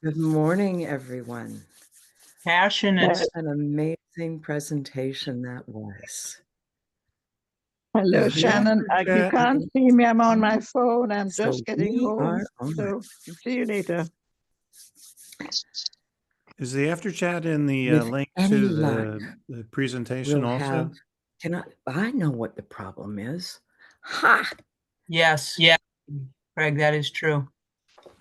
Good morning, everyone. Passionate. What an amazing presentation that was. Hello, Is the Shannon. after You chat? can't see me. I'm on my phone. I'm So just getting we home. are on. So see you later. Is the after chat in the With link any to luck, the presentation we'll also? have, I know what the problem is. Ha! Yes. Yeah. Craig, that is true.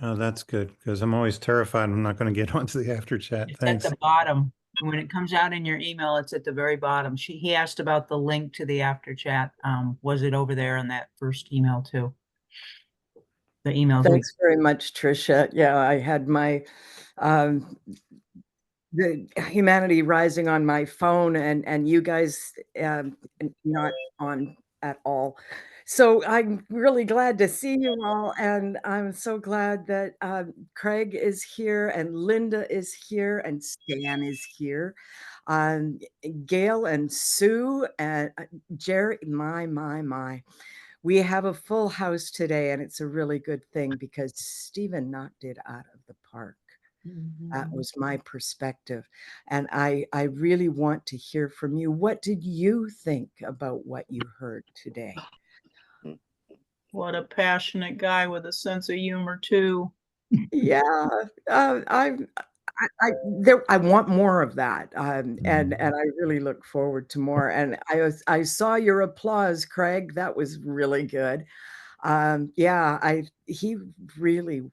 Oh, that's good, because I'm always terrified I'm not going to get onto the after chat. It's Thanks. at the bottom. When it comes out in your email, it's at the very bottom. He asked about the link to the after chat. Was it over there in that first email too? The emails. Thanks very much, Tricia. Yeah, I had my the Humanity Rising on my phone and you guys not on at all. So I'm really glad to see you all, and I'm so glad that Craig is here and Linda is here and Stan is here. Um, Gail and Sue and Jerry, my. We have a full house today, and it's a really good thing because Stephen knocked it out of the park. That was my perspective. And I really want to hear from you. What did you think about what you heard today? What a passionate guy with a sense of humor too. Yeah, I want more of that, and I really look forward to more. And I saw your applause, Craig. That was really good. Yeah, he really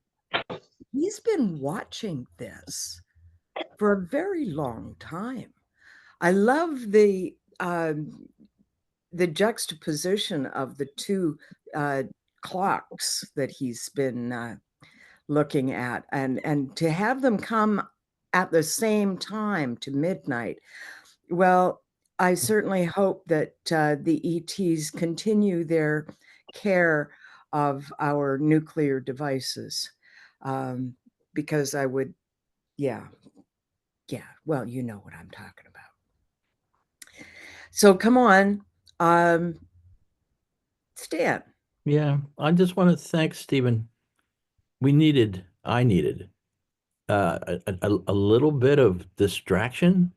he's been watching this for a very long time. I love the juxtaposition of the two clocks that he's been looking at, and to have them come at the same time to midnight. Well, I certainly hope that the ETs continue their care of our nuclear devices, because I would, yeah, well, you know what I'm talking about. So come on, Stan. Yeah, I just want to thank Stephen. I needed a little bit of distraction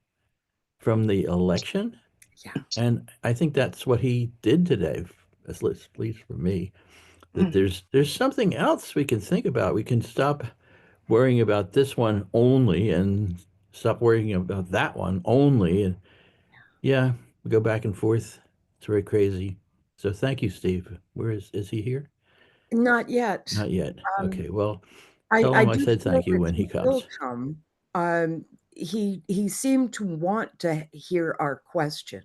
from the election. Yeah. And I think that's what he did today, at least for me. That there's something else we can think about. We can stop worrying about this one only and stop worrying about that one only. And yeah, we go back and forth. It's very crazy. So thank you, Steve. Where is he here? Not yet. Not yet. Um, Okay. Well, I tell I him I do said feel thank you that when he he will comes. come. He seemed to want to hear our questions.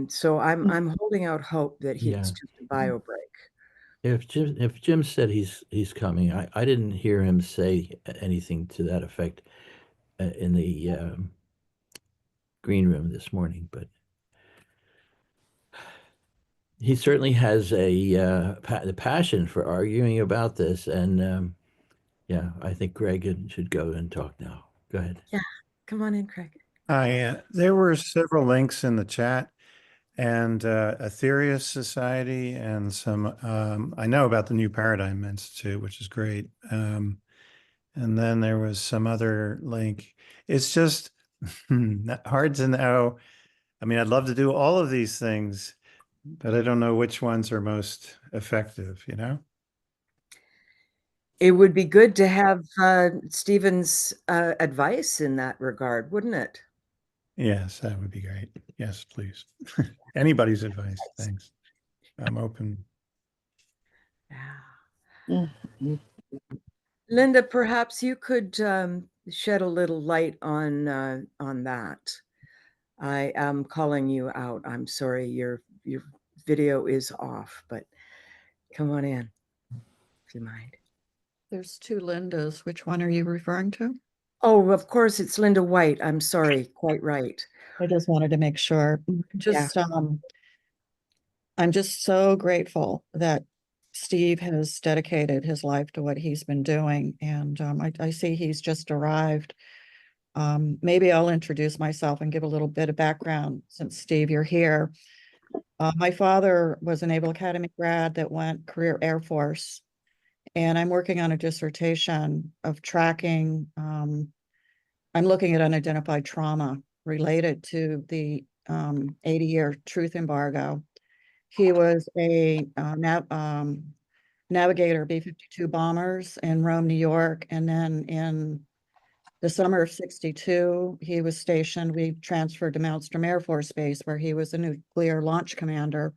So I'm holding out hope that it's Yeah. just a bio break. If Jim said he's coming, I didn't hear him say anything to that effect in the green room this morning, but he certainly has the passion for arguing about this, and yeah, I think Greg should go and talk now. Go ahead. Yeah, come on in, Craig. There were several links in the chat, and Aetherius Society, and some I know about the New Paradigm Institute, which is great. And then there was some other link. It's just hard to know. I mean, I'd love to do all of these things, but I don't know which ones are most effective, you know? It would be good to have Stephen's advice in that regard, wouldn't it? Yes, that would be great. Yes, please. Anybody's advice. Thanks. I'm open. Yeah. Linda, perhaps you could shed a little light on that. I am calling you out. I'm sorry, your video is off, but come on in, if you mind. There's two Lindas. Which one are you referring to? Oh, of course, it's Linda White. I'm sorry, quite right. I just wanted to make sure. I'm just so grateful that Steve has dedicated his life to what he's been doing. And I see he's just arrived. Maybe I'll introduce myself and give a little bit of background since Steve, you're here. My father was a Naval Academy grad that went career Air Force. And I'm working on a dissertation of tracking, I'm looking at unidentified trauma related to the 80-year truth embargo. He was a navigator B-52 bombers in Rome, New York. And then in the summer of 62, he was stationed, we transferred to Malmstrom Air Force Base, where he was a nuclear launch commander.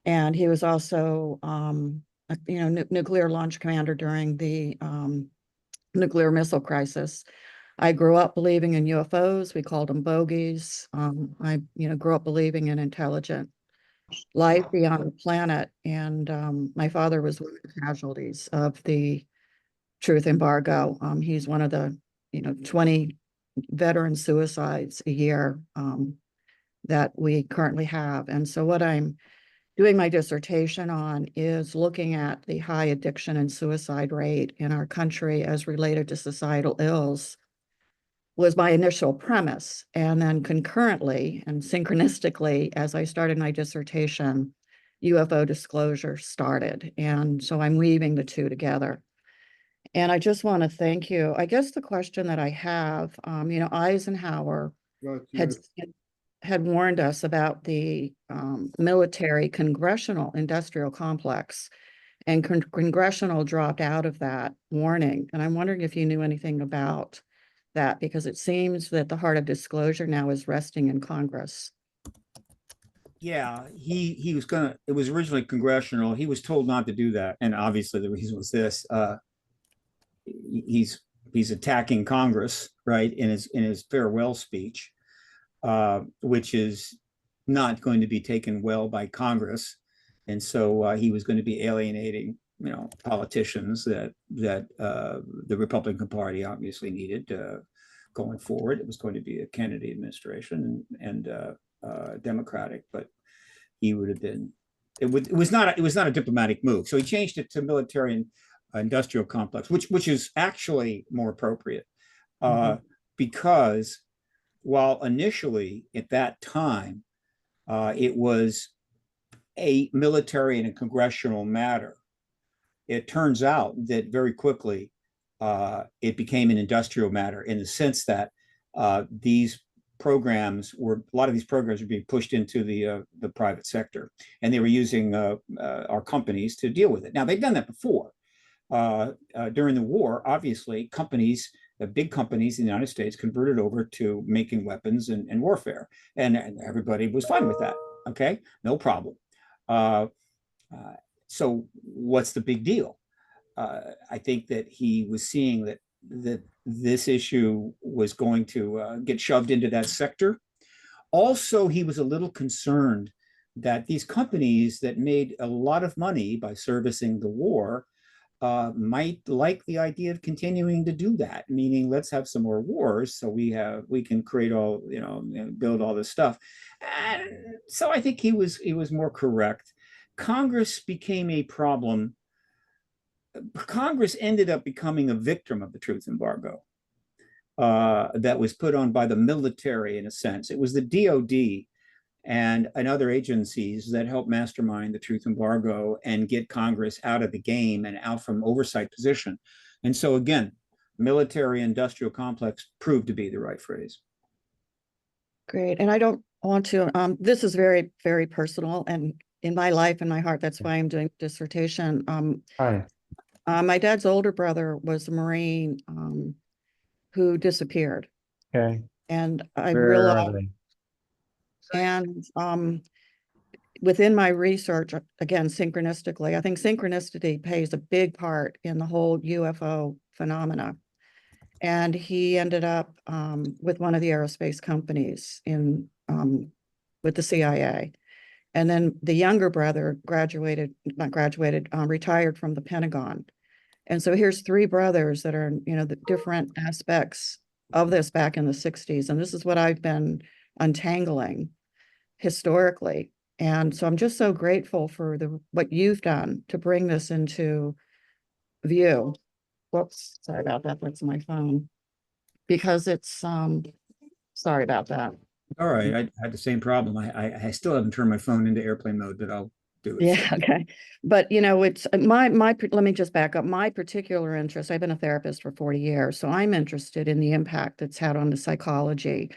And he was also, nuclear launch commander during the nuclear missile crisis. I grew up believing in UFOs. We called them bogies. I, grew up believing in intelligent life beyond the planet. And my father was one of the casualties of the truth embargo. He's one of the, 20 veteran suicides a year that we currently have. And so what I'm doing my dissertation on is looking at the high addiction and suicide rate in our country as related to societal ills was my initial premise. And then concurrently and synchronistically, as I started my dissertation, UFO disclosure started. And so I'm weaving the two together. And I just want to thank you. I guess the question that I have, Eisenhower had had warned us about the military congressional industrial complex, and congressional dropped out of that warning. And I'm wondering if you knew anything about that, because it seems that the heart of disclosure now is resting in Congress. Yeah, he was gonna, it was originally congressional. He was told not to do that. And obviously the reason was this, he's attacking Congress, right, in his farewell speech, which is not going to be taken well by Congress. And so he was going to be alienating, politicians that the Republican Party obviously needed going forward. It was going to be a Kennedy administration and Democratic, but he would have been. It was not a diplomatic move. So he changed it to military and industrial complex, which is actually more appropriate, because while initially at that time it was a military and a congressional matter, it turns out that very quickly it became an industrial matter, in the sense that a lot of these programs were being pushed into the private sector, and they were using our companies to deal with it. Now, they've done that before. During the war, obviously, big companies in the United States converted over to making weapons and warfare, and everybody was fine with that. Okay, no problem. So what's the big deal? I think that he was seeing that this issue was going to get shoved into that sector. Also, he was a little concerned that these companies that made a lot of money by servicing the war might like the idea of continuing to do that, meaning let's have some more wars so we can create all, build all this stuff. And so I think he was more correct. Congress became a problem. Congress ended up becoming a victim of the truth embargo that was put on by the military, in a sense. It was the DOD and other agencies that helped mastermind the truth embargo and get Congress out of the game and out from oversight position. And so again, military industrial complex proved to be the right phrase. Great. And I don't want to, this is very, very personal and in my life and my heart. That's why I'm doing dissertation. Hi. My dad's older brother was a Marine who disappeared. Okay. And I Where realized, are they? and within my research, again, synchronistically, I think synchronicity plays a big part in the whole UFO phenomena. And he ended up with one of the aerospace companies with the CIA. And then the younger brother retired from the Pentagon. And so here's three brothers that are, the different aspects of this back in the 60s. And this is what I've been untangling historically. And so I'm just so grateful for what you've done to bring this into view. Whoops, sorry about that. That's my phone. Because it's, sorry about that. All right, I had the same problem. I still haven't turned my phone into airplane mode, but do it. Yeah, okay. But you know, it's let me just back up. My particular interest, I've been a therapist for 40 years, so I'm interested in the impact it's had on the psychology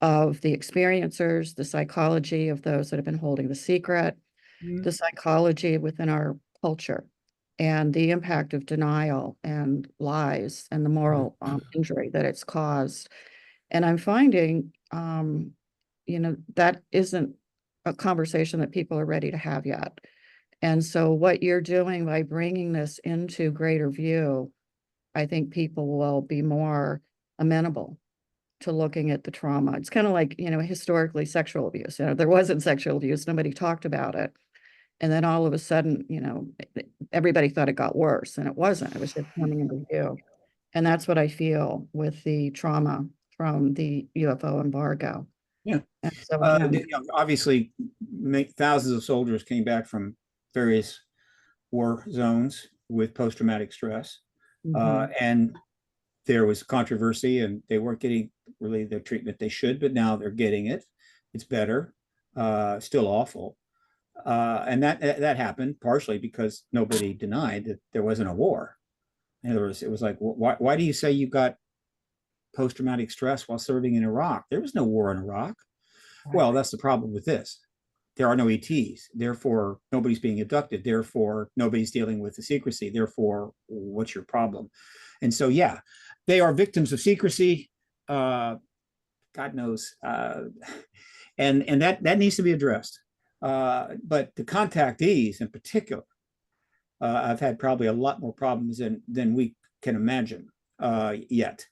of the experiencers, the psychology of those that have been holding the secret, the psychology within our culture, and the impact of denial and lies and the moral injury that it's caused. And I'm finding, that isn't a conversation that people are ready to have yet. And so what you're doing by bringing this into greater view, I think people will be more amenable to looking at the trauma. It's kind of like, historically sexual abuse. There wasn't sexual abuse, nobody talked about it. And then all of a sudden, everybody thought it got worse, and it wasn't. It was just coming into view. And that's what I feel with the trauma from the UFO embargo. Yeah. And so again, Obviously, thousands of soldiers came back from various war zones with post-traumatic stress. And there was controversy, and they weren't getting really the treatment they should, but now they're getting it. It's better, still awful. And that happened partially because nobody denied that there wasn't a war. In other words, it was like, why do you say you got post-traumatic stress while serving in Iraq? There was no war in Iraq. Well, that's the problem with this. There are no ETs. Therefore, nobody's being abducted. Therefore, nobody's dealing with the secrecy. Therefore, what's your problem? And so, yeah, they are victims of secrecy. God knows, and that needs to be addressed. But the contactees, in particular, I've had probably a lot more problems than we can imagine yet.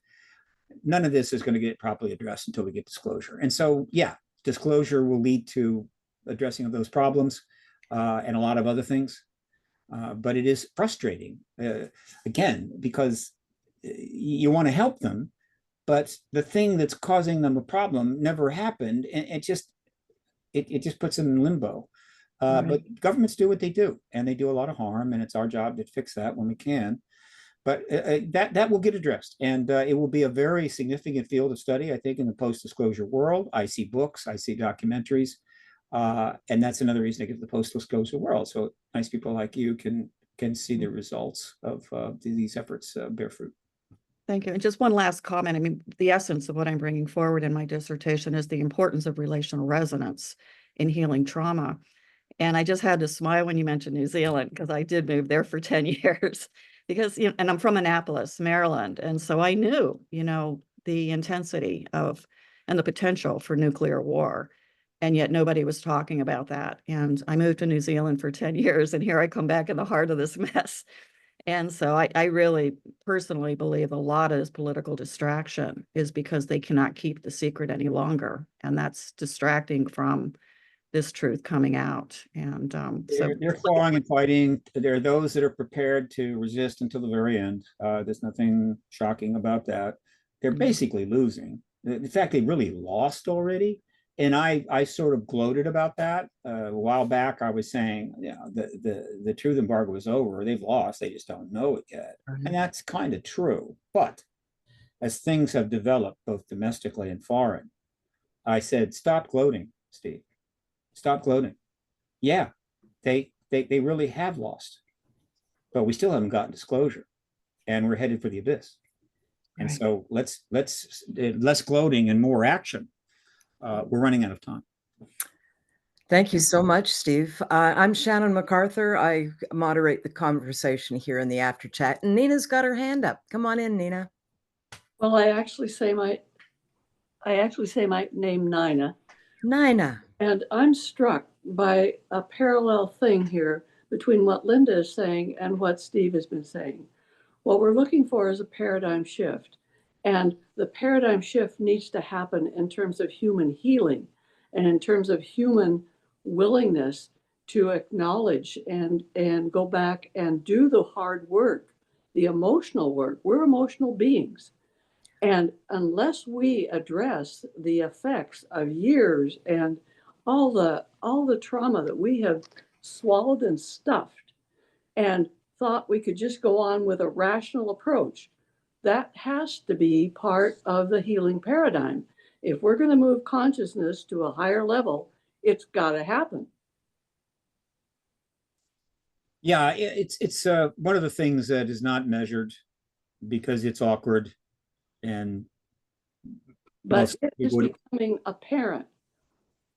None of this is going to get properly addressed until we get disclosure. And so, yeah, disclosure will lead to addressing of those problems and a lot of other things. But it is frustrating, again, because you want to help them, but the thing that's causing them a problem never happened, and it just puts them in limbo. But governments do what they do, and they do a lot of harm, and it's our job to fix that when we can. But that will get addressed, and it will be a very significant field of study, I think, in the post-disclosure world. I see books, I see documentaries, and that's another reason to get the post-disclosure world. So nice people like you can see the results of these efforts bear fruit. thank you. And just one last comment. I mean, the essence of what I'm bringing forward in my dissertation is the importance of relational resonance in healing trauma. And I just had to smile when you mentioned New Zealand, because I did move there for 10 years because, and I'm from Annapolis, Maryland. And so I knew, the intensity of and the potential for nuclear war. And yet nobody was talking about that. And I moved to New Zealand for 10 years, and here I come back in the heart of this mess. And so I really personally believe a lot of this political distraction is because they cannot keep the secret any longer. And that's distracting from this truth coming out. And they're clawing and fighting. There are those that are prepared to resist until the very end. There's nothing shocking about that. They're basically losing. In fact, they really lost already. And I sort of gloated about that a while back. I was saying, the truth embargo is over. They've lost. They just don't know it yet. And that's kind of true. But as things have developed, both domestically and foreign, I said, stop gloating, Steve. Stop gloating. Yeah, they really have lost, but we still haven't gotten disclosure, and we're headed for the abyss. And so let's less gloating and more action. We're running out of time. Thank you so much, Steve. I'm Shannon MacArthur. I moderate the conversation here in the after chat, and Nina's got her hand up. Come on in, Nina. Well, I actually say my name Nina. Nina. And I'm struck by a parallel thing here between what Linda is saying and what Steve has been saying. What we're looking for is a paradigm shift. And the paradigm shift needs to happen in terms of human healing and in terms of human willingness to acknowledge and go back and do the hard work, the emotional work. We're emotional beings. And unless we address the effects of years and all the trauma that we have swallowed and stuffed and thought we could just go on with a rational approach, that has to be part of the healing paradigm. If we're going to move consciousness to a higher level, it's got to happen. Yeah, it's one of the things that is not measured because it's awkward and But most it is people would. becoming apparent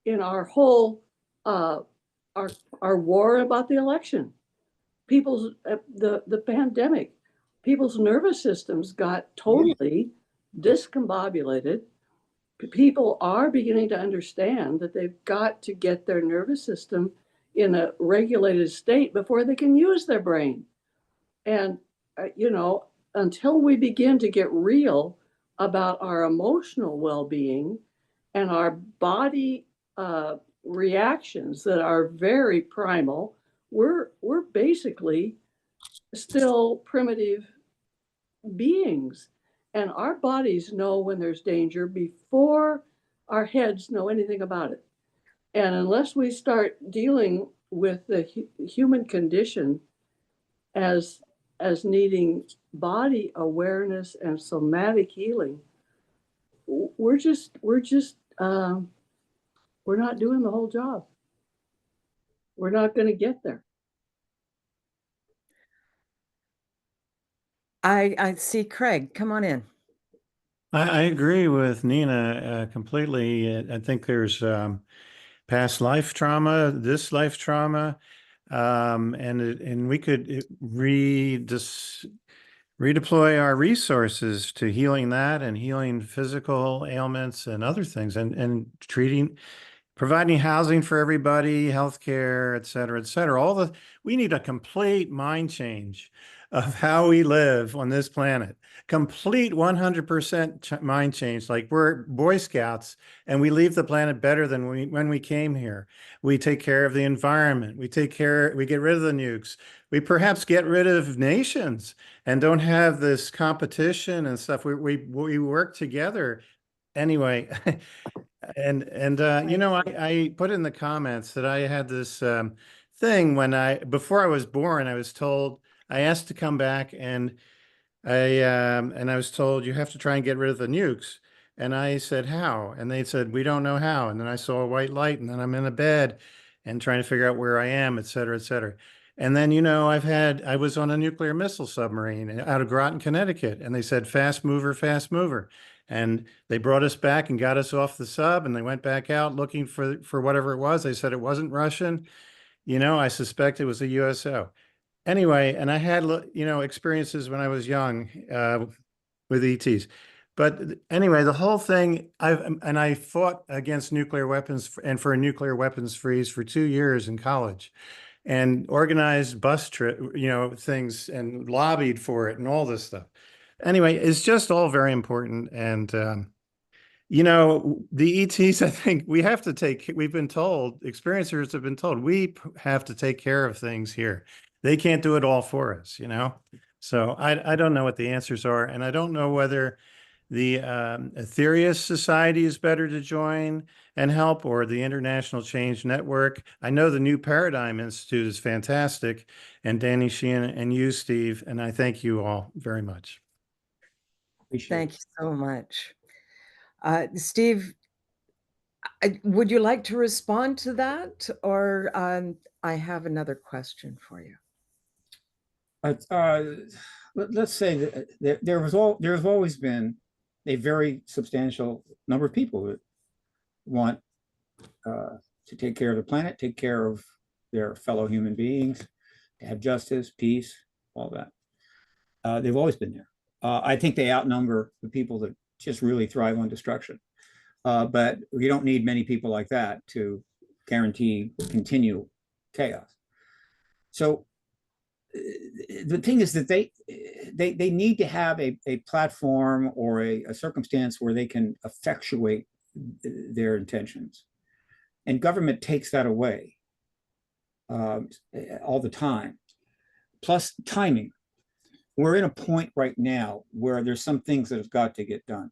in our whole uh, our war about the election. People's the pandemic, people's nervous systems got totally discombobulated. People are beginning to understand that they've got to get their nervous system in a regulated state before they can use their brain. And, you know, until we begin to get real about our emotional well being and our body reactions that are very primal, we're basically still primitive beings. And our bodies know when there's danger before our heads know anything about it. And unless we start dealing with the human condition as needing body awareness and somatic healing, we're not doing the whole job. We're not going to get there. I see Craig. Come on in. I agree with Nina completely. I think there's past life trauma, this life trauma, and we could redeploy our resources to healing that and healing physical ailments and other things, and providing housing for everybody, healthcare, et cetera, et cetera. We need a complete mind change of how we live on this planet. Complete 100% mind change. Like we're Boy Scouts and we leave the planet better than when we came here. We take care of the environment. We get rid of the nukes. We perhaps get rid of nations and don't have this competition and stuff. We work together. Anyway, and you know, I put in the comments that I had this thing before I was born, I asked to come back, and I was told you have to try and get rid of the nukes. And I said, how? And they said, we don't know how. And then I saw a white light, and then I'm in a bed and trying to figure out where I am, et cetera, et cetera. And then, you know, I was on a nuclear missile submarine out of Groton, Connecticut, and they said, fast mover, fast mover. And they brought us back and got us off the sub, and they went back out looking for whatever it was. They said it wasn't Russian. You know, I suspect it was a USO. Anyway, and I had, you know, experiences when I was young with ETs. But anyway, the whole thing, I fought against nuclear weapons and for a nuclear weapons freeze for 2 years in college, and organized bus trip, you know, things, and lobbied for it and all this stuff. Anyway, it's just all very important. And you know, the ETs, I think we've been told, experiencers have been told, we have to take care of things here. They can't do it all for us, you know? So I don't know what the answers are. And I don't know whether the Aetherius Society is better to join and help, or the International Change Network. I know the New Paradigm Institute is fantastic, and Danny Sheehan and you, Steve, and I thank you all very much. Thank you so much. Steve, would you like to respond to that? Or I have another question for you. Let's say that there's always been a very substantial number of people that want to take care of the planet, take care of their fellow human beings, to have justice, peace, all that. They've always been there. I think they outnumber the people that just really thrive on destruction. But we don't need many people like that to guarantee continual chaos. So the thing is that they need to have a platform or a circumstance where they can effectuate their intentions. And government takes that away all the time. Plus timing. We're in a point right now where there's some things that have got to get done,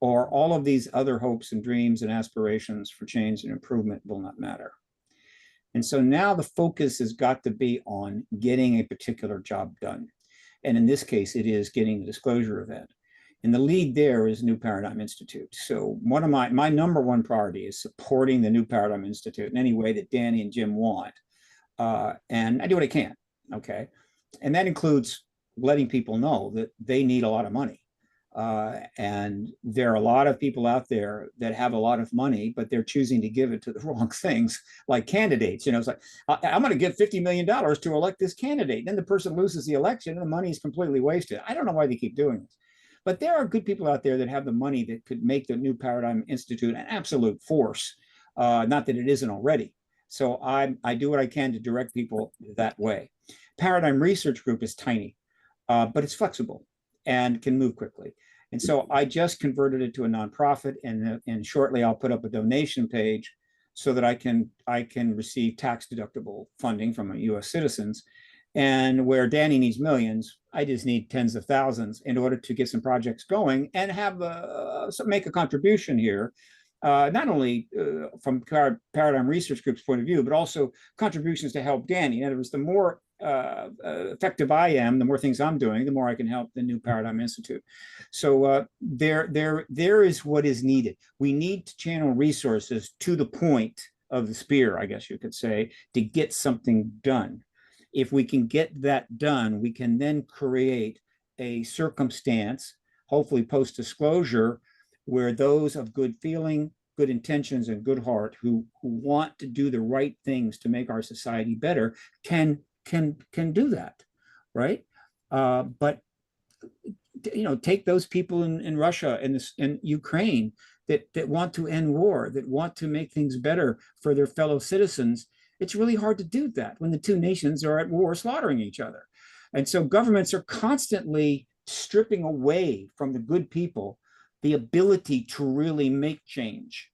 or all of these other hopes and dreams and aspirations for change and improvement will not matter. And so now the focus has got to be on getting a particular job done. And in this case, it is getting the disclosure event. And the lead there is New Paradigm Institute. So one of my number one priority is supporting the New Paradigm Institute in any way that Danny and Jim want. And I do what I can. Okay. And that includes letting people know that they need a lot of money. And there are a lot of people out there that have a lot of money, but they're choosing to give it to the wrong things, like candidates. You know, it's like, I'm going to give $50 million to elect this candidate. Then the person loses the election and the money is completely wasted. I don't know why they keep doing this. But there are good people out there that have the money that could make the New Paradigm Institute an absolute force. Not that it isn't already. So I do what I can to direct people that way. Paradigm Research Group is tiny, but it's flexible and can move quickly. And so I just converted it to a nonprofit, and shortly I'll put up a donation page so that I can receive tax deductible funding from U.S. citizens. And where Danny needs millions, I just need tens of thousands in order to get some projects going and have make a contribution here, not only from Paradigm Research Group's point of view, but also contributions to help Danny. In other words, the more effective I am, the more things I'm doing, the more I can help the New Paradigm Institute. So there is what is needed. We need to channel resources to the point of the spear, I guess you could say, to get something done. If we can get that done, we can then create a circumstance, hopefully post-disclosure, where those of good feeling, good intentions, and good heart who want to do the right things to make our society better can do that, right? But you know, take those people in Russia and in Ukraine that want to end war, that want to make things better for their fellow citizens. It's really hard to do that when the two nations are at war, slaughtering each other. And so governments are constantly stripping away from the good people the ability to really make change.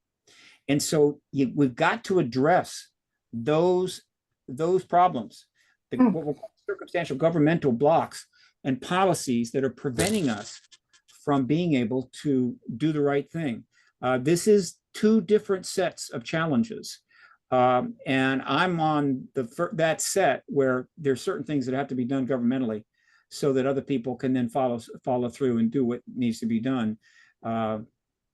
And so we've got to address those problems, what we'll call circumstantial governmental blocks and policies that are preventing us from being able to do the right thing. This is two different sets of challenges. And I'm on that set where there's certain things that have to be done governmentally so that other people can then follow through and do what needs to be done.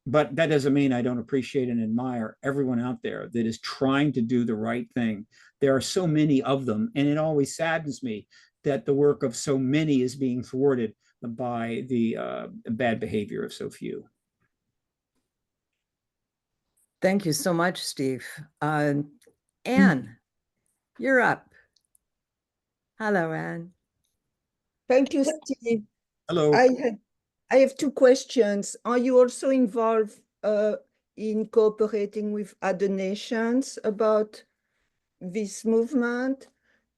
But that doesn't mean I don't appreciate and admire everyone out there that is trying to do the right thing. There are so many of them, and it always saddens me that the work of so many is being thwarted by the bad behavior of so few. Thank you so much, Steve. Anne, you're up. Hello, Anne. Thank you, Steve. Hello. I have two questions. Are you also involved in cooperating with other nations about this movement?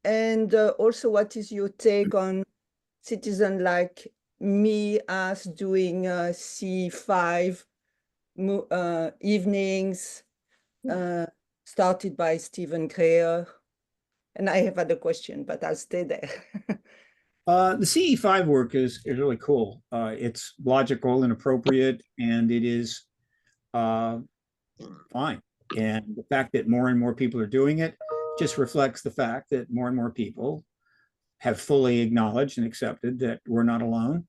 And also, what is your take on citizens like me, us doing C5 evenings started by Stephen Greer? And I have other questions, but I'll stay there. The CE5 work is really cool. It's logical and appropriate, and it is fine. And the fact that more and more people are doing it just reflects the fact that more and more people have fully acknowledged and accepted that we're not alone.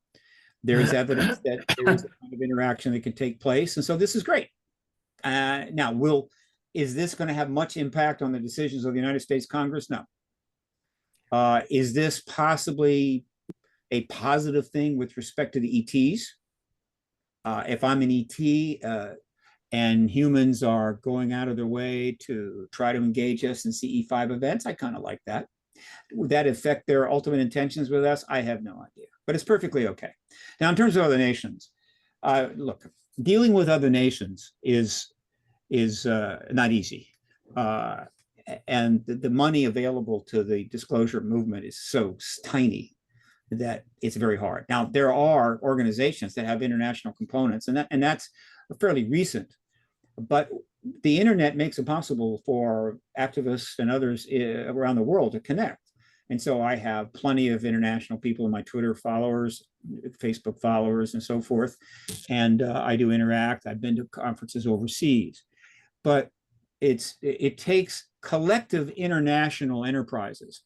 There is evidence that there is a kind of interaction that can take place. And so this is great. Now, is this going to have much impact on the decisions of the United States Congress? No. Is this possibly a positive thing with respect to the ETs? If I'm an ET and humans are going out of their way to try to engage us in CE5 events, I kind of like that. Would that affect their ultimate intentions with us? I have no idea, but it's perfectly okay. Now, in terms of other nations, look, dealing with other nations is not easy. And the money available to the disclosure movement is so tiny that it's very hard. Now, there are organizations that have international components, and that's fairly recent. But the internet makes it possible for activists and others around the world to connect. And so I have plenty of international people in my Twitter followers, Facebook followers, and so forth. And I do interact. I've been to conferences overseas. But it takes collective international enterprises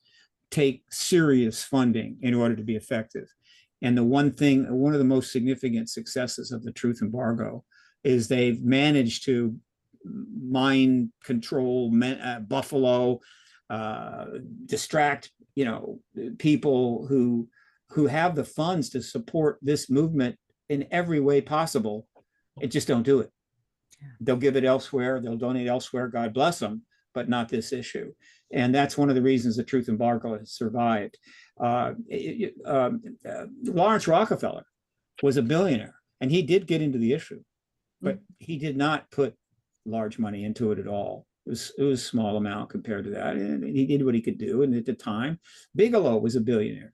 take serious funding in order to be effective. And one of the most significant successes of the truth embargo is they've managed to mind control Buffalo, distract, people who have the funds to support this movement in every way possible, and just don't do it. They'll give it elsewhere. They'll donate elsewhere. God bless them, but not this issue. And that's one of the reasons the truth embargo has survived. Lawrence Rockefeller was a billionaire, and he did get into the issue, but he did not put large money into it at all. It was a small amount compared to that, and he did what he could do. And at the time, Bigelow was a billionaire.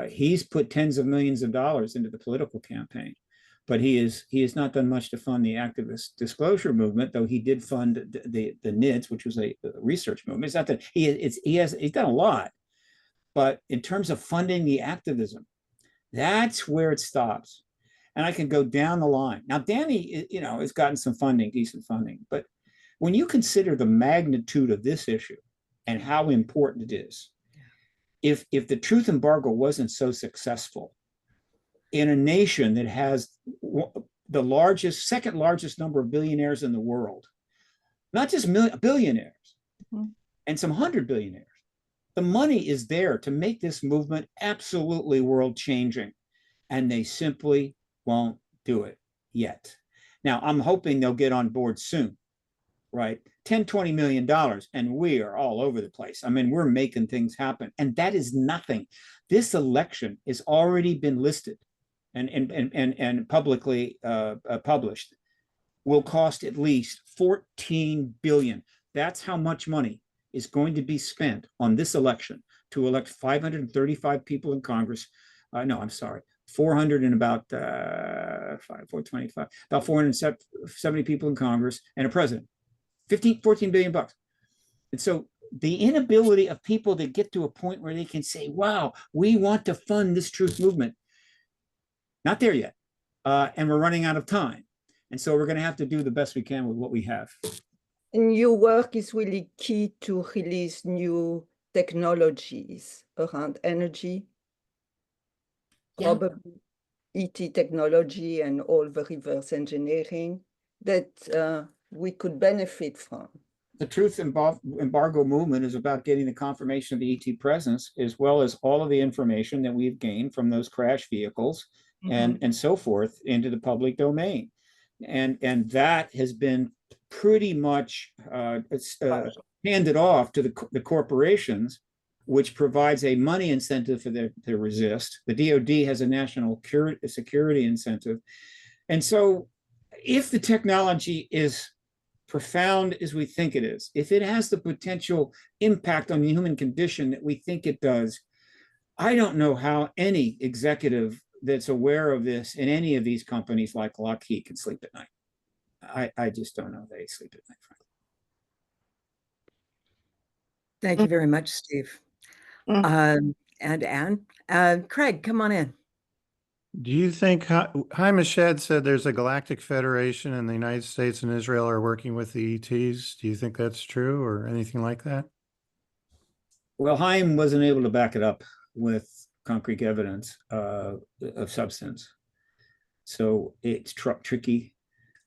He's put tens of millions of dollars into the political campaign, but he has not done much to fund the activist disclosure movement, though he did fund the NIDS, which was a research movement. It's not that he's done a lot, but in terms of funding the activism, that's where it stops. And I can go down the line. Now, Danny, has gotten some funding, decent funding, but when you consider the magnitude of this issue and how important it is, if the truth embargo wasn't so successful in a nation that has the second largest number of billionaires in the world, not just billionaires, and some 100 billionaires, the money is there to make this movement absolutely world changing, and they simply won't do it yet. Now, I'm hoping they'll get on board soon, right? $10-20 million, and we are all over the place. I mean, we're making things happen, and that is nothing. This election has already been listed and publicly published, will cost at least $14 billion. That's how much money is going to be spent on this election to elect 535 people in Congress. No, I'm sorry, 400 and about 425, about 470 people in Congress and a president. 14 billion bucks. And so the inability of people to get to a point where they can say, wow, we want to fund this truth movement, not there yet. And we're running out of time. And so we're going to have to do the best we can with what we have. And your work is really key to release new technologies around energy, probably ET technology and all the reverse engineering that we could benefit from. The truth embargo movement is about getting the confirmation of the ET presence, as well as all of the information that we've gained from those crash vehicles and so forth into the public domain. And that has been pretty much handed off to the corporations, which provides a money incentive for them to resist. The DoD has a national security incentive. And so if the technology is profound as we think it is, if it has the potential impact on the human condition that we think it does, I don't know how any executive that's aware of this in any of these companies like Lockheed can sleep at night. I just don't know they sleep at night, frankly. Thank you very much, Steve. And Anne. Craig, come on in. Do you think Haim Shed said there's a galactic federation and the United States and Israel are working with the ETs? Do you think that's true or anything like that? Well, Haim wasn't able to back it up with concrete evidence of substance. So it's tricky.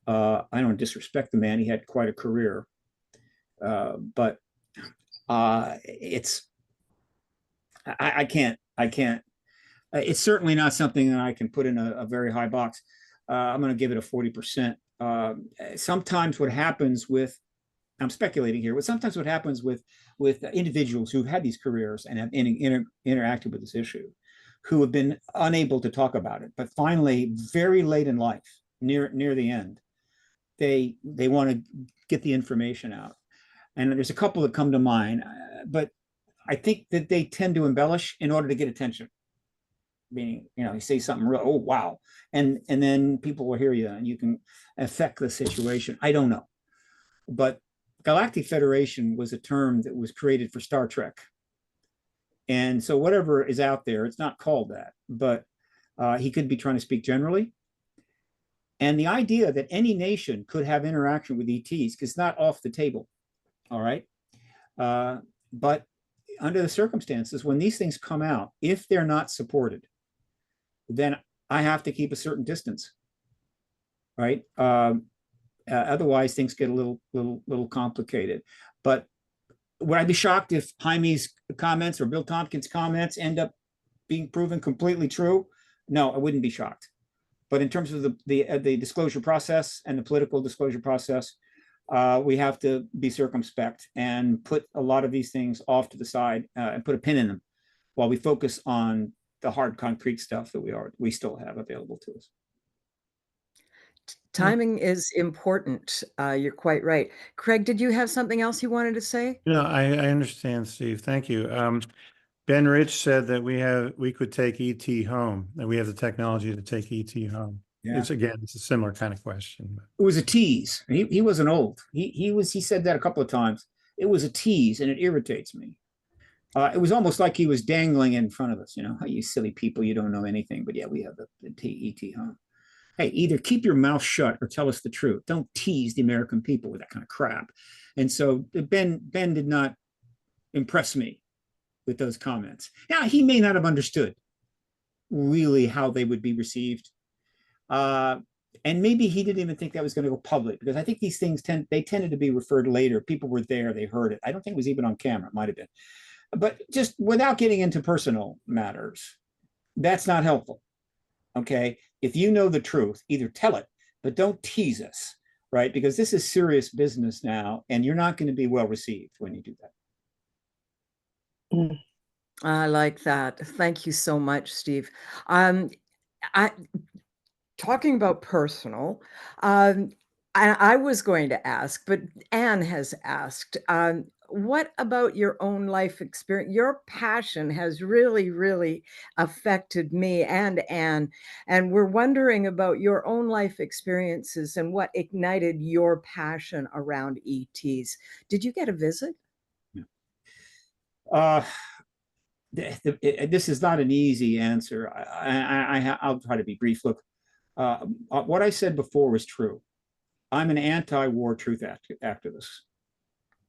I don't disrespect the man. He had quite a career. But I can't. It's certainly not something that I can put in a very high box. I'm going to give it a 40%. Sometimes what happens with, I'm speculating here, but sometimes what happens with individuals who've had these careers and have interacted with this issue, who have been unable to talk about it, but finally, very late in life, near the end, they want to get the information out. And there's a couple that come to mind, but I think that they tend to embellish in order to get attention. Meaning, you say something real, oh, wow. And then people will hear you and you can affect the situation. I don't know. But Galactic Federation was a term that was created for Star Trek. And so whatever is out there, it's not called that, but he could be trying to speak generally. And the idea that any nation could have interaction with ETs is not off the table. All right. But under the circumstances, when these things come out, if they're not supported, then I have to keep a certain distance, right? Otherwise, things get a little complicated. But would I be shocked if Jaime's comments or Bill Tompkins' comments end up being proven completely true? No, I wouldn't be shocked. But in terms of the disclosure process and the political disclosure process, we have to be circumspect and put a lot of these things off to the side and put a pin in them while we focus on the hard, concrete stuff that we still have available to us. Timing is important. You're quite right. Craig, did you have something else you wanted to say? No, I understand, Steve. Thank you. Ben Rich said that we could take ET home, that we have the technology to take ET home. Yeah. It's a similar kind of question. It was a tease. He wasn't old. He said that a couple of times. It was a tease, and it irritates me. It was almost like he was dangling in front of us. You know, you silly people, you don't know anything. But yeah, we have the ET home. Hey, either keep your mouth shut or tell us the truth. Don't tease the American people with that kind of crap. And so Ben did not impress me with those comments. Now, he may not have understood really how they would be received. And maybe he didn't even think that was going to go public, because I think these things tended to be referred later. People were there, they heard it. I don't think it was even on camera. It might have been. But just without getting into personal matters, that's not helpful. Okay, if you know the truth, either tell it, but don't tease us, right? Because this is serious business now, and you're not going to be well received when you do that. I like that. Thank you so much, Steve. Talking about personal, I was going to ask, but Anne has asked, what about your own life experience? Your passion has really, really affected me and Anne, and we're wondering about your own life experiences and what ignited your passion around ETs. Did you get a visit? This is not an easy answer. I'll try to be brief. Look, what I said before was true. I'm an anti-war truth activist.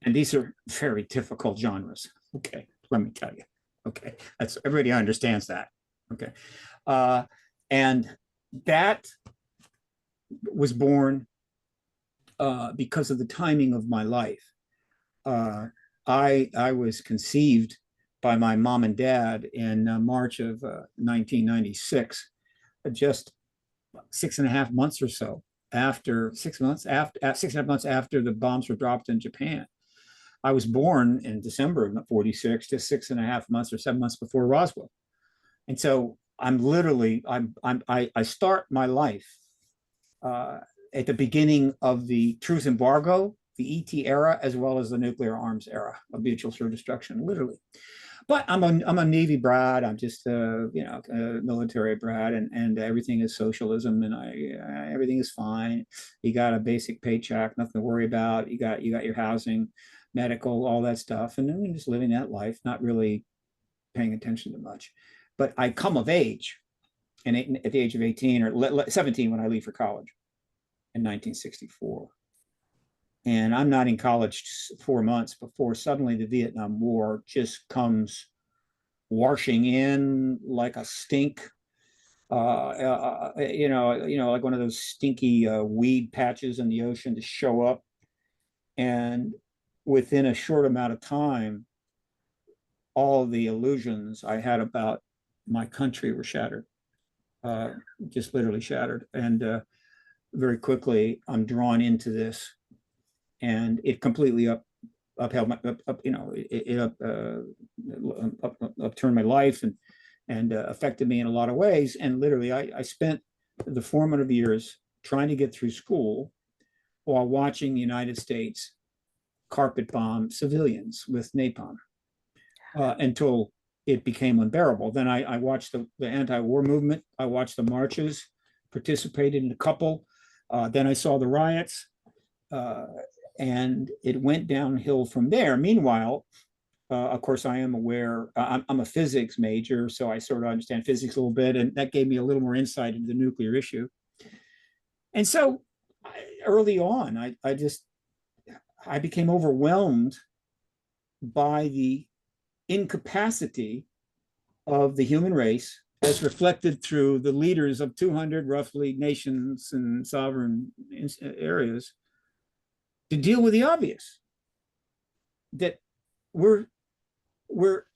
And these are very difficult genres. Okay, let me tell you. Okay, that's everybody understands that. Okay, and that was born because of the timing of my life. I was conceived by my mom and dad in March of 1996, just 6.5 months or so after 6.5 months after the bombs were dropped in Japan. I was born in December of 46, just 6.5 months or 7 months before Roswell. And so I start my life at the beginning of the truth embargo, the ET era, as well as the nuclear arms era of mutual assured destruction, literally. But I'm a Navy brat. I'm just a military brat, and everything is socialism, and everything is fine. You got a basic paycheck, nothing to worry about. You got your housing, medical, all that stuff, and then you're just living that life, not really paying attention to much. But I come of age, and at the age of 18 or 17 when I leave for college in 1964. And I'm not in college 4 months before suddenly the Vietnam War just comes washing in like a stink, like one of those stinky weed patches in the ocean to show up. And within a short amount of time, all the illusions I had about my country were shattered, just literally shattered. And very quickly, I'm drawn into this. And it completely upturned my life and affected me in a lot of ways. And literally, I spent the formative years trying to get through school while watching the United States carpet bomb civilians with napalm until it became unbearable. Then I watched the anti-war movement. I watched the marches, participated in a couple. Then I saw the riots. And it went downhill from there. Meanwhile, of course, I am aware, I'm a physics major, so I sort of understand physics a little bit, and that gave me a little more insight into the nuclear issue. And so early on, I became overwhelmed by the incapacity of the human race as reflected through the leaders of 200 roughly nations and sovereign areas to deal with the obvious, that we're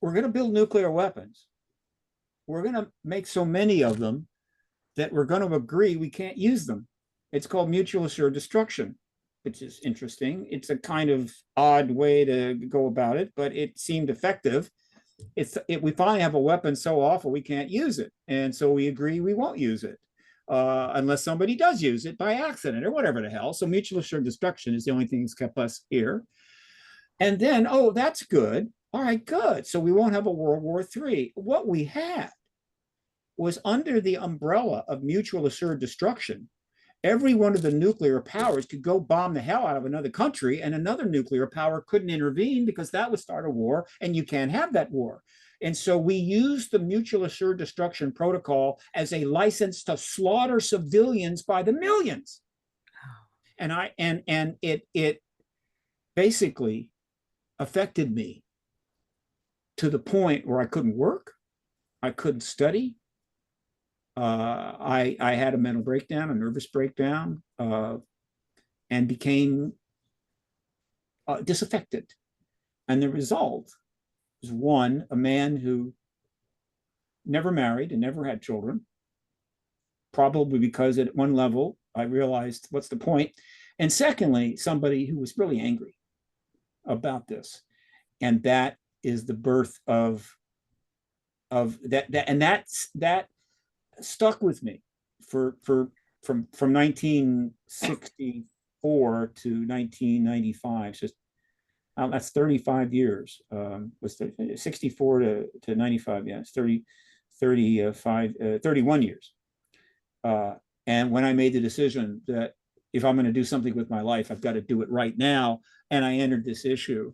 going to build nuclear weapons. We're going to make so many of them that we're going to agree we can't use them. It's called mutual assured destruction, which is interesting. It's a kind of odd way to go about it, but it seemed effective. We finally have a weapon so awful we can't use it, and so we agree we won't use it unless somebody does use it by accident or whatever the hell. So mutual assured destruction is the only thing that's kept us here. And then, oh, that's good. All right, good. So we won't have a World War III. What we had was under the umbrella of mutual assured destruction. Every one of the nuclear powers could go bomb the hell out of another country, and another nuclear power couldn't intervene because that would start a war, and you can't have that war. And so we used the mutual assured destruction protocol as a license to slaughter civilians by the millions. And it basically affected me to the point where I couldn't work, I couldn't study. I had a mental breakdown, a nervous breakdown, and became disaffected. And the result was, one, a man who never married and never had children, probably because at one level I realized what's the point. And secondly, somebody who was really angry about this. And that is the birth of that, and that stuck with me from 1964 to 1995. So that's 35 years. Was 64 to 95? Yeah, it's 31 years. And when I made the decision that if I'm going to do something with my life, I've got to do it right now, and I entered this issue,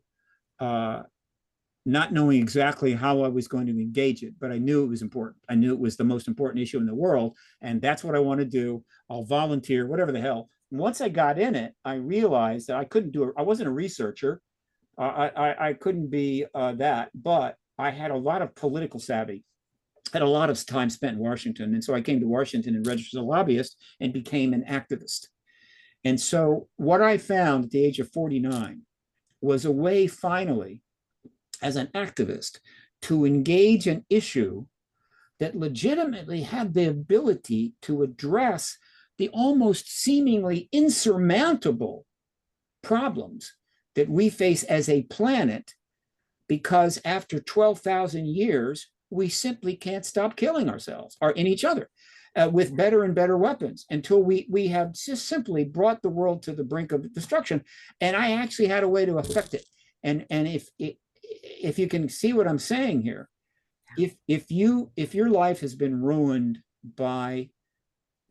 not knowing exactly how I was going to engage it, but I knew it was important. I knew it was the most important issue in the world, and that's what I want to do. I'll volunteer, whatever the hell. Once I got in it, I realized that I couldn't do it. I wasn't a researcher. I couldn't be that, but I had a lot of political savvy. I had a lot of time spent in Washington, and so I came to Washington and registered as a lobbyist and became an activist. And so what I found at the age of 49 was a way finally, as an activist, to engage an issue that legitimately had the ability to address the almost seemingly insurmountable problems that we face as a planet, because after 12,000 years, we simply can't stop killing ourselves or in each other with better and better weapons until we have just simply brought the world to the brink of destruction. And I actually had a way to affect it. And if you can see what I'm saying here, if your life has been ruined by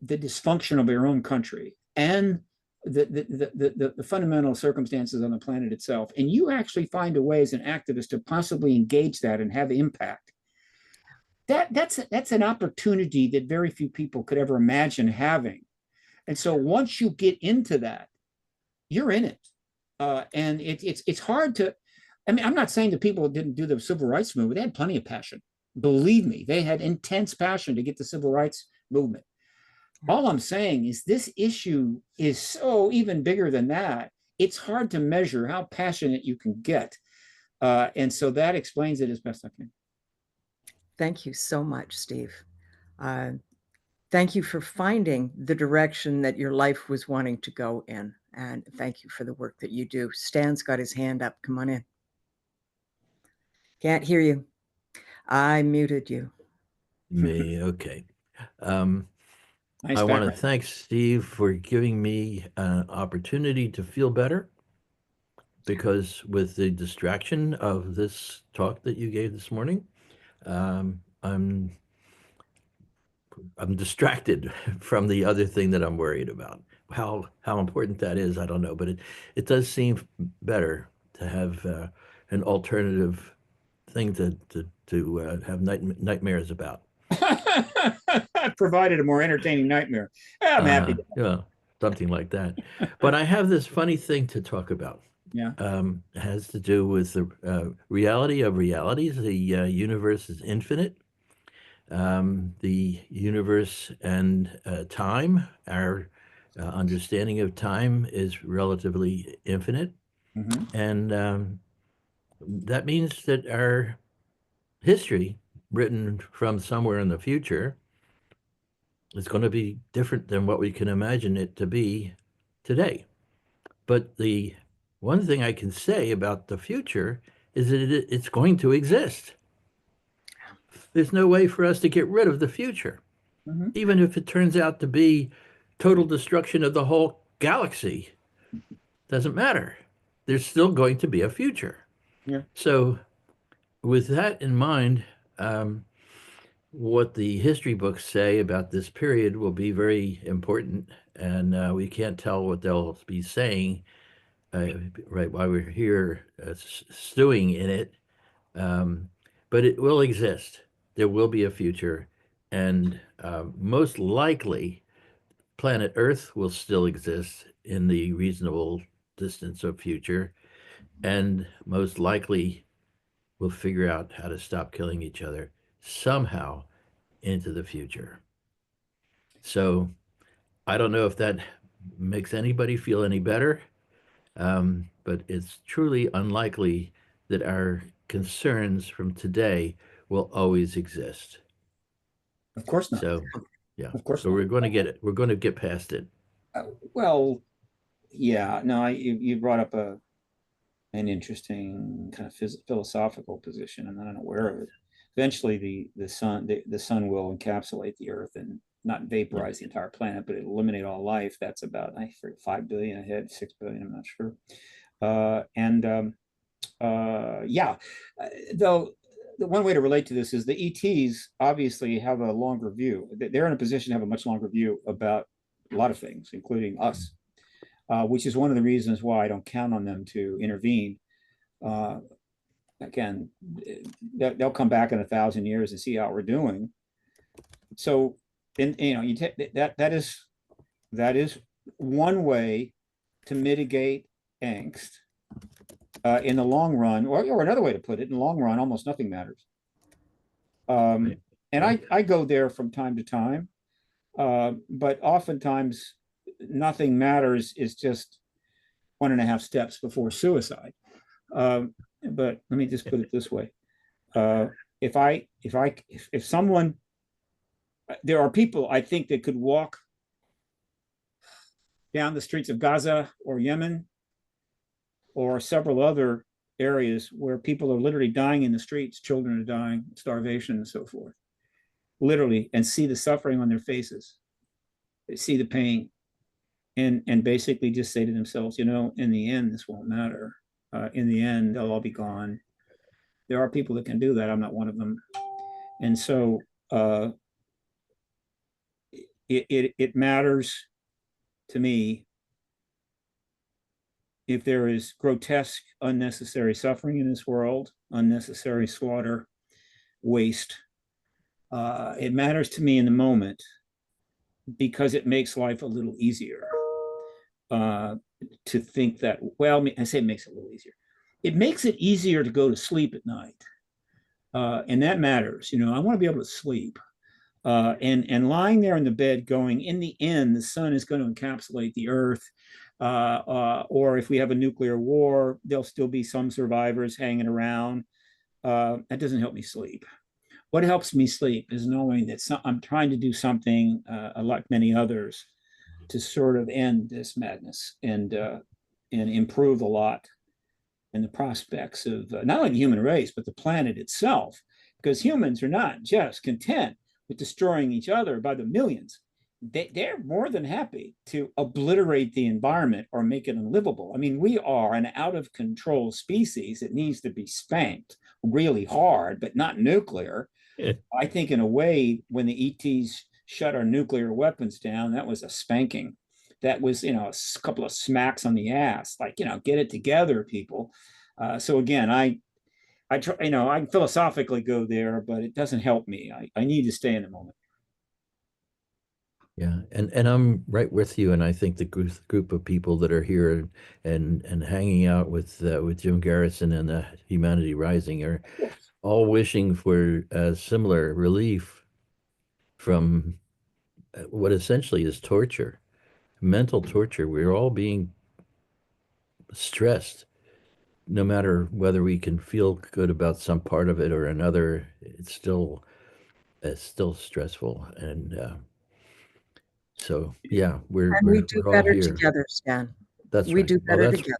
the dysfunction of your own country and the fundamental circumstances on the planet itself, and you actually find a way as an activist to possibly engage that and have impact, that's an opportunity that very few people could ever imagine having. And so once you get into that, you're in it, and it's hard to. I mean, I'm not saying that people didn't do the civil rights movement. They had plenty of passion. Believe me, they had intense passion to get the civil rights movement. All I'm saying is this issue is so even bigger than that. It's hard to measure how passionate you can get. And so that explains it as best I can. Thank you so much, Steve. Thank you for finding the direction that your life was wanting to go in. And thank you for the work that you do. Stan's got his hand up. Come on in. Can't hear you. I muted you. Me, okay. Nice I want to background. thank Steve for giving me an opportunity to feel better, because with the distraction of this talk that you gave this morning, I'm distracted from the other thing that I'm worried about. How important that is, I don't know, but it does seem better to have an alternative thing to have nightmares about. Provided a more entertaining nightmare. I'm happy. Yeah, something like that. But I have this funny thing to talk about. Yeah. It has to do with the reality of realities. The universe is infinite. The universe and time, our understanding of time is relatively infinite. Mm-hmm. And that means that our history, written from somewhere in the future, is going to be different than what we can imagine it to be today. But the one thing I can say about the future is that it's going to exist. There's no way for us to get rid of the future. Mhm. Even if it turns out to be total destruction of the whole galaxy, doesn't matter. There's still going to be a future. Yeah. So, with that in mind, um, what the history books say about this period will be very important, and we can't tell what they'll be saying uh, right while we're here stewing in it. Um, but it will exist. There will be a future, and most likely, planet Earth will still exist in the reasonable distance of future, and most likely, we'll figure out how to stop killing each other somehow into the future. So I don't know if that makes anybody feel any better, but it's truly unlikely that our concerns from today will always exist. Of course not. So, yeah. Of course So not. we're going to get it. We're going to get past it. Well, yeah. No, you brought up an interesting kind of philosophical position. I'm not unaware of it. Eventually, the sun will encapsulate the Earth and not vaporize the entire planet, but eliminate all life. That's about, I forget, 5 billion ahead, 6 billion. I'm not sure. And yeah, though the one way to relate to this is the ETs obviously have a longer view. They're in a position to have a much longer view about a lot of things, including us, which is one of the reasons why I don't count on them to intervene. Uh, Again, they'll come back in 1,000 years and see how we're doing. So, you take that is one way to mitigate angst. In the long run, or another way to put it, in the long run, almost nothing matters. Right. And Right. I go there from time to time, but oftentimes nothing matters is just 1.5 steps before suicide. But let me just put it this way: uh, if someone, there are people I think that could walk down the streets of Gaza or Yemen or several other areas where people are literally dying in the streets, children are dying, starvation, and so forth, literally, and see the suffering on their faces, they see the pain, and basically just say to themselves, in the end, this won't matter. In the end, they'll all be gone. There are people that can do that. I'm not one of them. And so it matters to me if there is grotesque, unnecessary suffering in this world, unnecessary slaughter, waste. It matters to me in the moment because it makes life a little easier. To think that, well, I say it makes it a little easier. It makes it easier to go to sleep at night. And that matters. I want to be able to sleep. And lying there in the bed going, in the end, the sun is going to encapsulate the earth. Or if we have a nuclear war, there'll still be some survivors hanging around. That doesn't help me sleep. What helps me sleep is knowing that I'm trying to do something, like many others, to sort of end this madness and improve a lot in the prospects of not only the human race but the planet itself, because humans are not just content with destroying each other by the millions. They're more than happy to obliterate the environment or make it unlivable. I mean, we are an out of control species that needs to be spanked really hard, but not nuclear. Yeah. I think, in a way, when the ETs shut our nuclear weapons down, that was a spanking. That was, a couple of smacks on the ass, like, get it together, people. So again, I try, I philosophically go there, but it doesn't help me. I need to stay in the moment. Yeah, and I'm right with you, and I think the group of people that are here and hanging out with Jim Garrison and Humanity Rising are all wishing for a similar relief from what essentially is torture, mental torture. We're all being stressed no matter whether we can feel good about some part of it or another, it's still stressful. And so, yeah, And we do we're all better here. together, Stan. That's We right. do Well, better together.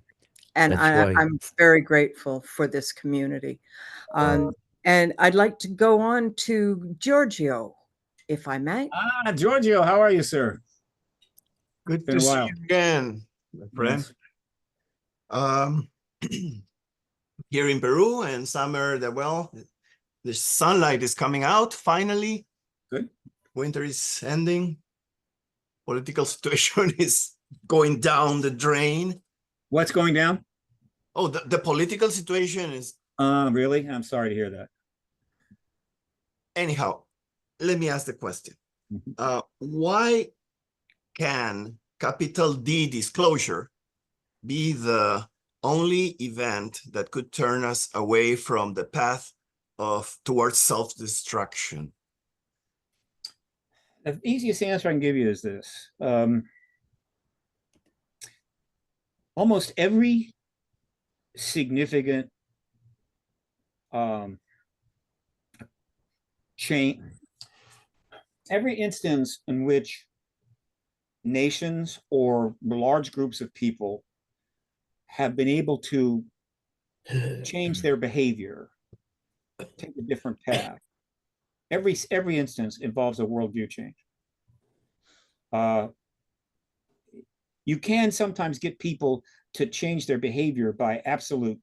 And that's why. I'm very grateful for this community. And I'd like to go on to Giorgio, if I may. Giorgio, how are you, sir? Good Been to a see while. you again, my friend. Yes. Um, here in Peru and summer, the sunlight is coming out finally. Good. Winter is ending. Political situation is going down the drain. What's going down? Oh, the political situation is. Really? I'm sorry to hear that. Anyhow, let me ask the question. Why can capital D disclosure be the only event that could turn us away from the path towards self-destruction? The easiest answer I can give you is this. Almost every significant change, every instance in which nations or large groups of people have been able to change their behavior, take a different path, every instance involves a worldview change. You can sometimes get people to change their behavior by absolute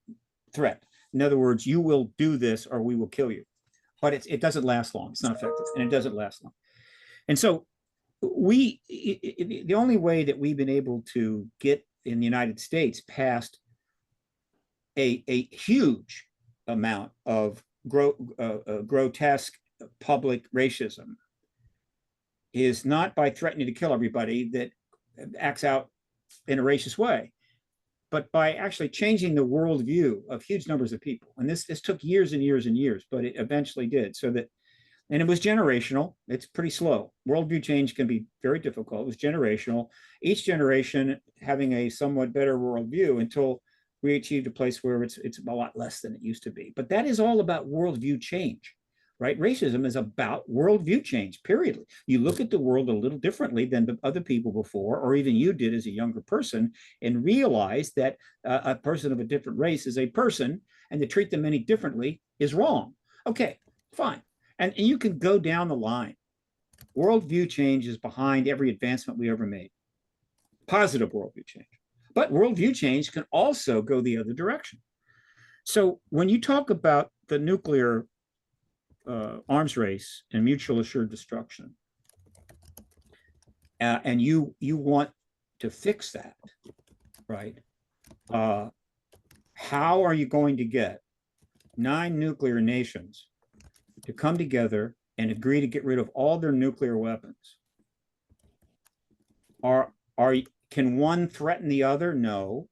threat. In other words, you will do this or we will kill you. But it doesn't last long. It's not effective, and it doesn't last long. And so the only way that we've been able to get in the United States past a huge amount of grotesque public racism is not by threatening to kill everybody that acts out in a racist way, but by actually changing the worldview of huge numbers of people. And this took years and years and years, but it eventually did. So that, and it was generational. It's pretty slow. Worldview change can be very difficult. It was generational. Each generation having a somewhat better worldview until we achieved a place where it's a lot less than it used to be. But that is all about worldview change, right? Racism is about worldview change, period. You look at the world a little differently than the other people before, or even you did as a younger person, and realize that a person of a different race is a person, and to treat them any differently is wrong. Okay, fine. And you can go down the line. Worldview change is behind every advancement we ever made. Positive worldview change. But worldview change can also go the other direction. So when you talk about the nuclear arms race and mutual assured destruction, and you want to fix that, right? How are you going to get 9 nuclear nations to come together and agree to get rid of all their nuclear weapons? Can one threaten the other? No.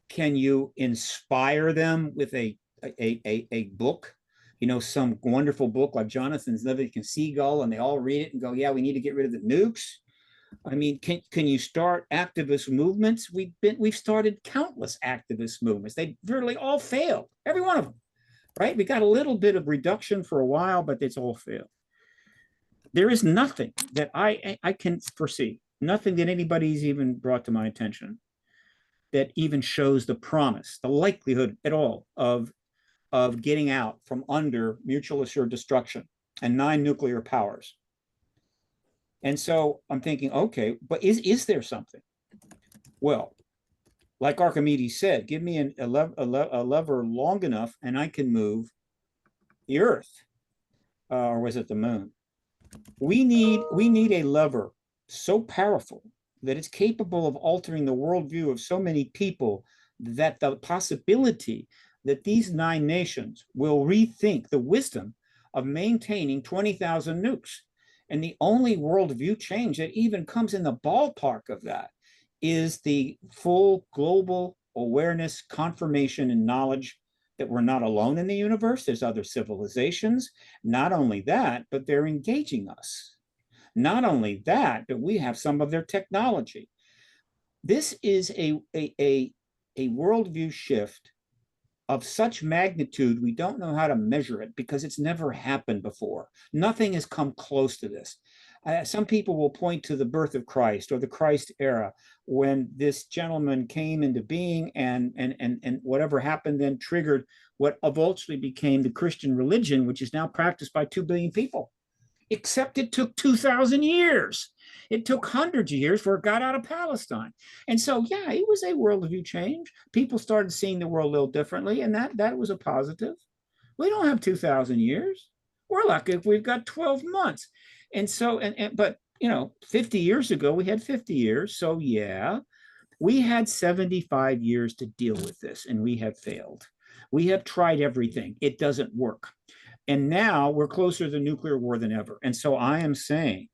Can you inspire them with a book? You know, some wonderful book like Jonathan's Living Seagull, and they all read it and go, yeah, we need to get rid of the nukes. I mean, can you start activist movements? We've started countless activist movements. They virtually all failed, every one of them, right? We got a little bit of reduction for a while, but it's all failed. There is nothing that I can foresee, nothing that anybody's even brought to my attention that even shows the promise, the likelihood at all of getting out from under mutual assured destruction and 9 nuclear powers. And so I'm thinking, okay, but is there something? Well, like Archimedes said, give me a lever long enough and I can move the Earth, or was it the moon? We need a lever so powerful that it's capable of altering the worldview of so many people that the possibility that these 9 nations will rethink the wisdom of maintaining 20,000 nukes. And the only worldview change that even comes in the ballpark of that is the full global awareness, confirmation, and knowledge that we're not alone in the universe. There's other civilizations. Not only that, but they're engaging us. Not only that, but we have some of their technology. This is a worldview shift of such magnitude, we don't know how to measure it because it's never happened before. Nothing has come close to this. Some people will point to the birth of Christ or the Christ era when this gentleman came into being, and whatever happened then triggered what eventually became the Christian religion, which is now practiced by 2 billion people. Except it took 2,000 years. It took hundreds of years before it got out of Palestine. And so, yeah, it was a worldview change. People started seeing the world a little differently, and that was a positive. We don't have 2,000 years. We're lucky if we've got 12 months. And so, but 50 years ago, we had 50 years. So, yeah, we had 75 years to deal with this, and we have failed. We have tried everything. It doesn't work. And now we're closer to the nuclear war than ever. And so I am saying,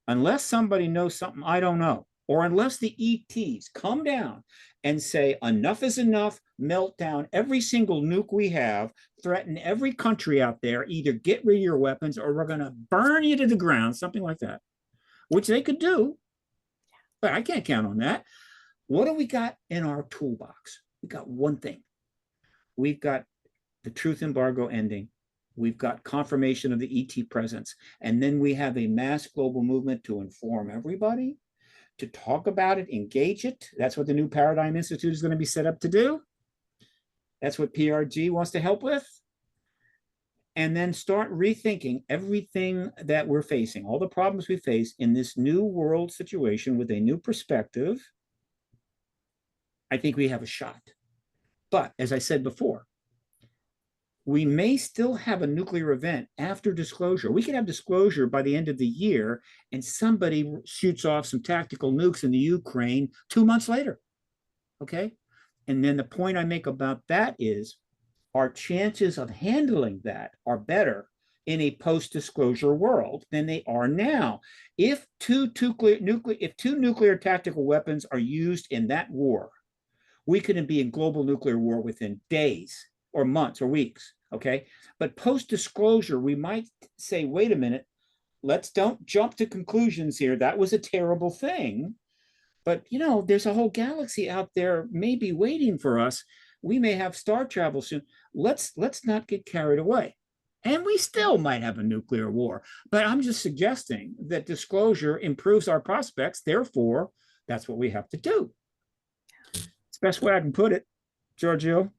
unless somebody knows something I don't know, or unless the ETs come down and say, enough is enough, melt down every single nuke we have, threaten every country out there, either get rid of your weapons or we're going to burn you to the ground, something like that, which they could do. But I can't count on that. What do we got in our toolbox? We got one thing. We've got the truth embargo ending. We've got confirmation of the ET presence. And then we have a mass global movement to inform everybody, to talk about it, engage it. That's what the New Paradigm Institute is going to be set up to do. That's what PRG wants to help with. And then start rethinking everything that we're facing, all the problems we face in this new world situation with a new perspective. I think we have a shot. But as I said before, we may still have a nuclear event after disclosure. We could have disclosure by the end of the year, and somebody shoots off some tactical nukes in the Ukraine 2 months later. Okay? And then the point I make about that is our chances of handling that are better in a post-disclosure world than they are now. If two nuclear tactical weapons are used in that war, we could be in global nuclear war within days or months or weeks. Okay. But post disclosure, we might say, wait a minute, don't jump to conclusions here. That was a terrible thing. But, there's a whole galaxy out there maybe waiting for us. We may have star travel soon. Let's not get carried away. And we still might have a nuclear war. But I'm just suggesting that disclosure improves our prospects. Therefore, that's what we have to do. It's the best way I can put it, Giorgio.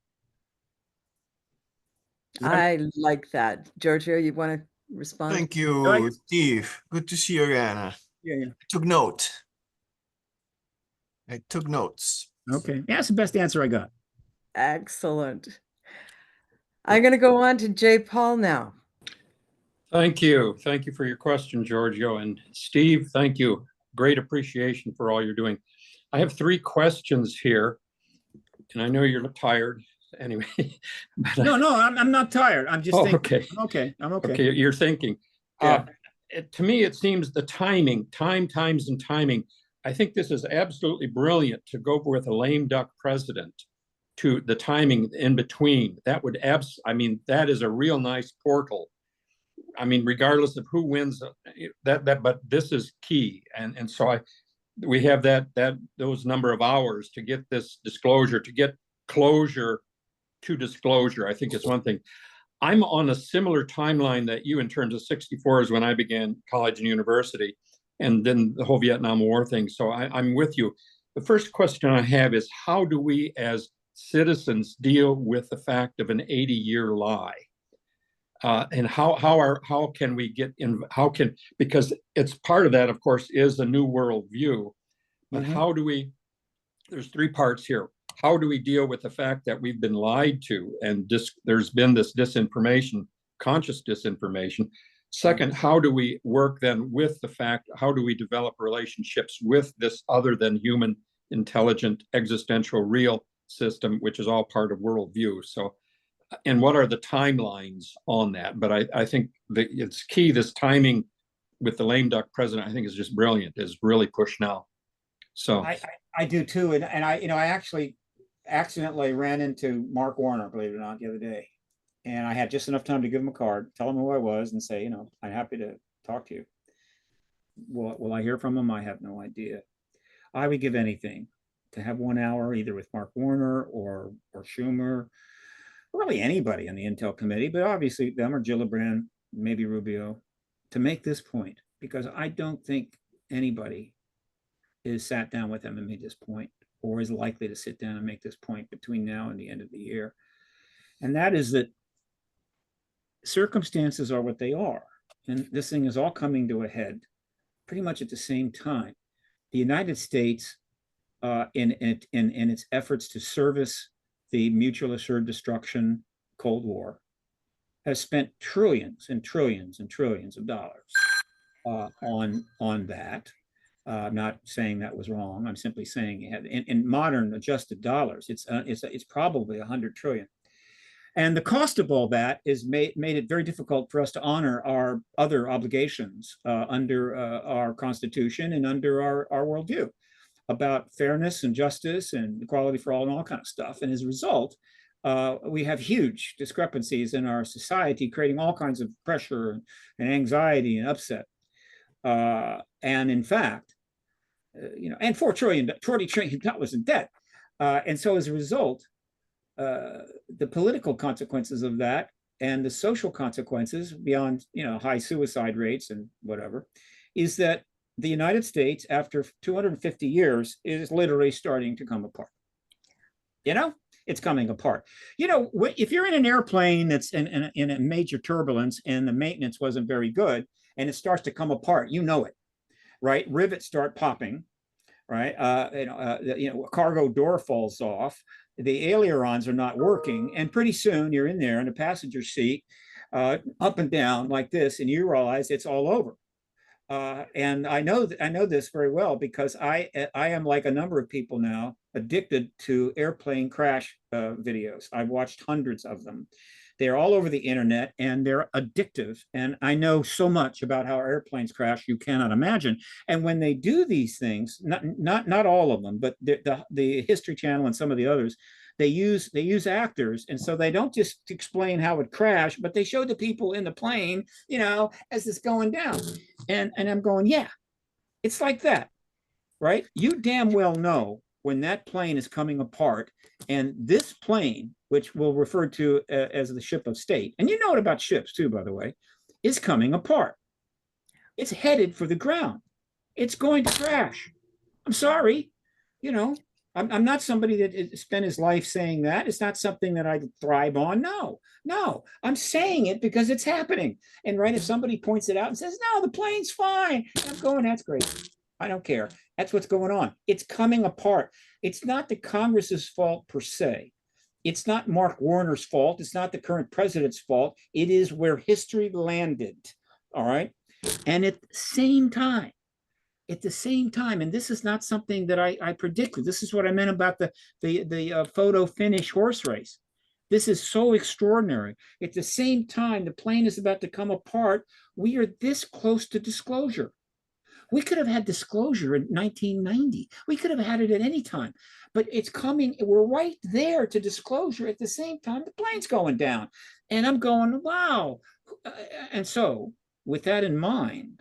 I like that. Giorgio, you want to respond? Thank you, Steve. Good to see you again. Yeah. I took note. I took notes. Okay. That's the best answer I got. Excellent. I'm going to go on to Jay Paul now. Thank you. Thank you for your question, Giorgio. And Steve, thank you. Great appreciation for all you're doing. I have 3 questions here, and I know you're tired anyway. No, I'm not tired. I'm just thinking. Okay. I'm okay. Okay, you're thinking. Yeah. To me, it seems the timing, times and timing. I think this is absolutely brilliant to go with a lame duck president to the timing in between. That would that is a real nice portal. I mean, regardless of who wins but this is key. And so we have those number of hours to get this disclosure, to get closure to disclosure. I think it's one thing. I'm on a similar timeline that you in terms of 64 is when I began college and university, and then the whole Vietnam War thing. So I'm with you. The first question I have is, how do we as citizens deal with the fact of an 80-year lie? And how can we get in? Because it's part of that, of course, is a new world view. But how do we? There's 3 parts here. How do we deal with the fact that we've been lied to, and there's been this disinformation, conscious disinformation? Second, how do we work then with the fact? How do we develop relationships with this other than human, intelligent, existential, real system, which is all part of worldview? So, and what are the timelines on that? But I think that it's key. This timing with the lame duck president, I think, is just brilliant. Is really pushed now. So I do too, and I actually accidentally ran into Mark Warner, believe it or not, the other day, and I had just enough time to give him a card, tell him who I was, and say, I'm happy to talk to you. Will I hear from him? I have no idea. I would give anything to have 1 hour either with Mark Warner or Schumer really anybody on the Intel committee, but obviously them or Gillibrand, maybe Rubio, to make this point, because I don't think anybody is sat down with them and made this point, or is likely to sit down and make this point between now and the end of the year. And that is that circumstances are what they are. And this thing is all coming to a head pretty much at the same time. The United States, in its efforts to service the mutual assured destruction Cold War, has spent trillions and trillions and trillions of dollars on that. I'm not saying that was wrong. I'm simply saying it had, in modern adjusted dollars, it's probably 100 trillion. And the cost of all that is made it very difficult for us to honor our other obligations under our Constitution and under our worldview about fairness and justice and equality for all and all kind of stuff. And as a result, we have huge discrepancies in our society, creating all kinds of pressure and anxiety and upset. And in fact, and $40 trillion in debt. And so as a result, the political consequences of that and the social consequences beyond, high suicide rates and whatever, is that the United States, after 250 years, is literally starting to come apart. It's coming apart. If you're in an airplane that's in a major turbulence and the maintenance wasn't very good and it starts to come apart, it, right? Rivets start popping, right? A cargo door falls off. The ailerons are not working, and pretty soon you're in there in the passenger seat, up and down like this, and you realize it's all over. And I know this very well because I am, like a number of people now, addicted to airplane crash videos. I've watched hundreds of them. They're all over the internet and they're addictive. And I know so much about how airplanes crash you cannot imagine. And when they do these things, not all of them, but the History Channel and some of the others, they use actors, and so they don't just explain how it crashed, but they show the people in the plane, as it's going down. And I'm going, yeah, it's like that, right? You damn well know when that plane is coming apart, and this plane, which we'll refer to as the ship of state, and you know it about ships too, by the way, is coming apart. It's headed for the ground. It's going to crash. I'm sorry, I'm not somebody that spent his life saying that. It's not something that I thrive on. No, I'm saying it because it's happening. And right, if somebody points it out and says, no, the plane's fine, I'm going, that's great. I don't care. That's what's going on. It's coming apart. It's not the Congress's fault per se. It's not Mark Warner's fault. It's not the current president's fault. It is where history landed. All right. And at the same time, and this is not something that I predicted. This is what I meant about the photo finish horse race. This is so extraordinary. At the same time, the plane is about to come apart. We are this close to disclosure. We could have had disclosure in 1990. We could have had it at any time, but it's coming. We're right there to disclosure at the same time the plane's going down. And I'm going, wow. And so with that in mind,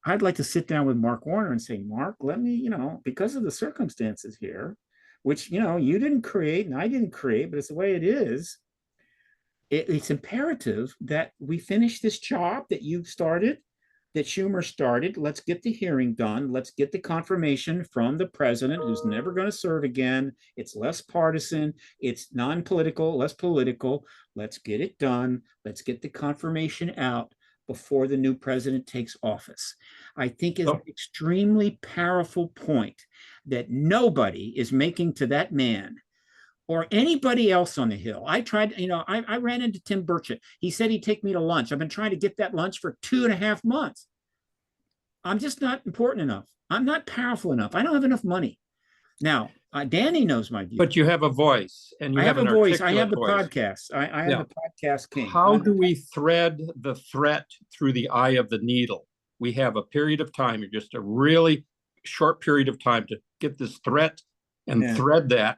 I'd like to sit down with Mark Warner and say, Mark, let me, because of the circumstances here, which, you didn't create and I didn't create, but it's the way it is. It's imperative that we finish this job that you started, that Schumer started. Let's get the hearing done. Let's get the confirmation from the president, who's never going to serve again. It's less partisan. It's non-political, less political. Let's get it done. Let's get the confirmation out before the new president takes office. I think is an extremely powerful point that nobody is making to that man or anybody else on the Hill. I tried, I ran into Tim Burchett. He said he'd take me to lunch. I've been trying to get that lunch for 2.5 months. I'm just not important enough. I'm not powerful enough. I don't have enough money. Now, Danny knows my view. But you have a voice, and you I have a an voice. I have the voice. podcast. I am the podcast king. How do we thread the threat through the eye of the needle? We have a period of time, just a really short period of time to get this threat and thread that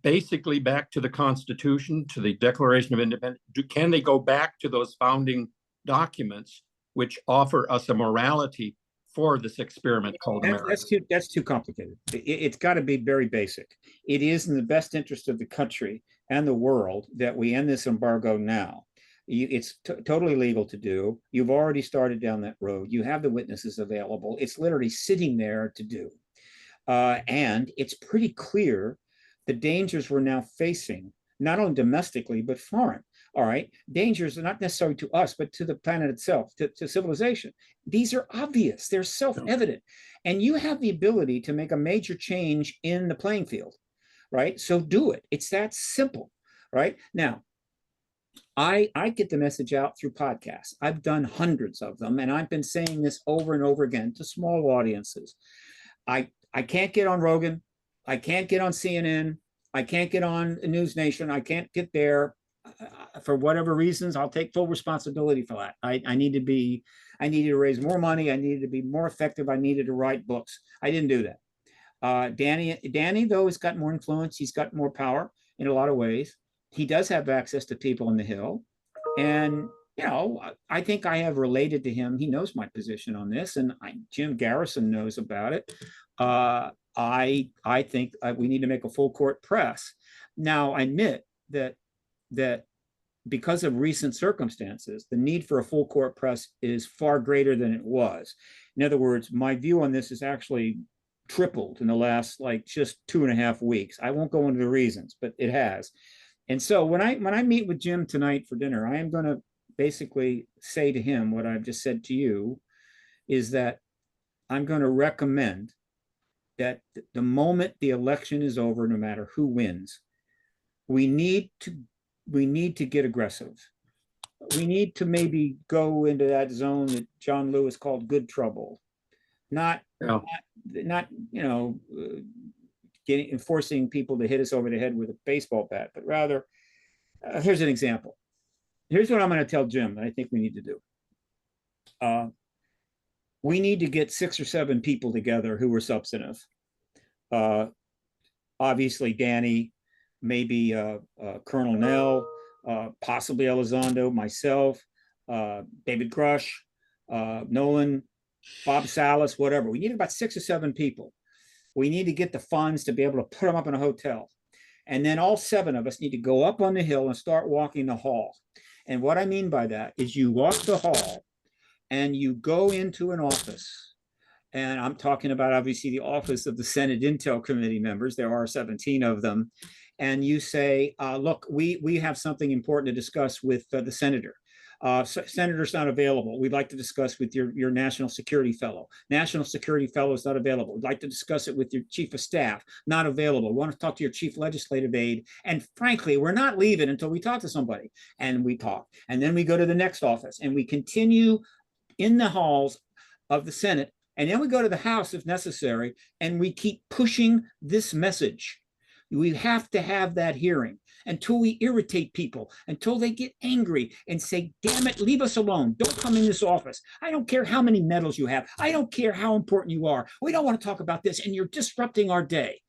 basically back to the Constitution, to the Declaration of Independence. Can they go back to those founding documents which offer us a morality for this experiment called America? That's too complicated. It's got to be very basic. It is in the best interest of the country and the world that we end this embargo now. It's totally legal to do. You've already started down that road. You have the witnesses available. It's literally sitting there to do. And it's pretty clear the dangers we're now facing, not only domestically, but foreign. All right. Dangers are not necessarily to us, but to the planet itself, to civilization. These are obvious. They're self-evident. And you have the ability to make a major change in the playing field, right? So do it. It's that simple, right? Now, I get the message out through podcasts. I've done hundreds of them, and I've been saying this over and over again to small audiences. I can't get on Rogan. I can't get on CNN. I can't get on News Nation. I can't get there for whatever reasons. I'll take full responsibility for that. I needed to raise more money. I needed to be more effective. I needed to write books. I didn't do that. Danny, though, has got more influence. He's got more power in a lot of ways. He does have access to people on the Hill. And, you know, I think I have related to him. He knows my position on this, and Jim Garrison knows about it. I think we need to make a full court press. Now, I admit that because of recent circumstances, the need for a full court press is far greater than it was. In other words, my view on this is actually tripled in the last just 2.5 weeks. I won't go into the reasons, but it has. And so when I meet with Jim tonight for dinner, I am going to basically say to him what I've just said to you, is that I'm going to recommend that the moment the election is over, no matter who wins, we need to get aggressive. We need to maybe go into that zone that John Lewis called good trouble, not forcing people to hit us over the head with a baseball bat, but rather, here's an example. Here's what I'm going to tell Jim that I think we need to do. We need to get 6 or 7 people together who are substantive. Obviously, Danny, maybe Colonel Nell, possibly Elizondo, myself, David Grush, Nolan, Bob Salas, whatever. We need about 6 or 7 people. We need to get the funds to be able to put them up in a hotel. And then all 7 of us need to go up on the Hill and start walking the hall. And what I mean by that is you walk the hall and you go into an office. And I'm talking about, obviously, the office of the Senate Intel Committee members. There are 17 of them. And you say, look, we have something important to discuss with the senator. Senator's not available. We'd like to discuss with your national security fellow. National security fellow is not available. We'd like to discuss it with your chief of staff. Not available. We want to talk to your chief legislative aide. And frankly, we're not leaving until we talk to somebody. And we talk. And then we go to the next office and we continue in the halls of the Senate. And then we go to the House if necessary. And we keep pushing this message. We have to have that hearing until we irritate people, until they get angry and say, damn it, leave us alone. Don't come in this office. I don't care how many medals you have. I don't care how important you are. We don't want to talk about this, and you're disrupting our day.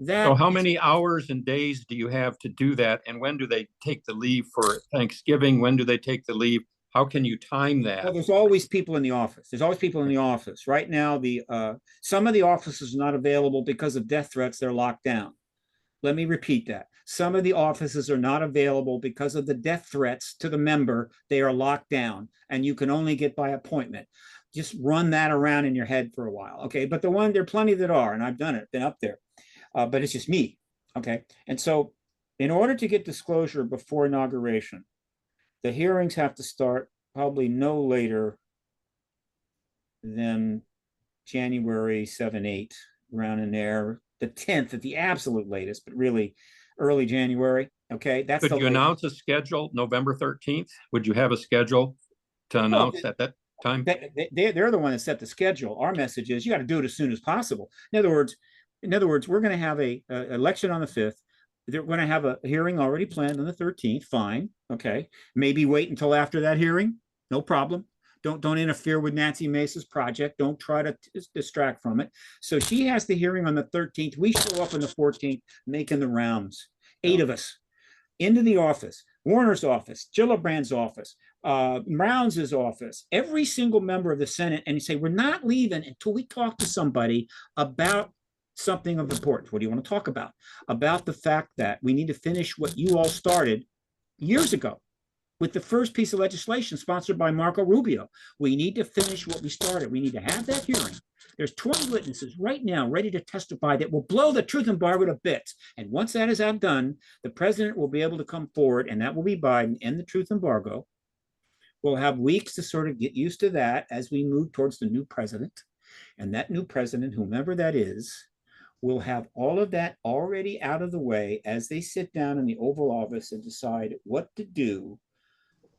So how many hours and days do you have to do that? And when do they take the leave for Thanksgiving? When do they take the leave? How can you time that? Well, there's always people in the office. There's always people in the office. Right now, some of the offices are not available because of death threats. They're locked down. Let me repeat that. Some of the offices are not available because of the death threats to the member. They are locked down, and you can only get by appointment. Just run that around in your head for a while, okay? But there are plenty that are, and I've done it, been up there, but it's just me, okay? And so in order to get disclosure before inauguration, the hearings have to start probably no later than January 7, 8, around in there. The 10th at the absolute latest, but really early January. Okay, that's Could you announce a schedule November 13th? Would you have a schedule to announce at that time? They're the one that set the schedule. Our message is you got to do it as soon as possible. In other words, we're going to have a election on the 5th. They're going to have a hearing already planned on the 13th. Fine. Okay. Maybe wait until after that hearing. No problem. Don't interfere with Nancy Mace's project. Don't try to distract from it. So she has the hearing on the 13th. We show up on the 14th, making the rounds. 8 of us into the office, Warner's office, Gillibrand's office, Brown's office, every single member of the Senate, and you say, we're not leaving until we talk to somebody about something of importance. What do you want to talk about? About the fact that we need to finish what you all started years ago with the first piece of legislation sponsored by Marco Rubio. We need to finish what we started. We need to have that hearing. There's 20 witnesses right now ready to testify that will blow the truth embargo to bits. And once that is done, the president will be able to come forward, and that will be Biden, end the truth embargo. We'll have weeks to sort of get used to that as we move towards the new president. And that new president, whomever that is, will have all of that already out of the way as they sit down in the Oval Office and decide what to do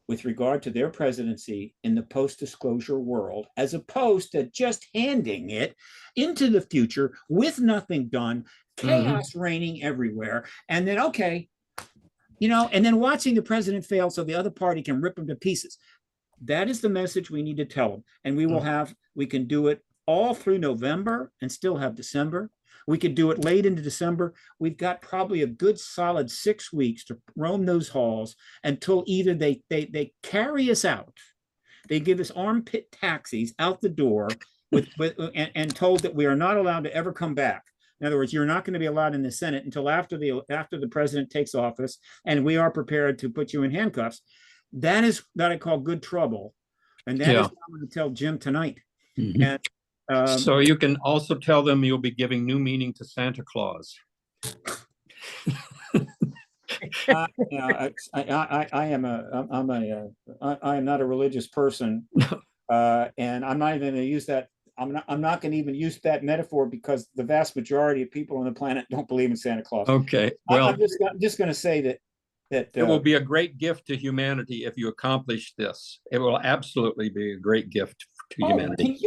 with regard to their presidency in the post-disclosure world, as opposed to just handing it into the future with nothing done, chaos reigning everywhere, and then, okay, and then watching the president fail so the other party can rip him to pieces. That is the message we need to tell them. And we can do it all through November and still have December. We could do it late into December. We've got probably a good solid 6 weeks to roam those halls until either they carry us out, they give us armpit taxis out the door and told that we are not allowed to ever come back. In other words, you're not going to be allowed in the Senate until after the president takes office, and we are prepared to put you in handcuffs. That is what I call good trouble. And that is what I'm going to tell Jim tonight. And so you can also tell them you'll be giving new meaning to Santa Claus. I am not a religious person, and I'm not even going to use that. I'm not going to even use that metaphor because the vast majority of people on the planet don't believe in Santa Claus. Okay, well, I'm just going to say that it will be a great gift to humanity if you accomplish this. It will absolutely be a great gift to humanity.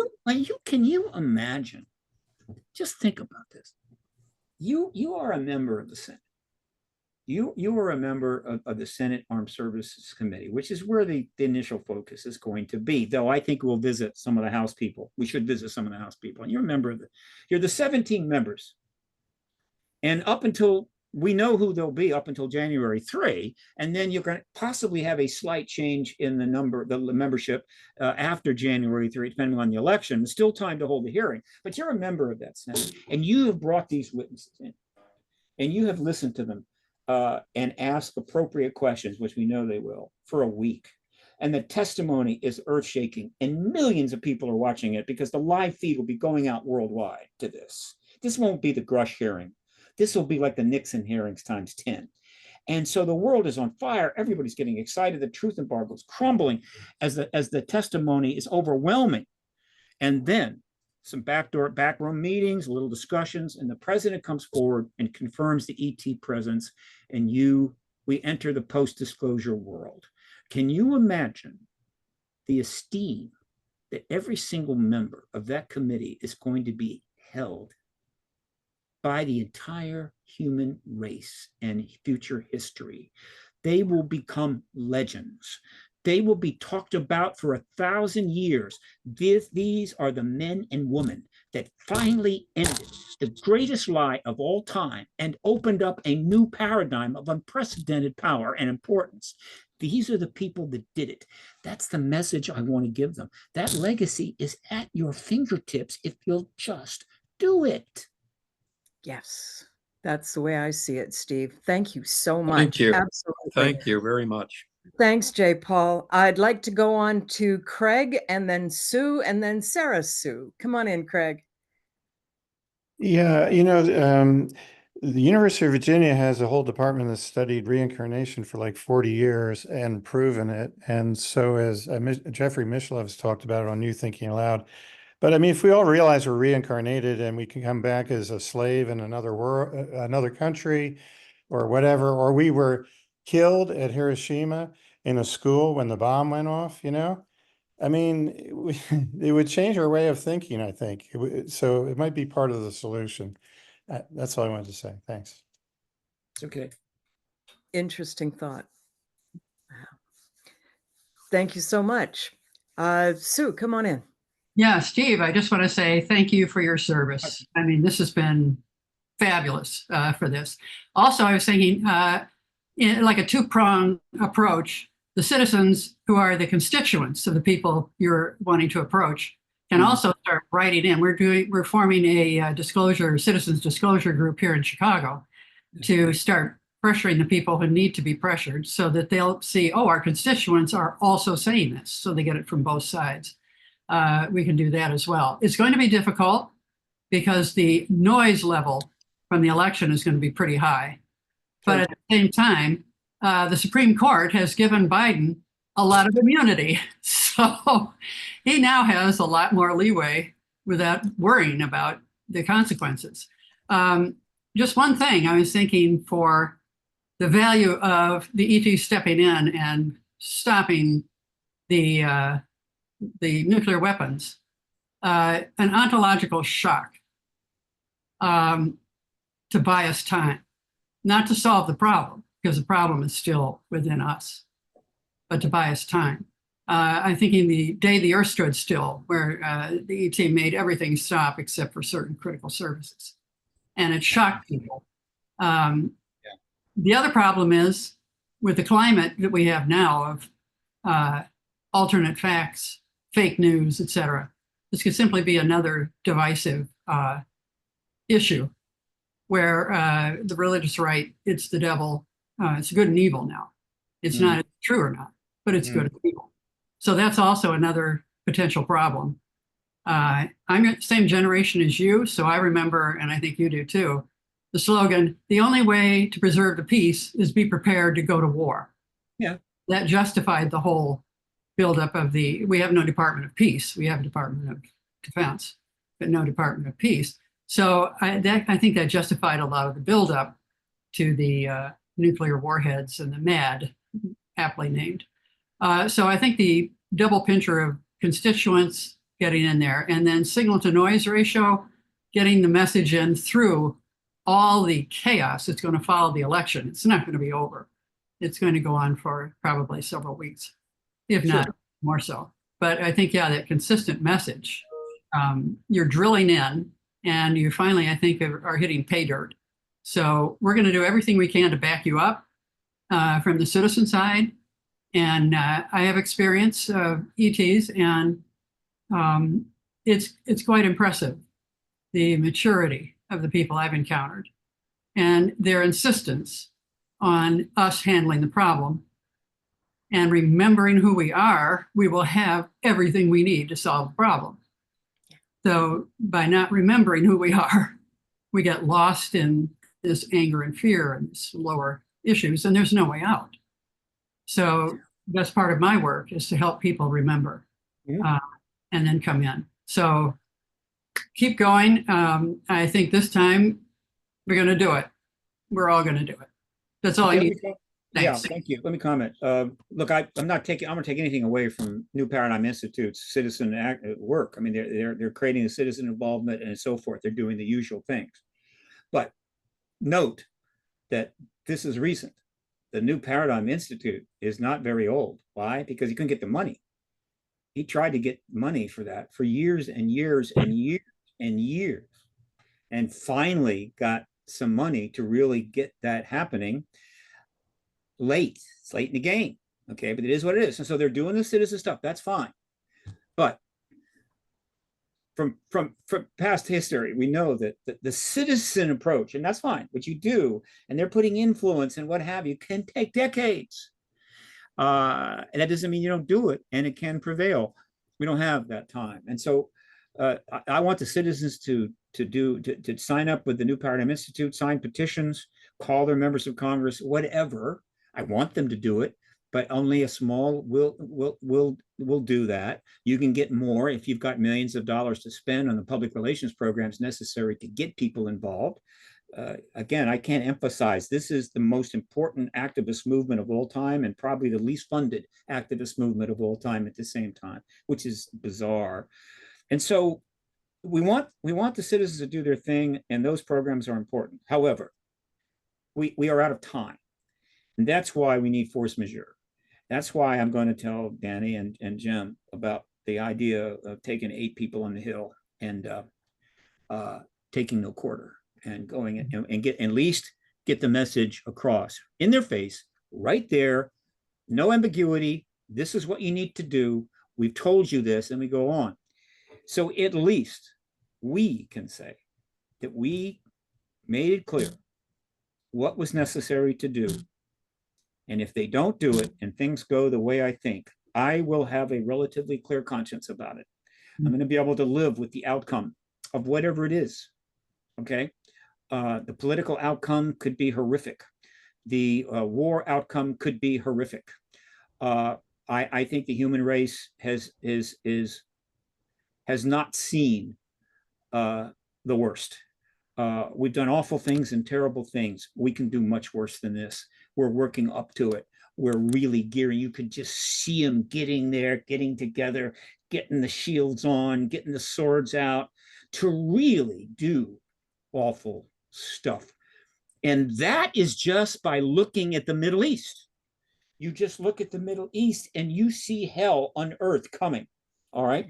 Can you imagine? Just think about this. You are a member of the Senate. You are a member of the Senate Armed Services Committee, which is where the initial focus is going to be. Though I think we'll visit some of the House people. We should visit some of the House people. And you're a member of you're the 17 members. And up until we know who they'll be up until January 3, and then you're going to possibly have a slight change in the membership after January 3, depending on the election. There's still time to hold a hearing, but you're a member of that Senate, and you have brought these witnesses in, and you have listened to them and asked appropriate questions, which we know they will, for a week. And the testimony is earth-shaking, and millions of people are watching it because the live feed will be going out worldwide to this. This won't be the Grush hearing. This will be like the Nixon hearings times 10. And so the world is on fire. Everybody's getting excited. The truth embargo is crumbling as the testimony is overwhelming. And then some backroom meetings, little discussions, and the president comes forward and confirms the ET presence, and we enter the post-disclosure world. Can you imagine the esteem that every single member of that committee is going to be held by the entire human race and future history? They will become legends. They will be talked about for 1,000 years. These are the men and women that finally ended the greatest lie of all time and opened up a new paradigm of unprecedented power and importance. These are the people that did it. That's the message I want to give them. That legacy is at your fingertips if you'll just do it. Yes, that's the way I see it, Steve. Thank you so much. Thank you. Absolutely. Thank you very much. Thanks, J. Paul. I'd like to go on to Craig and then Sue and then Sarah Sue. Come on in, Craig. Yeah, the University of Virginia has a whole department that studied reincarnation for like 40 years and proven it. And so as Jeffrey Mishlove has talked about it on New Thinking Aloud. But I mean, if we all realize we're reincarnated and we can come back as a slave in another world, another country or whatever, or we were killed at Hiroshima in a school when the bomb went off, I mean, it would change our way of thinking, I think. So it might be part of the solution. That's all I wanted to say. Thanks. It's okay. Interesting thought. Wow. Thank you so much. Sue, come on in. Yeah, Steve, I just want to say thank you for your service. I mean, this has been fabulous for this. Also, I was thinking in like a two-pronged approach, the citizens who are the constituents of the people you're wanting to approach can also start writing in. We're forming a citizens disclosure group here in Chicago to start pressuring the people who need to be pressured so that they'll see, oh, our constituents are also saying this. So they get it from both sides. We can do that as well. It's going to be difficult because the noise level from the election is going to be pretty high. But at the same time, the Supreme Court has given Biden a lot of immunity. So he now has a lot more leeway without worrying about the consequences. Just one thing I was thinking for the value of the ET stepping in and stopping the nuclear weapons, an ontological shock to buy us time, not to solve the problem, because the problem is still within us, but to buy us time. I'm thinking the day the Earth stood still, where the ET made everything stop except for certain critical services. And it shocked people. The other problem is with the climate that we have now of alternate facts, fake news, et cetera. This could simply be another divisive issue where the religious right, it's the devil, it's good and evil now. It's not true or not, but it's good and evil. So that's also another potential problem. I'm the same generation as you, so I remember, and I think you do too, the slogan, the only way to preserve the peace is be prepared to go to war. Yeah. That justified the whole buildup of we have no Department of Peace. We have a Department of Defense, but no Department of Peace. So I think that justified a lot of the buildup to the nuclear warheads and the MAD, aptly named. So I think the double pincher of constituents getting in there and then signal to noise ratio, getting the message in through all the chaos that's going to follow the election. It's not going to be over. It's going to go on for probably several weeks, if not more so. But I think, yeah, that consistent message, you're drilling in and you finally, I think, are hitting pay dirt. So we're going to do everything we can to back you up from the citizen side. And I have experience of ETs, and it's quite impressive, the maturity of the people I've encountered and their insistence on us handling the problem and remembering who we are. We will have everything we need to solve the problem. So by not remembering who we are, we get lost in this anger and fear and this lower issues, and there's no way out. So that's part of my work, is to help people remember and then come in. So keep going. I think this time we're going to do it. We're all going to do it. That's all I need. Yeah, thank you. Let me comment. Look, I'm going to take anything away from New Paradigm Institute's citizen work. I mean, they're creating the citizen involvement and so forth. They're doing the usual things. But note that this is recent. The New Paradigm Institute is not very old. Why? Because he couldn't get the money. He tried to get money for that for years and years and years and years, and finally got some money to really get that happening. It's late in the game. Okay, but it is what it is. And so they're doing the citizen stuff. That's fine. But from past history, we know that the citizen approach, and that's fine, what you do, and they're putting influence and what have you, can take decades. And that doesn't mean you don't do it, and it can prevail. We don't have that time. And so I want the citizens to sign up with the New Paradigm Institute, sign petitions, call their members of Congress, whatever. I want them to do it, but only a small will do that. You can get more if you've got millions of dollars to spend on the public relations programs necessary to get people involved. Again, I can't emphasize, this is the most important activist movement of all time, and probably the least funded activist movement of all time at the same time, which is bizarre. And so we want the citizens to do their thing, and those programs are important. However, we are out of time. And that's why we need force majeure. That's why I'm going to tell Danny and Jim about the idea of taking 8 people on the Hill and taking no quarter and going and get at least get the message across in their face right there. No ambiguity. This is what you need to do. We've told you this, and we go on. So at least we can say that we made it clear what was necessary to do. And if they don't do it and things go the way I think, I will have a relatively clear conscience about it. I'm going to be able to live with the outcome of whatever it is. Okay. The political outcome could be horrific. The war outcome could be horrific. I think the human race has not seen the worst. We've done awful things and terrible things. We can do much worse than this. We're working up to it. We're really gearing. You could just see them getting there, getting together, getting the shields on, getting the swords out to really do awful stuff. And that is just by looking at the Middle East. You just look at the Middle East and you see hell on earth coming. All right.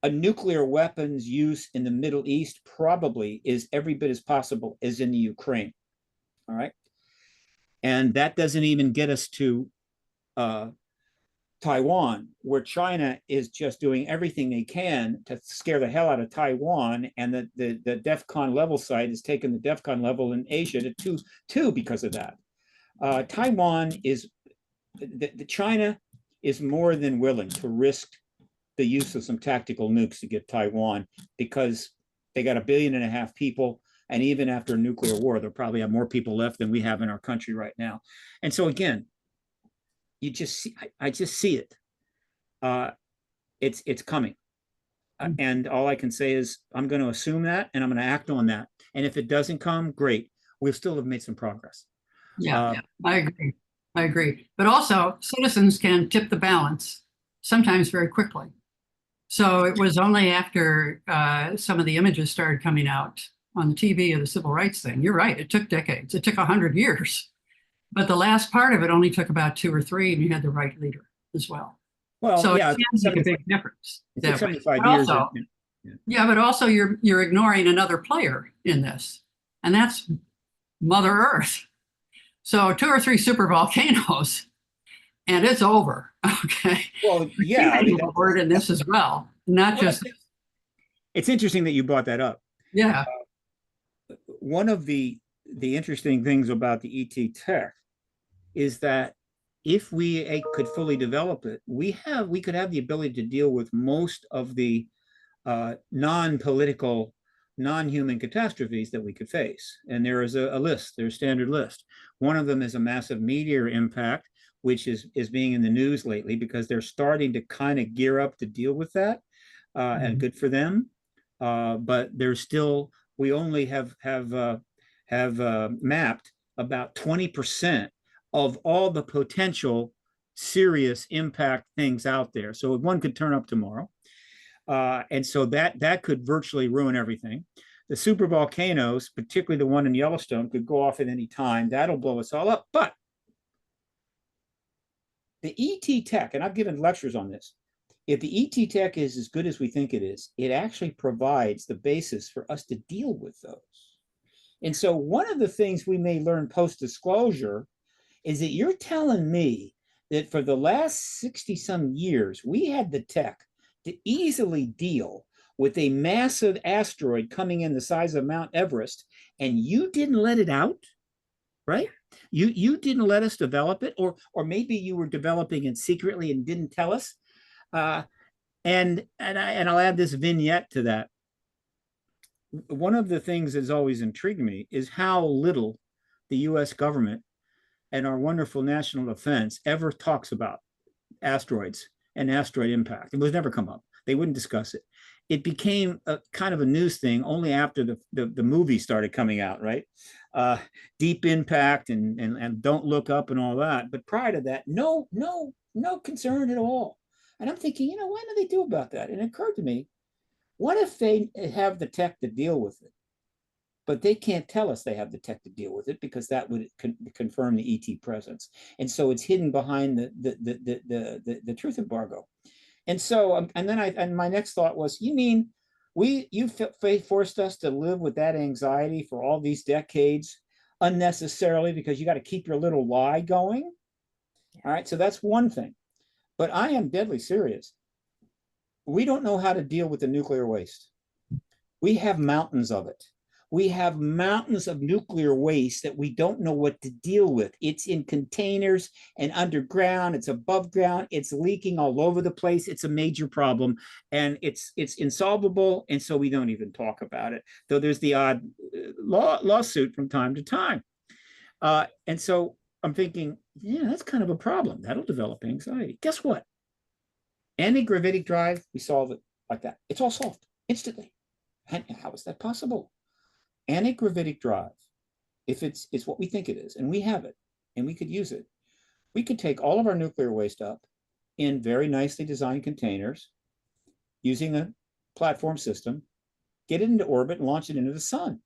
A nuclear weapons use in the Middle East probably is every bit as possible as in the Ukraine. All right. And that doesn't even get us to Taiwan, where China is just doing everything they can to scare the hell out of Taiwan. And the DEFCON level site has taken the DEFCON level in Asia to two because of that. Taiwan is, China is more than willing to risk the use of some tactical nukes to get Taiwan because they got 1.5 billion people. And even after a nuclear war, they'll probably have more people left than we have in our country right now. And so again, you just see, I just see it. It's coming. And all I can say is I'm going to assume that and I'm going to act on that. And if it doesn't come, great. We'll still have made some progress. Yeah, I agree. I agree. But also citizens can tip the balance sometimes very quickly. So it was only after some of the images started coming out on the TV of the civil rights thing. You're right. It took decades. It took 100 years. But the last part of it only took about 2 or 3, and you had the right leader as well. Well, so yeah, it can make a big difference. It took 75 but years. Also, yeah, but also you're ignoring another player in this, and that's Mother Earth. So 2 or 3 super volcanoes, and it's over. Okay. Well, yeah, I mean, a word in this as well, not just. It's interesting that you brought that up. Yeah. One of the interesting things about the ET tech is that if we could fully develop it, we could have the ability to deal with most of the non-political, non-human catastrophes that we could face. And there is a list, there's a standard list. One of them is a massive meteor impact, which is being in the news lately because they're starting to kind of gear up to deal with that, and good for them. But there's still, we only have mapped about 20% of all the potential serious impact things out there. So one could turn up tomorrow. And so that could virtually ruin everything. The super volcanoes, particularly the one in Yellowstone, could go off at any time. That'll blow us all up. But the ET tech, and I've given lectures on this, if the ET tech is as good as we think it is, it actually provides the basis for us to deal with those. And so one of the things we may learn post-disclosure is that you're telling me that for the last 60 some years, we had the tech to easily deal with a massive asteroid coming in the size of Mount Everest, and you didn't let it out, right? You didn't let us develop it, or maybe you were developing it secretly and didn't tell us. And I'll add this vignette to that. One of the things that's always intrigued me is how little the U.S. government and our wonderful national defense ever talks about asteroids and asteroid impact. It was never come up. They wouldn't discuss it. It became a kind of a news thing only after the movie started coming out, right? Deep Impact and Don't Look Up and all that. But prior to that, no concern at all. And I'm thinking, what do they do about that? And it occurred to me, what if they have the tech to deal with it? But they can't tell us they have the tech to deal with it because that would confirm the ET presence. And so it's hidden behind the truth embargo. And so, and my next thought was, you mean you forced us to live with that anxiety for all these decades unnecessarily because you got to keep your little lie going? All right, so that's one thing. But I am deadly serious. we don't know how to deal with the nuclear waste. We have mountains of it. We have mountains of nuclear waste that we don't know what to deal with. It's in containers and underground, it's above ground, it's leaking all over the place. It's a major problem, and it's insolvable, and so we don't even talk about it, though there's the odd lawsuit from time to time. And so I'm thinking, yeah, that's kind of a problem. That'll develop anxiety. Guess what? Antigravitic drive, we solve it like that. It's all solved instantly. And how is that possible? Antigravitic drive, if it's what we think it is, and we have it, and we could use it, we could take all of our nuclear waste up in very nicely designed containers using a platform system, get it into orbit and launch it into the sun.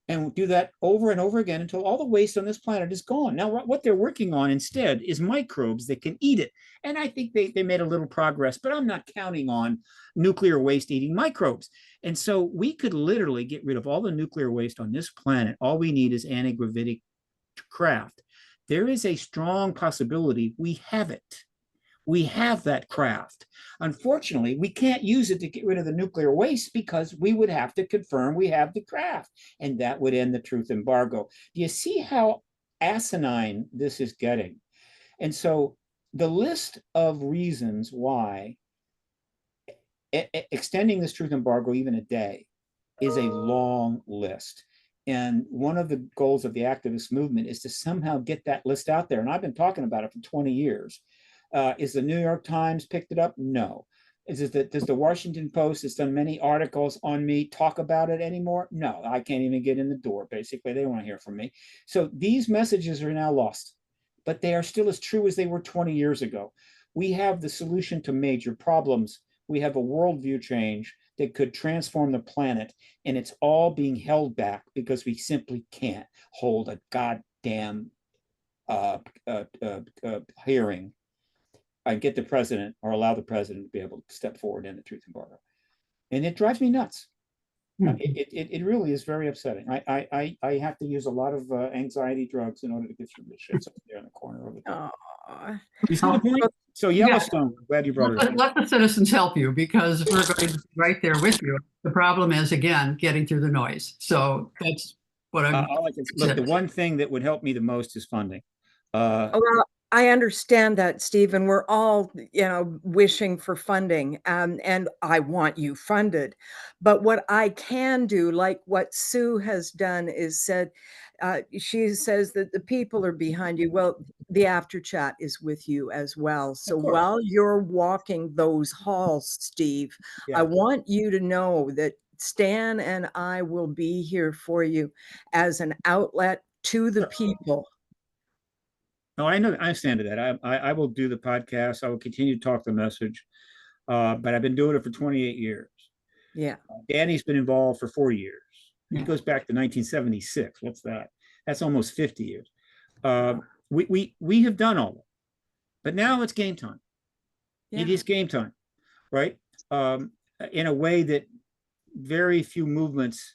And do that over and over again until all the waste on this planet is gone. Now, what they're working on instead is microbes that can eat it. And I think they made a little progress, but I'm not counting on nuclear waste eating microbes. And so we could literally get rid of all the nuclear waste on this planet. All we need is antigravitic craft. There is a strong possibility we have it. We have that craft. Unfortunately, we can't use it to get rid of the nuclear waste because we would have to confirm we have the craft, and that would end the truth embargo. Do you see how asinine this is getting? And so the list of reasons why extending this truth embargo even a day is a long list. And one of the goals of the activist movement is to somehow get that list out there. And I've been talking about it for 20 years. Is the New York Times picked it up? No. Does the Washington Post has done many articles on me talk about it anymore? No, I can't even get in the door. Basically, they don't want to hear from me. So these messages are now lost, but they are still as true as they were 20 years ago. We have the solution to major problems. We have a worldview change that could transform the planet, and it's all being held back because we simply can't hold a goddamn hearing and get the president or allow the president to be able to step forward in the truth embargo. And it drives me nuts. It really is very upsetting. I have to use a lot of anxiety drugs in order to get through this shit. So there in the corner over there. You see the point? So Yellowstone, glad you brought it up. Let the citizens help you because we're going to be right there with you. The problem is, again, getting through the noise. So that's what I'm. Look, the one thing that would help me the most is funding. Well, I understand that, Steve, and we're all, wishing for funding, and I want you funded. But what I can do, like what Sue has done, is she says that the people are behind you. Well, the after chat is with you as well. So while you're walking those halls, Steve, I want you to know that Stan and I will be here for you as an outlet to the people. No, I know. I understand that. I will do the podcast. I will continue to talk the message. But I've been doing it for 28 years. Yeah. Danny's been involved for 4 years. He goes back to 1976. What's that? That's almost 50 years. We have done all that. But now it's game time. Yeah. It is game time, right? In a way that very few movements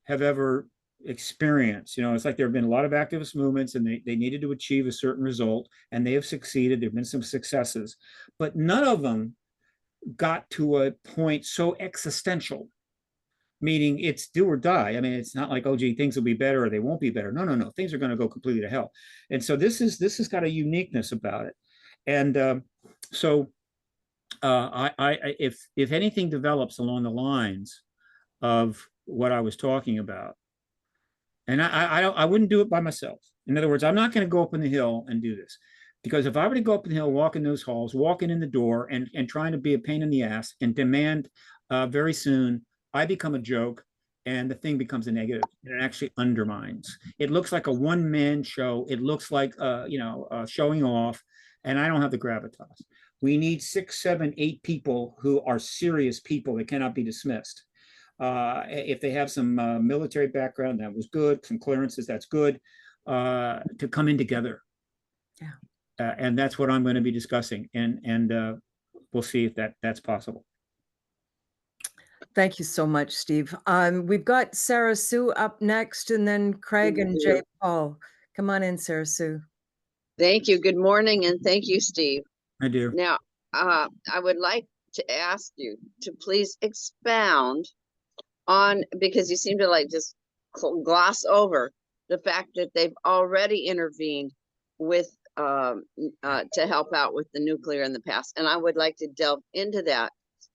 have ever experience. It's like there have been a lot of activist movements and they needed to achieve a certain result and they have succeeded. There have been some successes, but none of them got to a point so existential, meaning it's do or die. I mean, it's not like, oh, gee, things will be better or they won't be better. No. Things are going to go completely to hell. And so this has got a uniqueness about it. And if anything develops along the lines of what I was talking about, and I wouldn't do it by myself. In other words, I'm not going to go up on the hill and do this, because if I were to go up the hill, walk in those halls, walking in the door, and trying to be a pain in the ass and demand very soon, I become a joke, and the thing becomes a negative. And it actually undermines. It looks like a one-man show. It looks like showing off, and I don't have the gravitas. We need 6, 7, 8 people who are serious people that cannot be dismissed. If they have some military background, that was good. Some clearances, that's good. To come in together. Yeah. And that's what I'm going to be discussing. And we'll see if that's possible. Thank you so much, Steve. We've got Sarah Sue up next, and then Craig and Jay Paul. Come on in, Sarah Sue. Thank you. Good morning, and thank you, Steve. I do. Now, I would like to ask you to please expound on, because you seem to like just gloss over the fact that they've already intervened with to help out with the nuclear in the past. And I would like to delve into that.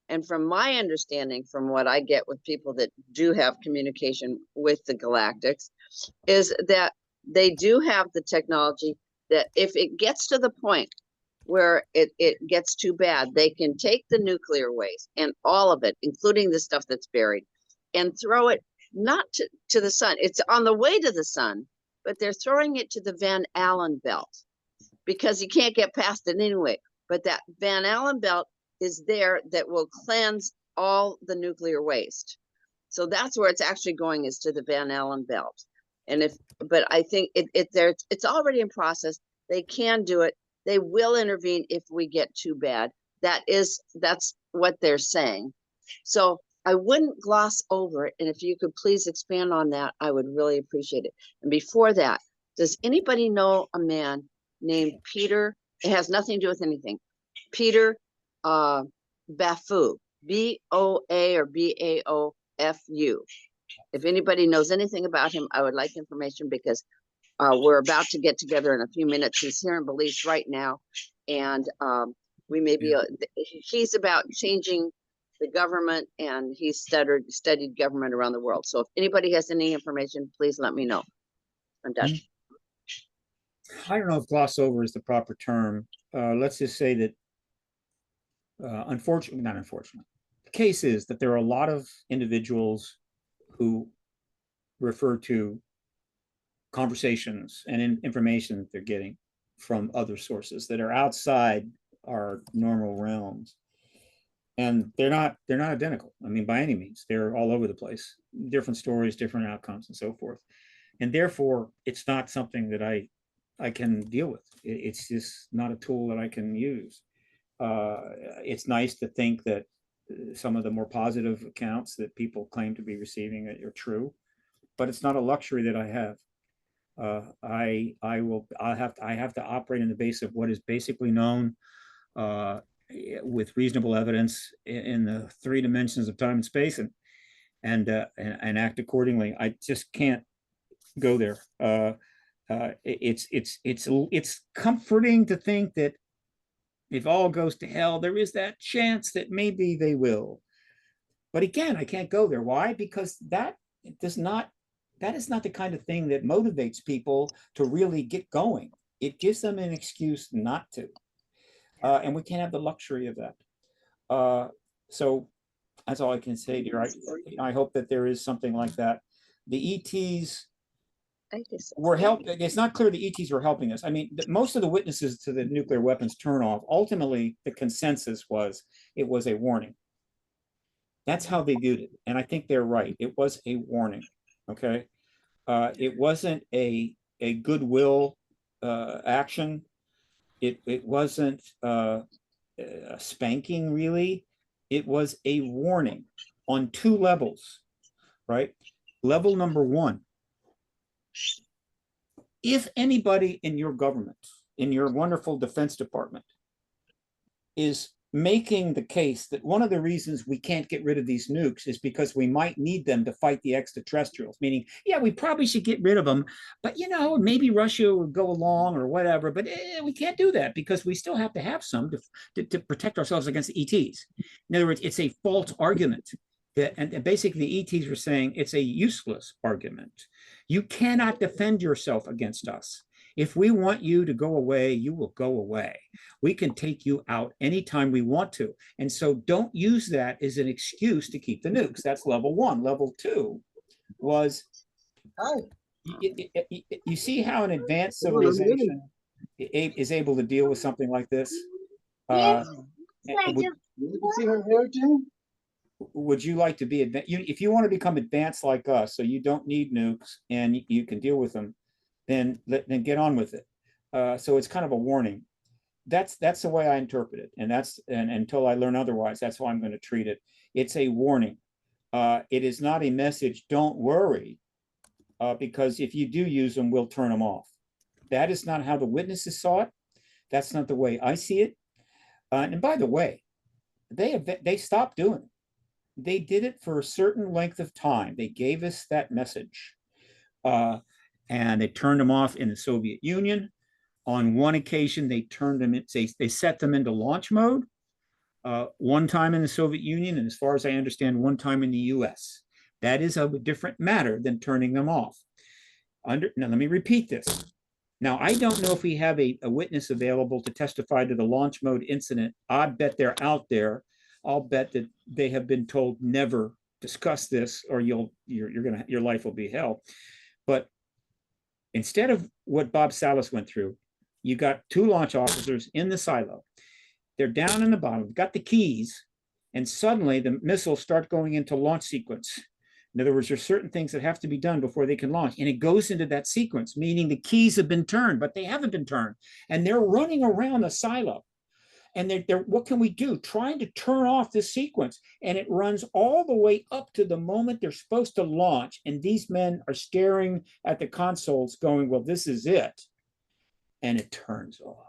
And from my understanding, from what I get with people that do have communication with the Galactics, is that they do have the technology that if it gets to the point where it gets too bad, they can take the nuclear waste and all of it, including the stuff that's buried, and throw it not to the sun. It's on the way to the sun, but they're throwing it to the Van Allen belt because you can't get past it anyway. But that Van Allen belt is there that will cleanse all the nuclear waste. So that's where it's actually going, is to the Van Allen belt. And but I think it's already in process. They can do it. They will intervene if we get too bad. That's what they're saying. So I wouldn't gloss over it. And if you could please expand on that, I would really appreciate it. And before that, does anybody know a man named Peter? It has nothing to do with anything. Peter Bafu, B-O-A or B-A-O-F-U. If anybody knows anything about him, I would like information, because we're about to get together in a few minutes. He's here in Belize right now. And we may be, he's about changing the government, and he's studied government around the world. So if anybody has any information, please let me know. I'm done. I don't know if gloss over is the proper term. Let's just say that, unfortunately, not unfortunately, the case is that there are a lot of individuals who refer to conversations and information that they're getting from other sources that are outside our normal realms. And they're not identical. I mean, by any means, they're all over the place, different stories, different outcomes, and so forth. And therefore, it's not something that I can deal with. It's just not a tool that I can use. It's nice to think that some of the more positive accounts that people claim to be receiving are true, but it's not a luxury that I have. I have to operate in the base of what is basically known with reasonable evidence in the 3 dimensions of time and space, and act accordingly. I just can't go there. It's comforting to think that if all goes to hell, there is that chance that maybe they will. But again, I can't go there. Why? Because that is not the kind of thing that motivates people to really get going. It gives them an excuse not to. And we can't have the luxury of that. So that's all I can say, dear. I hope that there is something like that. The ETs were helping. It's not clear the ETs were helping us. I mean, most of the witnesses to the nuclear weapons turnoff, ultimately, the consensus was it was a warning. That's how they viewed it. And I think they're right. It was a warning. Okay. It wasn't a goodwill action. It wasn't a spanking, really. It was a warning on 2 levels, right? Level number 1, if anybody in your government, in your wonderful Defense Department, is making the case that one of the reasons we can't get rid of these nukes is because we might need them to fight the extraterrestrials, meaning, yeah, we probably should get rid of them, but maybe Russia would go along or whatever, but we can't do that because we still have to have some to protect ourselves against the ETs. In other words, it's a false argument. And basically the ETs were saying it's a useless argument. You cannot defend yourself against us. If we want you to go away, you will go away. We can take you out anytime we want to. And so don't use that as an excuse to keep the nukes. That's level 1. Level 2 was, you see how an advanced civilization is able to deal with something like this? Would you like to be advanced? If you want to become advanced like us, so you don't need nukes and you can deal with them, then get on with it. So it's kind of a warning. That's the way I interpret it, and until I learn otherwise, that's how I'm going to treat it. It's a warning. It is not a message. Don't worry, because if you do use them, we'll turn them off. That is not how the witnesses saw it. That's not the way I see it. And by the way, they stopped doing it. They did it for a certain length of time. They gave us that message. And they turned them off in the Soviet Union. On one occasion, they turned them in, they set them into launch mode. One time in the Soviet Union, and as far as I understand, one time in the US. That is of a different matter than turning them off. Now, let me repeat this. Now, I don't know if we have a witness available to testify to the launch mode incident. I bet they're out there. I'll bet that they have been told never discuss this, or your life will be hell. But instead of what Bob Salas went through, you got 2 launch officers in the silo. They're down in the bottom, got the keys, and suddenly the missiles start going into launch sequence. In other words, there's certain things that have to be done before they can launch. And it goes into that sequence, meaning the keys have been turned, but they haven't been turned. And they're running around the silo. And they're what can we do? Trying to turn off this sequence. And it runs all the way up to the moment they're supposed to launch. And these men are staring at the consoles going, well, this is it. And it turns off.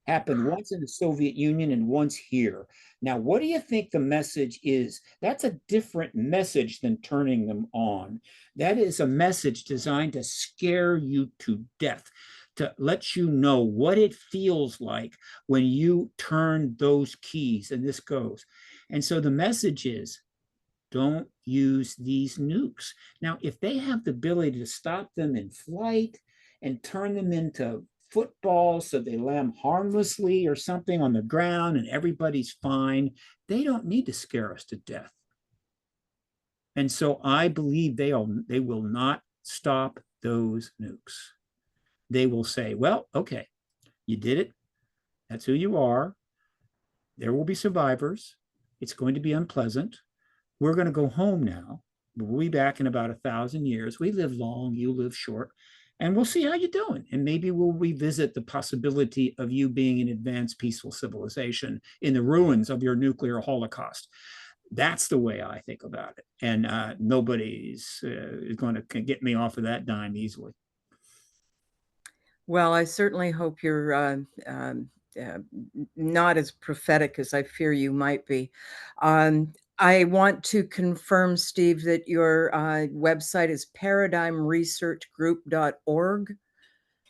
Happened once in the Soviet Union and once here. Now, what do you think the message is? That's a different message than turning them on. That is a message designed to scare you to death, to let you know what it feels like when you turn those keys and this goes. And so the message is, don't use these nukes. Now, if they have the ability to stop them in flight and turn them into football so they land harmlessly or something on the ground and everybody's fine, they don't need to scare us to death. And so I believe they will not stop those nukes. They will say, well, okay, you did it. That's who you are. There will be survivors. It's going to be unpleasant. We're going to go home now. We'll be back in about 1,000 years. We live long, you live short. And we'll see how you're doing. And maybe we'll revisit the possibility of you being an advanced peaceful civilization in the ruins of your nuclear holocaust. That's the way I think about it. And nobody's going to get me off of that dime easily. Well, I certainly hope you're not as prophetic as I fear you might be. I want to confirm, Steve, that your website is paradigmresearchgroup.org.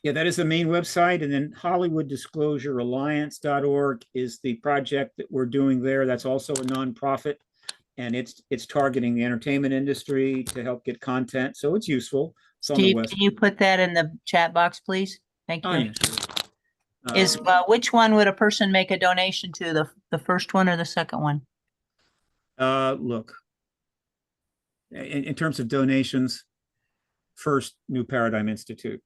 Yeah, that is the main website. And then HollywoodDisclosureAlliance.org is the project that we're doing there. That's also a nonprofit. And it's targeting the entertainment industry to help get content. So it's useful. It's Steve, can you put that in the chat box, please? Thank you. Oh, yeah, sure. Which one would a person make a donation to, the first one or the second one? Look, in terms of donations, first, New Paradigm Institute.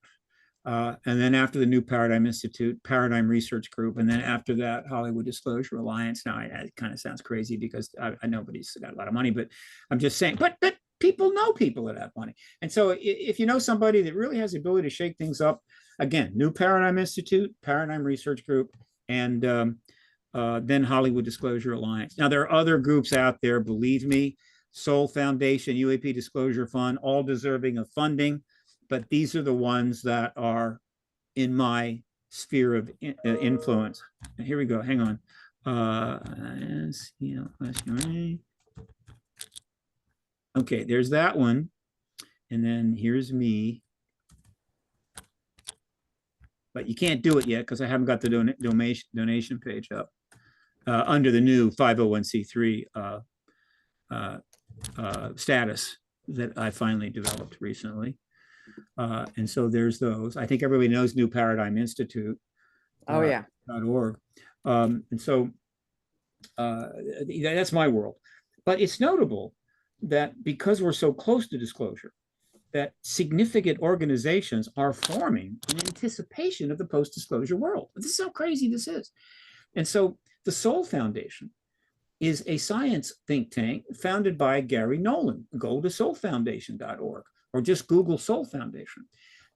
And then after the New Paradigm Institute, Paradigm Research Group. And then after that, Hollywood Disclosure Alliance. Now, it kind of sounds crazy because I nobody's got a lot of money, but I'm just saying, but people know people that have money. And so if you know somebody that really has the ability to shake things up, again, New Paradigm Institute, Paradigm Research Group, and then Hollywood Disclosure Alliance. Now, there are other groups out there, believe me, Soul Foundation, UAP Disclosure Fund, all deserving of funding, but these are the ones that are in my sphere of influence. And here we go, hang on. Okay, there's that one. And then here's me. But you can't do it yet because I haven't got the donation page up under the new 501c3 status that I finally developed recently. And so there's those. I think everybody knows New Paradigm Institute. Oh, yeah. .org. And so that's my world. But it's notable that because we're so close to disclosure, that significant organizations are forming in anticipation of the post-disclosure world. This is how crazy this is. And so the Soul Foundation is a science think tank founded by Gary Nolan. Go to soulfoundation.org or just Google Soul Foundation.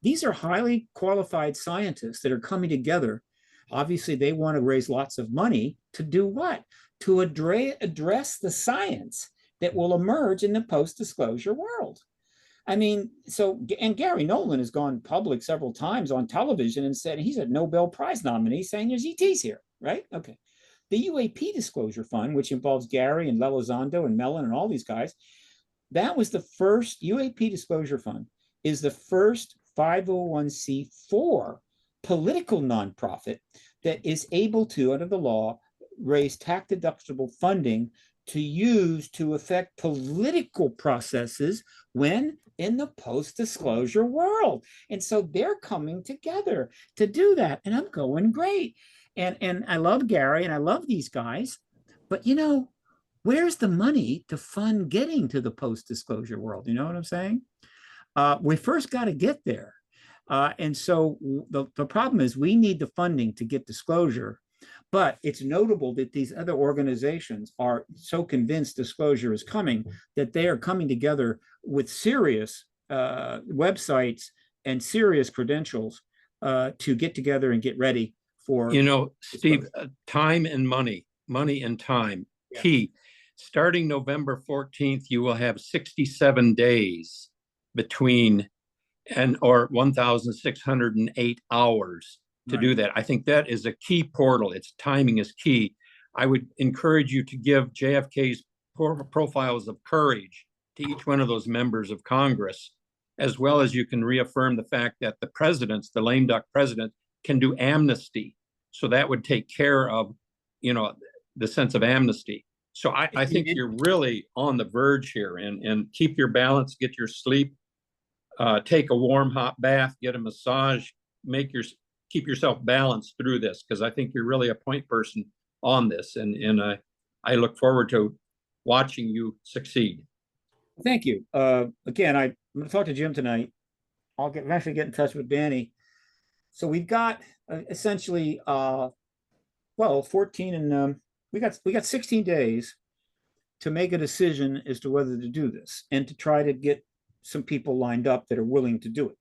These are highly qualified scientists that are coming together. Obviously, they want to raise lots of money to do what? To address the science that will emerge in the post-disclosure world. I mean, and Gary Nolan has gone public several times on television and said he's a Nobel Prize nominee saying there's ETs here, right? Okay. The UAP disclosure fund, which involves Gary and Lelizondo and Mellon and all these guys, that was the first UAP disclosure fund is the first 501c4 political nonprofit that is able to, under the law, raise tax deductible funding to use to affect political processes when in the post-disclosure world. And so they're coming together to do that. And I'm going, great. And I love Gary and I love these guys, but where's the money to fund getting to the post-disclosure world? You know what I'm saying? We first got to get there. And so the problem is we need the funding to get disclosure. But it's notable that these other organizations are so convinced disclosure is coming that they are coming together with serious websites and serious credentials to get together and get ready for. Steve, time and money and time, yeah. Key. Starting November 14th, you will have 67 days between or 1,608 hours to do that. I think that is a key portal. Its timing is key. I would encourage you to give JFK's profiles of courage to each one of those members of Congress, as well as you can reaffirm the fact that the presidents, the lame duck president, can do amnesty. So that would take care of, the sense of amnesty. So I think you're really on the verge here, and keep your balance, get your sleep, take a warm hot bath, get a massage, keep yourself balanced through this, because I think you're really a point person on this, and I look forward to watching you succeed. Thank you. Again, I'm going to talk to Jim tonight. I'll eventually get in touch with Danny. So we've got essentially 14 and we got 16 days to make a decision as to whether to do this and to try to get some people lined up that are willing to do it.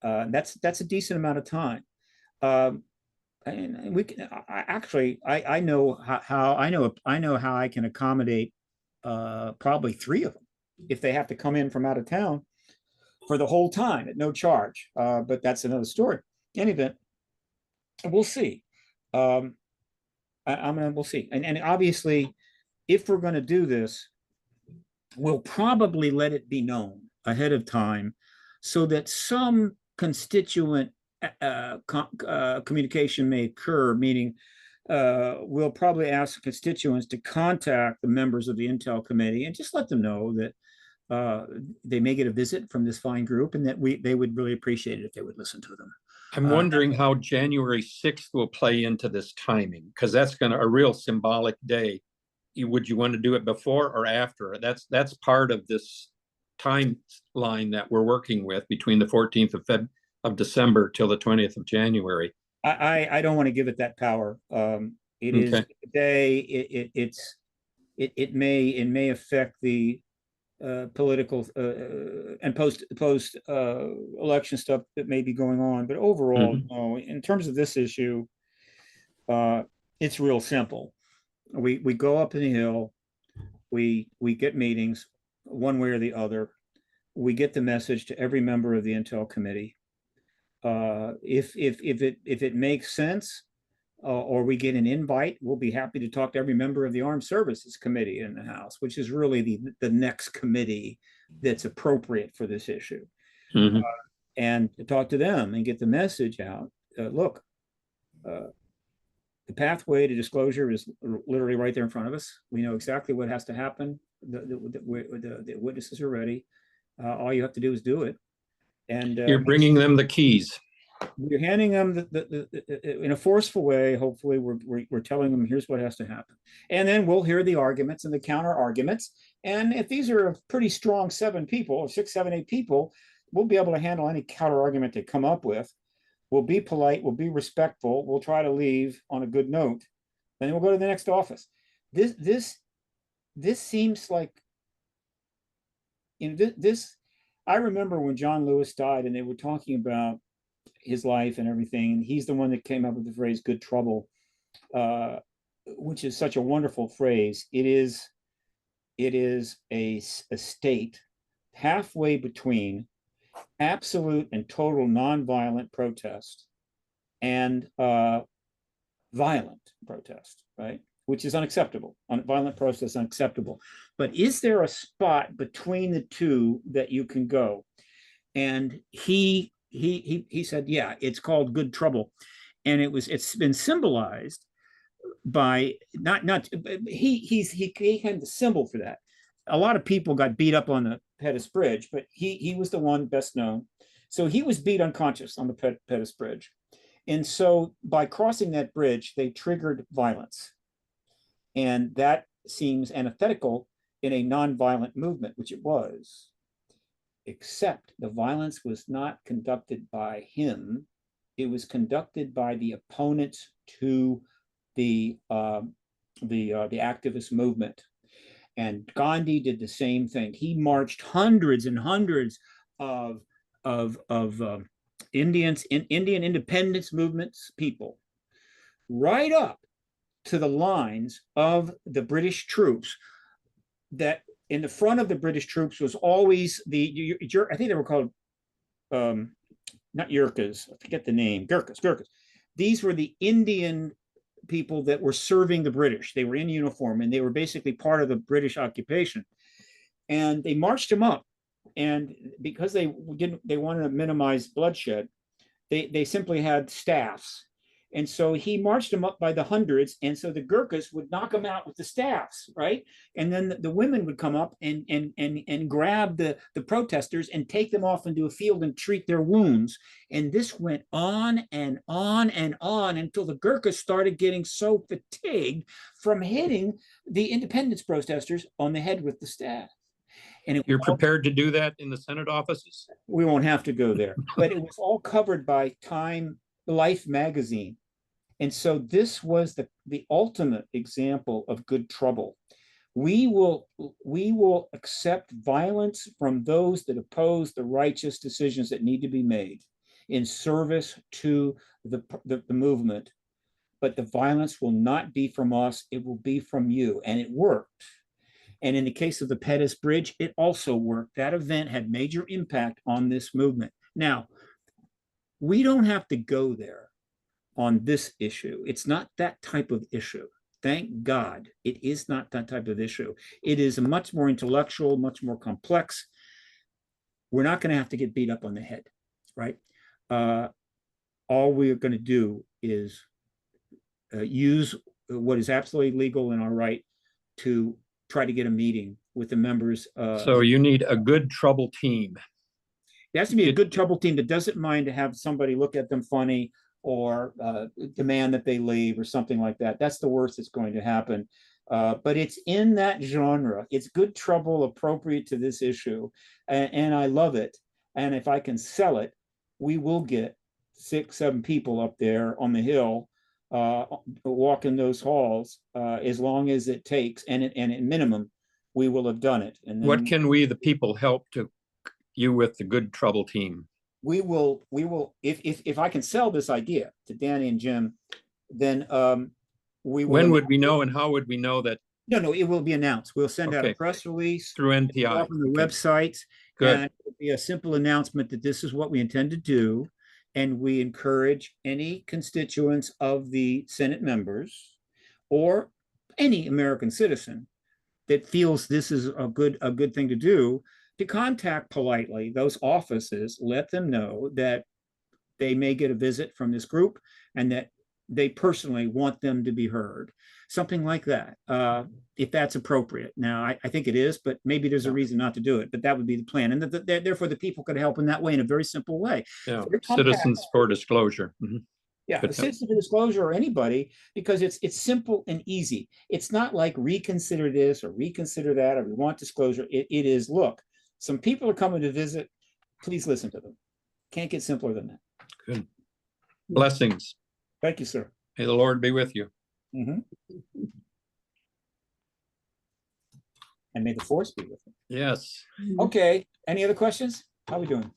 That's a decent amount of time. And we can I know how I can accommodate probably 3 of them if they have to come in from out of town for the whole time at no charge. But that's another story. In any event, we'll see. We'll see. And obviously, if we're going to do this, we'll probably let it be known ahead of time so that some constituent communication may occur, meaning we'll probably ask constituents to contact the members of the Intel Committee and just let them know that they may get a visit from this fine group and that they would really appreciate it if they would listen to them. I'm wondering how January 6th will play into this timing, because that's a real symbolic day. Would you want to do it before or after? That's part of this timeline that we're working with between the 14th of December till the 20th of January. I don't want to give it that power. It is a day. It may affect the political and post election stuff that may be going on, but overall, no. In terms of this issue, it's real simple. We go up in the hill, we get meetings one way or the other. We get the message to every member of the Intel Committee. If it makes sense, or we get an invite, we'll be happy to talk to every member of the Armed Services Committee in the House, which is really the next committee that's appropriate for this issue. And to talk to them and get the message out. Look, the pathway to disclosure is literally right there in front of us. We know exactly what has to happen. The witnesses are ready. All you have to do is do it. And you're bringing them the keys. You're handing them in a forceful way. Hopefully, we're telling them here's what has to happen, and then we'll hear the arguments and the counter arguments. And if these are a pretty strong 7 people, or 6, 7, 8 people, we'll be able to handle any counter argument they come up with. We'll be polite. We'll be respectful. We'll try to leave on a good note. Then we'll go to the next office. This seems like, this. I remember when John Lewis died, and they were talking about his life and everything, and he's the one that came up with the phrase "good trouble," which is such a wonderful phrase. It is a state halfway between absolute and total nonviolent protest and violent protest, right? Which is unacceptable. Violent protest unacceptable. But is there a spot between the two that you can go? And he said, yeah, it's called good trouble. And it's been symbolized by he had the symbol for that. A lot of people got beat up on the Pettus Bridge, but he was the one best known. So he was beat unconscious on the Pettus Bridge. And so by crossing that bridge, they triggered violence. And that seems antithetical in a nonviolent movement, which it was, except the violence was not conducted by him. It was conducted by the opponents to the activist movement. And Gandhi did the same thing. He marched hundreds and hundreds of Indian independence movements people right up to the lines of the British troops. That in the front of the British troops was always I think they were called not Yurkas, I forget the name, Gurkhas. These were the Indian people that were serving the British. They were in uniform and they were basically part of the British occupation. And they marched them up. And because they wanted to minimize bloodshed, they simply had staffs. And so he marched them up by the hundreds. And so the Gurkhas would knock them out with the staffs, right? And then the women would come up and grab the protesters and take them off into a field and treat their wounds. And this went on and on and on until the Gurkhas started getting so fatigued from hitting the independence protesters on the head with the staff. And you're prepared to do that in the Senate offices? We won't have to go there, but it was all covered by Time Life magazine. And so this was the ultimate example of good trouble. We will accept violence from those that oppose the righteous decisions that need to be made in service to the movement. But the violence will not be from us, it will be from you. And it worked. And in the case of the Pettus Bridge, it also worked. That event had major impact on this movement. Now, we don't have to go there on this issue. It's not that type of issue. Thank God it is not that type of issue. It is much more intellectual, much more complex. We're not going to have to get beat up on the head, right? All we're going to do is use what is absolutely legal in our right to try to get a meeting with the members. So you need a good trouble team. It has to be a good trouble team that doesn't mind to have somebody look at them funny or demand that they leave or something like that. That's the worst that's going to happen. But it's in that genre. It's good trouble appropriate to this issue. And I love it. And if I can sell it, we will get 6, 7 people up there on the Hill walking those halls as long as it takes. And at minimum, we will have done it. And then what can we, the people, help to you with the good trouble team? We will, if I can sell this idea to Danny and Jim, then we will. When would we know and how would we know that? No, it will be announced. We'll send out a press release through NPI on the website. Good. And it'll be a simple announcement that this is what we intend to do. And we encourage any constituents of the Senate members or any American citizen that feels this is a good thing to do, to contact politely those offices, let them know that they may get a visit from this group and that they personally want them to be heard. Something like that, if that's appropriate. Now, I think it is, but maybe there's a reason not to do it, but that would be the plan. And therefore, the people could help in that way, in a very simple way. Yeah, Citizens for Disclosure. Mm-hmm. Yeah, a citizen for disclosure or anybody, because it's simple and easy. It's not like reconsider this or reconsider that, or we want disclosure. It is, look, some people are coming to visit. Please listen to them. Can't get simpler than that. Good. Blessings. Thank you, sir. May the Lord be with you. Mm-hmm. And may the force be with you. Yes. Okay. Any other questions? How are we doing?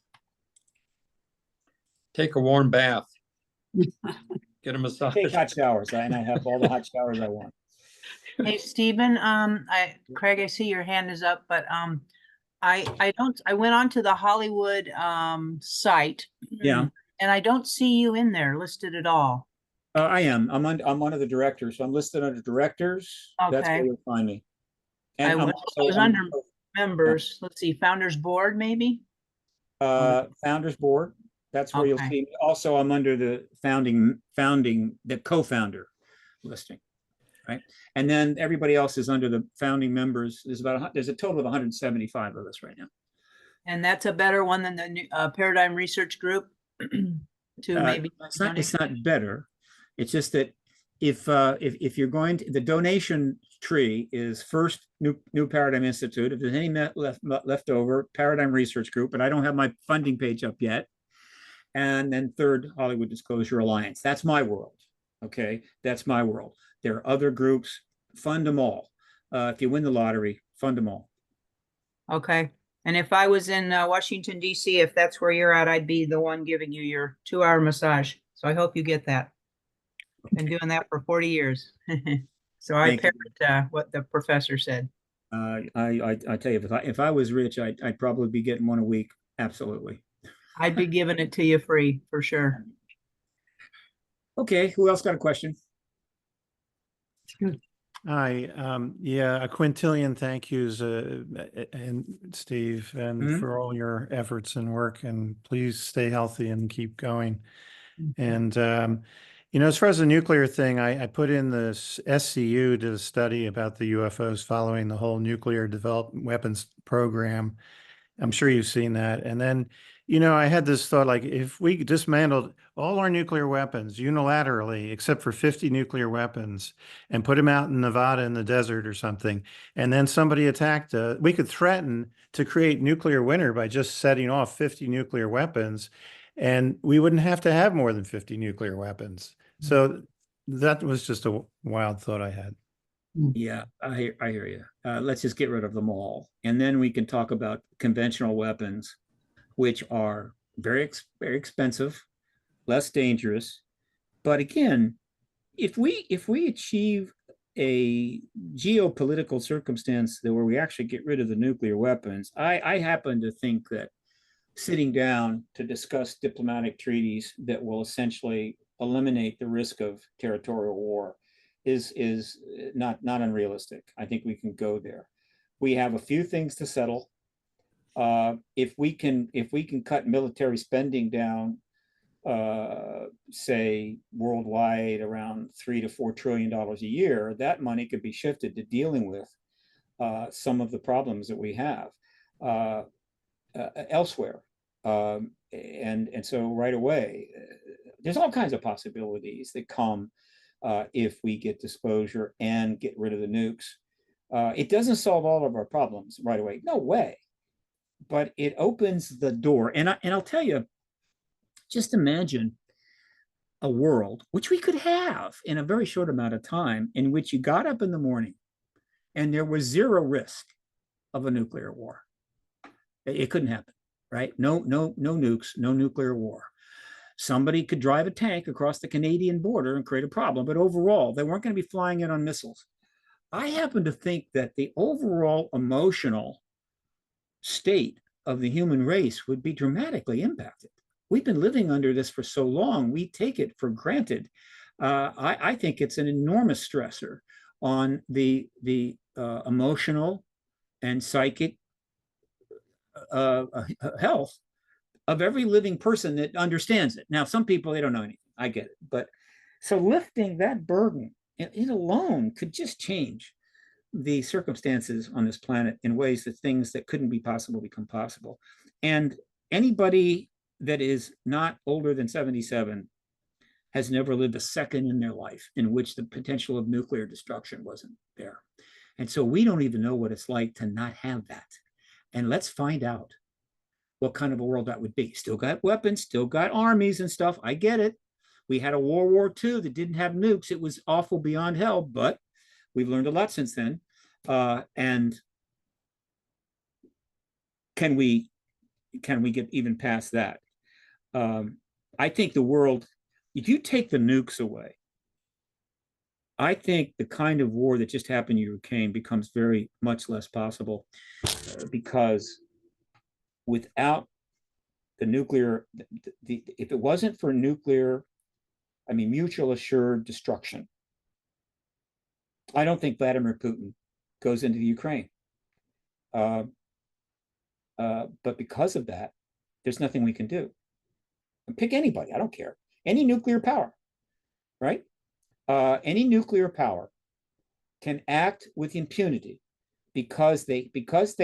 Take a warm bath. Get a massage. Take hot showers, and I have all the hot showers I want. Hey, Stephen, Craig, I see your hand is up, but I went onto the Hollywood site. Yeah. And I don't see you in there listed at all. I am. I'm one of the directors. So I'm listed under directors. That's where Okay. you'll find me. I And I'm was, I also was under members. Let's see, founders board, maybe? founders board. That's where you'll Okay. see me. Also, I'm under the the co-founder listing, right? And then everybody else is under the founding members. There's a total of 175 of us right now. And that's a better one than the new Paradigm Research Group to maybe It's not better. It's just that if you're going to, the donation tree is first New Paradigm Institute. If there's any left over, Paradigm Research Group, but I don't have my funding page up yet. And then third, Hollywood Disclosure Alliance. That's my world. Okay, that's my world. There are other groups. Fund them all. If you win the lottery, fund them all. Okay. And if I was in Washington, D.C., if that's where you're at, I'd be the one giving you your 2-hour massage. So I hope you get that. Been doing that for 40 years. So I parrot what the professor said. I tell you, if I was rich, I'd probably be getting one a week. Absolutely. I'd be giving it to you free for sure. Okay, who else got a question? Hi, yeah, a quintillion thank yous, and Steve, and for all your efforts and work, and please stay healthy and keep going. And, you know, as far as the nuclear thing, I put in the SCU did a study about the UFOs following the whole nuclear developed weapons program. I'm sure you've seen that. And then, you know, I had this thought, like, if we dismantled all our nuclear weapons unilaterally, except for 50 nuclear weapons, and put them out in Nevada in the desert or something, and then somebody attacked, we could threaten to create nuclear winter by just setting off 50 nuclear weapons, and we wouldn't have to have more than 50 nuclear weapons. So that was just a wild thought I had. Yeah, I hear you. Let's just get rid of them all. And then we can talk about conventional weapons, which are very expensive, less dangerous. But again, if we achieve a geopolitical circumstance where we actually get rid of the nuclear weapons, I happen to think that sitting down to discuss diplomatic treaties that will essentially eliminate the risk of territorial war is not unrealistic. I think we can go there. We have a few things to settle. If we can cut military spending down, say worldwide around $3 to $4 trillion a year, that money could be shifted to dealing with some of the problems that we have elsewhere. And so right away, there's all kinds of possibilities that come if we get disclosure and get rid of the nukes. It doesn't solve all of our problems right away. No way. But it opens the door. And I'll tell you, just imagine a world, which we could have in a very short amount of time, in which you got up in the morning and there was zero risk of a nuclear war. It couldn't happen, right? No nukes, no nuclear war. Somebody could drive a tank across the Canadian border and create a problem, but overall, they weren't going to be flying in on missiles. I happen to think that the overall emotional state of the human race would be dramatically impacted. We've been living under this for so long, we take it for granted. I think it's an enormous stressor on the emotional and psychic health of every living person that understands it. Now, some people, they don't know anything. I get it. But so lifting that burden, it alone could just change the circumstances on this planet in ways that things that couldn't be possible become possible. And anybody that is not older than 77 has never lived a second in their life in which the potential of nuclear destruction wasn't there. And so we don't even know what it's like to not have that. And let's find out what kind of a world that would be. Still got weapons, still got armies and stuff. I get it. We had a World War II that didn't have nukes. It was awful beyond hell, but we've learned a lot since then. And can we get even past that? I think the world, if you take the nukes away, I think the kind of war that just happened in Ukraine becomes very much less possible because without the nuclear, if it wasn't for nuclear I mean, mutual assured destruction. I don't think Vladimir Putin goes into the Ukraine. But because of that, there's nothing we can do. Pick anybody, I don't care. Any nuclear power, right? Any nuclear power can act with impunity because they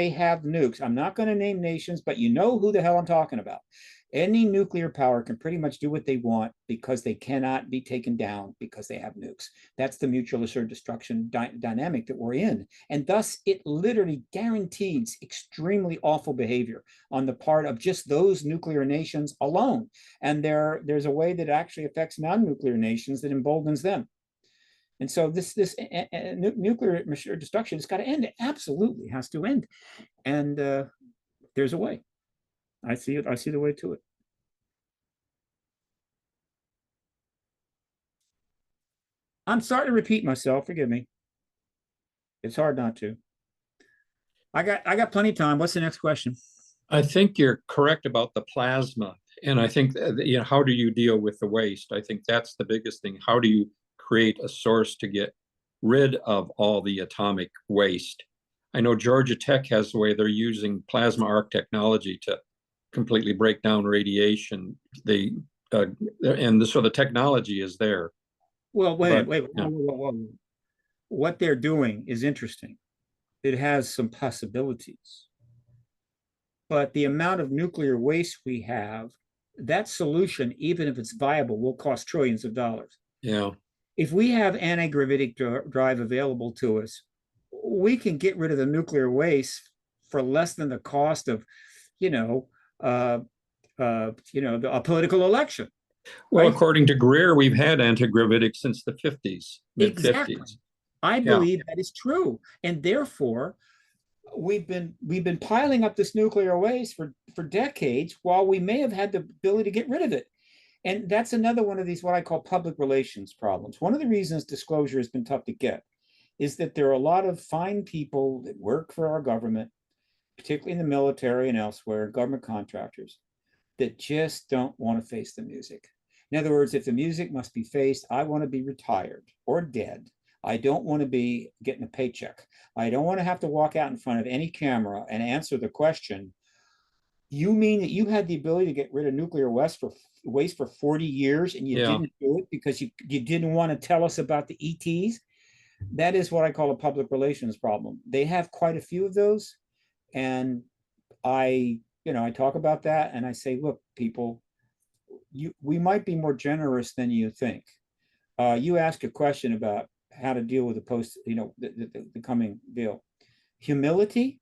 have nukes. I'm not going to name nations, but you know who the hell I'm talking about. Any nuclear power can pretty much do what they want because they cannot be taken down because they have nukes. That's the mutual assured destruction dynamic that we're in. And thus, it literally guarantees extremely awful behavior on the part of just those nuclear nations alone. And there's a way that actually affects non-nuclear nations that emboldens them. And so this nuclear destruction has got to end. It absolutely has to end. And there's a way. I see it. I see the way to it. I'm sorry to repeat myself. Forgive me. It's hard not to. I got plenty of time. What's the next question? I think you're correct about the plasma. And I think, how do you deal with the waste? I think that's the biggest thing. How do you create a source to get rid of all the atomic waste? I know Georgia Tech has the way they're using plasma arc technology to completely break down radiation. So the technology is there. Well, wait. Whoa. What they're doing is interesting. It has some possibilities. But the amount of nuclear waste we have, that solution, even if it's viable, will cost trillions of dollars. Yeah. If we have anti-gravitic drive available to us, we can get rid of the nuclear waste for less than the cost of, a political election. Well, right? according to Greer, we've had anti-gravitic since the 50s, mid-50s. Exactly. I believe that is true. And therefore, we've been piling up this nuclear waste for decades while we may have had the ability to get rid of it. And that's another one of these, what I call public relations problems. One of the reasons disclosure has been tough to get is that there are a lot of fine people that work for our government, particularly in the military and elsewhere, government contractors, that just don't want to face the music. In other words, if the music must be faced, I want to be retired or dead. I don't want to be getting a paycheck. I don't want to have to walk out in front of any camera and answer the question, you mean that you had the ability to get rid of nuclear waste for 40 years and you didn't do it because you didn't want to tell us about the ETs? That is what I call a public relations problem. They have quite a few of those. And I talk about that and I say, look, people, we might be more generous than you think. You ask a question about how to deal with the coming deal. Humility,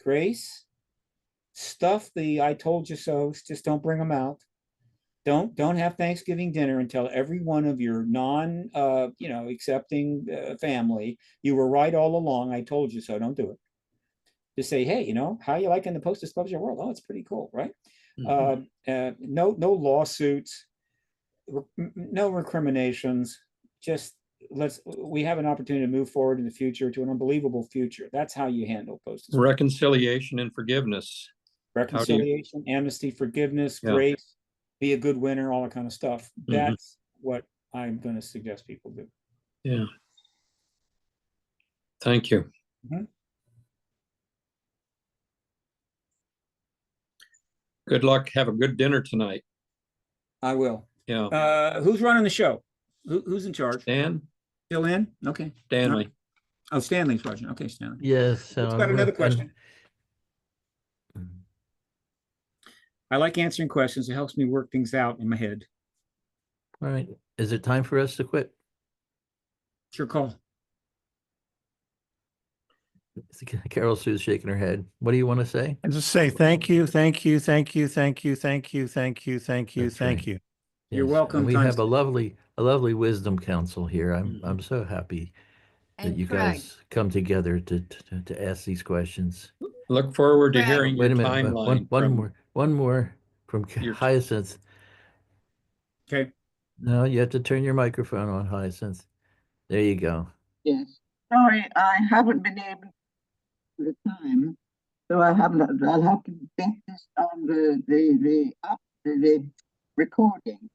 grace, stuff the I told you so, just don't bring them out. Don't have Thanksgiving dinner and tell every one of your accepting family you were right all along. I told you so. Don't do it. Just say, hey, how you liking the post-disclosure world? Oh, it's pretty cool, right? No lawsuits, no recriminations. Just we have an opportunity to move forward in the future to an unbelievable future. That's how you handle post-disclosure. Reconciliation and forgiveness. Reconciliation, amnesty, forgiveness, grace, be a good winner, all that kind of stuff. That's what I'm going to suggest people do. Yeah. Thank you. Good luck. Have a good dinner tonight. I will. Yeah. Who's running the show? Who's in charge? Dan? Still in? Okay. Stanley. Oh, Stanley's watching. Okay, Stanley. Yes. Who's got another question? I like answering questions. It helps me work things out in my head. All right. Is it time for us to quit? Sure call. Carol Sue's shaking her head. What do you want to say? And just say thank you, thank you, thank you, thank you, thank you, thank you, thank you, thank you. You're welcome. And we have a lovely wisdom council here. I'm so happy that you guys come together to ask these questions. Look forward to hearing your timeline. One more from Hyacinth. Okay. No, you have to turn your microphone on, Hyacinth. There you go. Yes. Sorry, I haven't been able to the time, so I'll have to get this on the recording.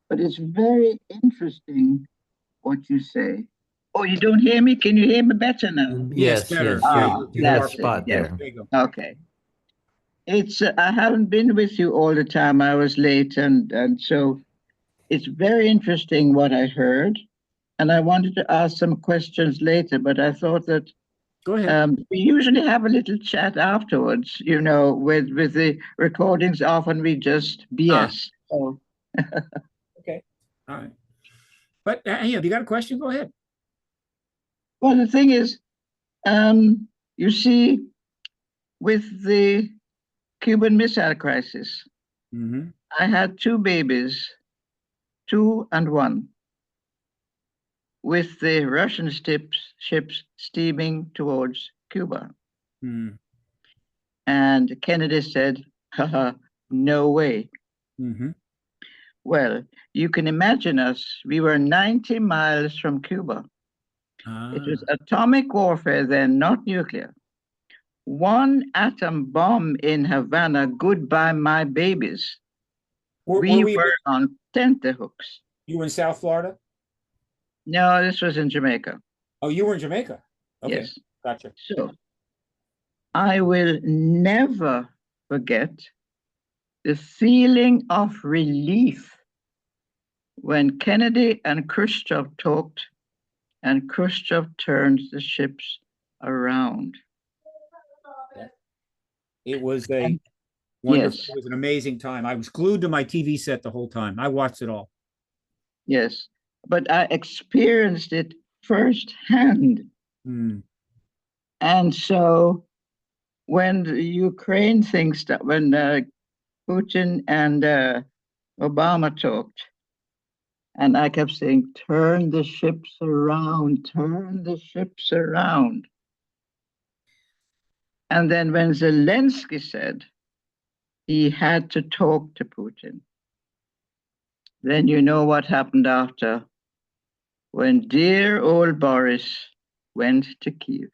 but it's very interesting what you say. Oh, you don't hear me? Can you hear me better now? Yes, better. yes, Yeah, you have a That's it. spot Yeah. there. There you go. Okay. It's I haven't been with you all the time. I was late, and so it's very interesting what I heard. And I wanted to ask some questions later, but I thought that Go ahead. we usually have a little chat afterwards, with the recordings off, and we just BS. So, Okay. All right. But hey, if you got a question, go ahead. well, the thing is, you see, with the Cuban Missile Crisis, Mm-hmm. I had two babies, 2 and 1, with the Russian ships steaming towards Cuba. Mm. And Kennedy said, haha, no way. Mm-hmm. Well, you can imagine us. We were 90 miles from Cuba. It was atomic warfare then, not nuclear. One atom bomb in Havana, goodbye, my babies. We were on tenterhooks. You were in South Florida? No, this was in Jamaica. Oh, you were in Jamaica? Okay. Yes. Gotcha. So I will never forget the feeling of relief when Kennedy and Khrushchev talked and Khrushchev turned the ships around. It was a wonderful, Yes. it was an amazing time. I was glued to my TV set the whole time. I watched it all. Yes. But I experienced it firsthand. Hmm. And so when the Ukraine things, when Putin and Obama talked, and I kept saying, turn the ships around, turn the ships around. And then when Zelensky said he had to talk to Putin, then you know what happened after, when dear old Boris went to Kiev.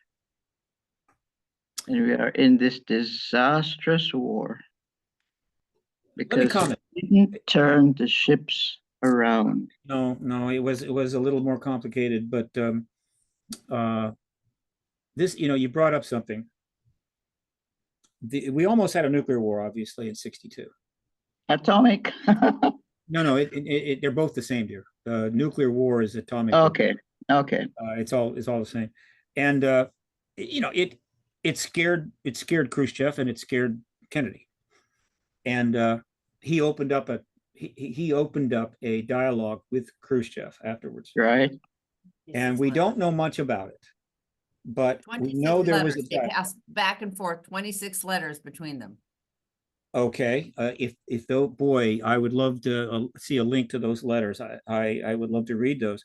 And we are in this disastrous war because he didn't turn the ships around. No, it was a little more complicated, but this, you brought up something. We almost had a nuclear war, obviously, in '62. Atomic? No, they're both the same, dear. Nuclear war is atomic. Okay. Okay. It's all the same, and it scared Khrushchev and it scared Kennedy, and he opened up a dialogue with Khrushchev afterwards. Right. And we don't know much about it, but we know there was a they passed back and forth 26 letters between them. Okay, if though, boy, I would love to see a link to those letters. I would love to read those.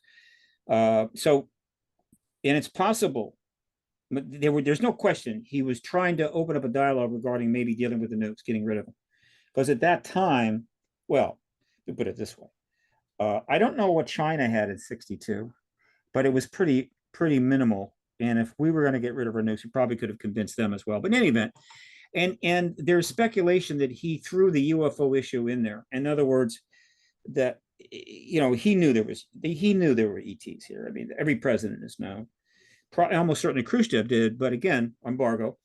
So, and it's possible, but there's no question he was trying to open up a dialogue regarding maybe dealing with the nukes, getting rid of them, because at that time, well, to put it this way, I don't know what China had in '62, but it was pretty minimal. And if we were going to get rid of our nukes, we probably could have convinced them as well. But in any event. And there's speculation that he threw the UFO issue in there. In other words, that he knew there were ETs here. I mean, every president is now. Almost certainly Khrushchev did, but again, embargo.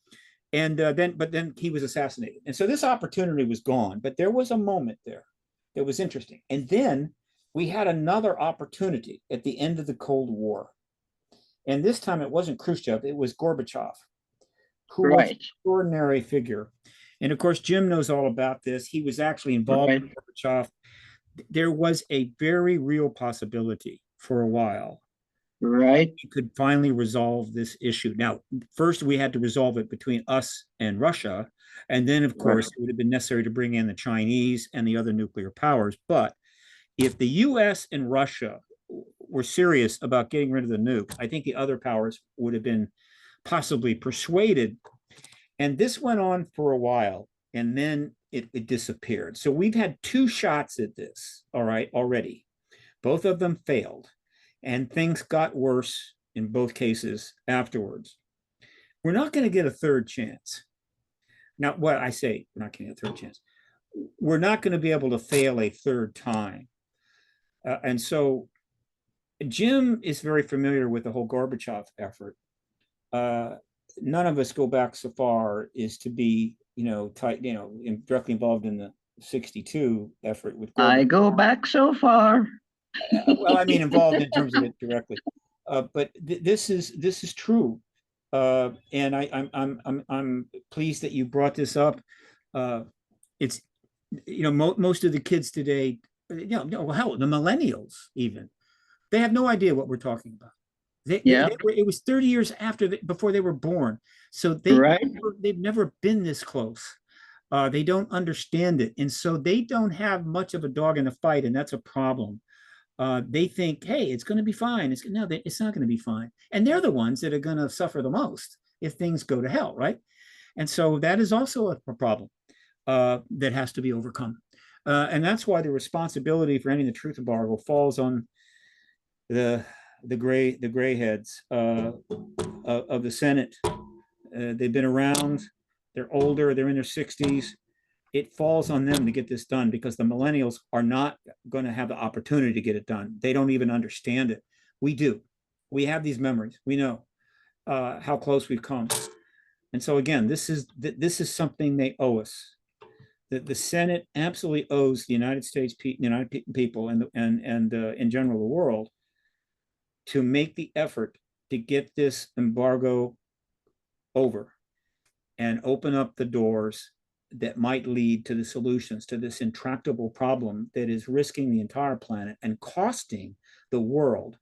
And then he was assassinated, and so this opportunity was gone. But there was a moment there that was interesting, and then we had another opportunity at the end of the Cold War, and this time it wasn't Khrushchev; it was Gorbachev, who was an extraordinary figure. And of course, Jim knows all about this. He was actually involved with Gorbachev. There was a very real possibility for a while. Right. We could finally resolve this issue. Now, first we had to resolve it between us and Russia. And then, of course, it would have been necessary to bring in the Chinese and the other nuclear powers. But if the US and Russia were serious about getting rid of the nukes, I think the other powers would have been possibly persuaded. And this went on for a while, and then it disappeared. So we've had 2 shots at this, all right, already. Both of them failed, and things got worse in both cases afterwards. We're not going to get a third chance. Now, what I say, we're not going to get a third chance. We're not going to be able to fail a third time. And so Jim is very familiar with the whole Gorbachev effort. None of us go back so far as to be, directly involved in the 62 effort with Gorbachev. I go back so far. Well, I mean, involved in terms of it directly. But this is true. And I'm pleased that you brought this up. It's, most of the kids today, hell, the millennials even, they have no idea what we're talking about. It was 30 years before they were born. So they've never been this close. They don't understand it. And so they don't have much of a dog in the fight. And that's a problem. They think, hey, it's going to be fine. It's not going to be fine. And they're the ones that are going to suffer the most if things go to hell, right? And so that is also a problem that has to be overcome. And that's why the responsibility for ending the truth embargo falls on the gray heads of the Senate. They've been around. They're older. They're in their 60s. It falls on them to get this done because the millennials are not going to have the opportunity to get it done. They don't even understand it. We do. We have these memories. We know how close we've come. And so again, this is something they owe us. The Senate absolutely owes the United States, United people, and in general the world, to make the effort to get this embargo over and open up the doors that might lead to the solutions to this intractable problem that is risking the entire planet and costing the world.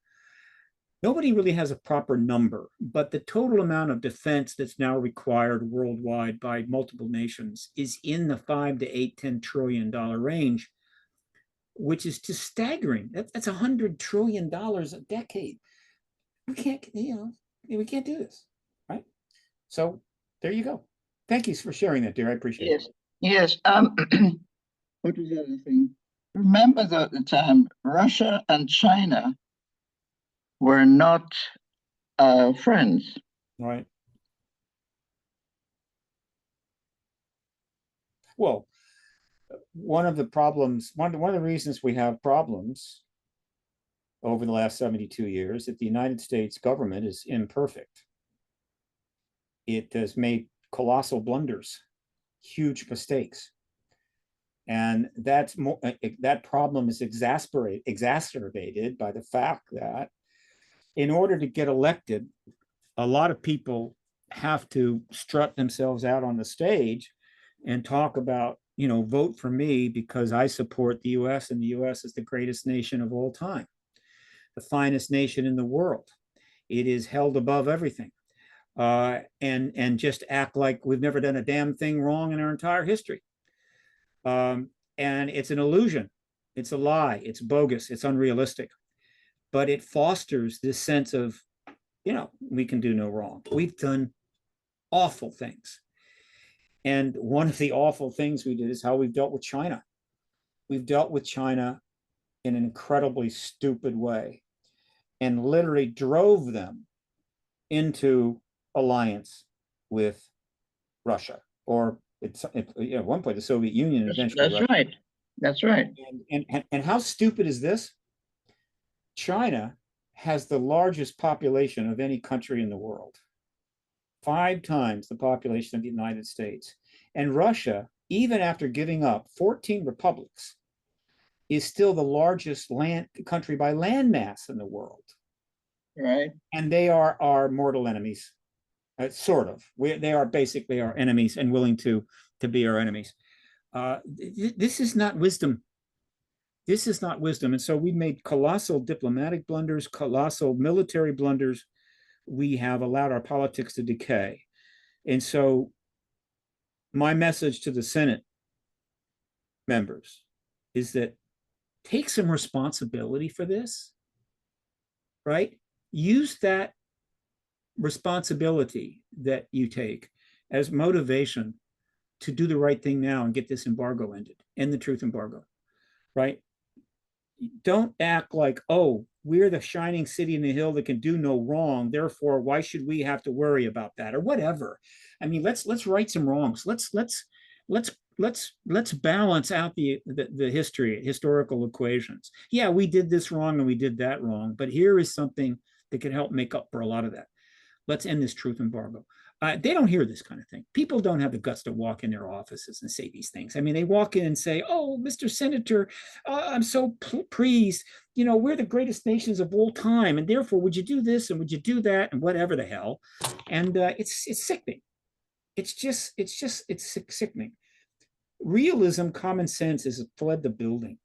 Nobody really has a proper number, but the total amount of defense that's now required worldwide by multiple nations is in the $5 to $10 trillion range, which is just staggering. That's $100 trillion a decade. We can't do this, right? So there you go. Thank you for sharing that, dear. I appreciate it. Yes. What was the other thing? Remember the time Russia and China were not friends. Right. Well, one of the reasons we have problems over the last 72 years that the United States government is imperfect. It has made colossal blunders, huge mistakes. And that problem is exacerbated by the fact that in order to get elected, a lot of people have to strut themselves out on the stage and talk about, vote for me because I support the US and the US is the greatest nation of all time, the finest nation in the world. It is held above everything. And just act like we've never done a damn thing wrong in our entire history. And it's an illusion. It's a lie. It's bogus. It's unrealistic. But it fosters this sense of, we can do no wrong. We've done awful things. And one of the awful things we did is how we've dealt with China. We've dealt with China in an incredibly stupid way and literally drove them into alliance with Russia, or at one point the Soviet Union. Eventually, that's Russia. Right. That's right. And how stupid is this? China has the largest population of any country in the world, 5 times the population of the United States. And Russia, even after giving up 14 republics, is still the largest country by landmass in the world. Right. And they are our mortal enemies. Sort of. They are basically our enemies and willing to be our enemies. This is not wisdom. This is not wisdom. And so we made colossal diplomatic blunders, colossal military blunders. We have allowed our politics to decay. And so my message to the Senate members is that take some responsibility for this, right? Use that responsibility that you take as motivation to do the right thing now and get this embargo ended, end the truth embargo, right? Don't act like, oh, we're the shining city in the hill that can do no wrong, therefore why should we have to worry about that or whatever. I mean, let's right some wrongs. Let's let's balance out the historical equations. Yeah, we did this wrong and we did that wrong, but here is something that can help make up for a lot of that. Let's end this truth embargo. They don't hear this kind of thing. People don't have the guts to walk in their offices and say these things. I mean, they walk in and say, "Oh, Mr. Senator, I'm so pleased. You know, we're the greatest nations of all time, and therefore, would you do this and would you do that and whatever the hell?" And it's sickening. It's sickening. Realism, common sense has fled the building.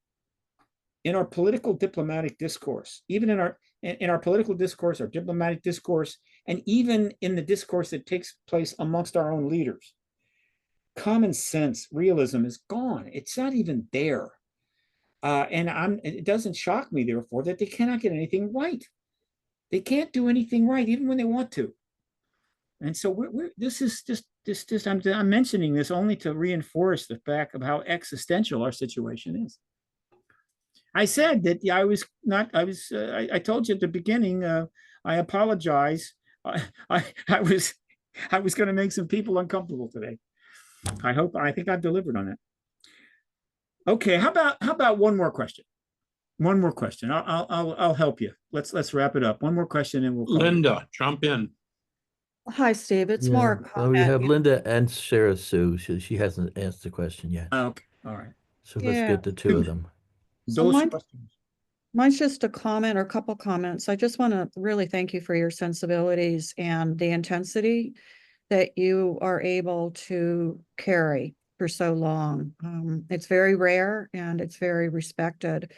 In our political diplomatic discourse, even in our political discourse, our diplomatic discourse, and even in the discourse that takes place amongst our own leaders, common sense, realism is gone. It's not even there. It doesn't shock me, therefore, that they cannot get anything right. They can't do anything right, even when they want to. And so this is just I'm mentioning this only to reinforce the fact of how existential our situation is. I said that I told you at the beginning, I apologize. I was going to make some people uncomfortable today. I think I've delivered on that. Okay, how about one more question? One more question. I'll help you. Let's wrap it up. One more question and we'll Linda, jump in. Hi, Steve. It's Yeah. more a Well, we comment. have Linda and Sarah Sue. She hasn't asked the question yet. Okay, all right. So let's Yeah. get the two of them. So Those questions. mine's just a comment or a couple comments. I just want to really thank you for your sensibilities and the intensity that you are able to carry for so long. It's very rare and it's very respected.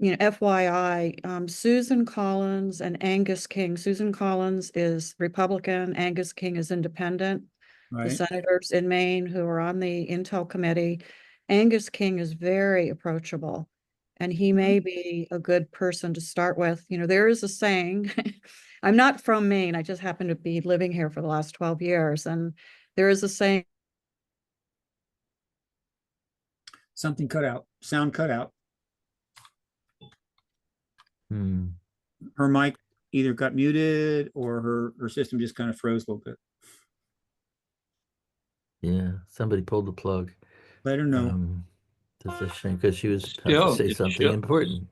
FYI, Susan Collins and Angus King. Susan Collins is Republican, Angus King is independent. The Right. senators in Maine who are on the Intel committee. Angus King is very approachable, and he may be a good person to start with. You know, there is a saying, I'm not from Maine, I just happen to be living here for the last 12 years, and there is a saying. Something cut out, sound cut out. Her mic either got muted or her system just kind of froze a little bit. Yeah, somebody pulled the plug. Let her know. That's a shame because she was Still, about to say something important.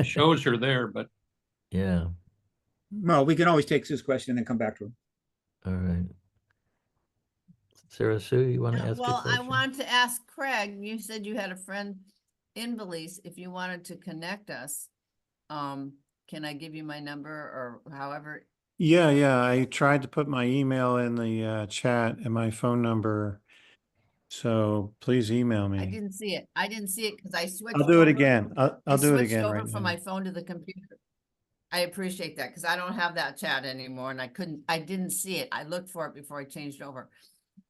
Shows her there, but yeah. Well, we can always take this question and then come back to him. All right. Sarah Sue, you want to ask a Well, I question? want to ask Craig, you said you had a friend in Belize. If you wanted to connect us, can I give you my number or however? Yeah. I tried to put my email in the chat and my phone number. So please email me. I didn't see it. I didn't see it because I switched I'll do it over. again. I'll do it again over right from now. my phone to the computer. I appreciate that because I don't have that chat anymore and I didn't see it. I looked for it before I changed over.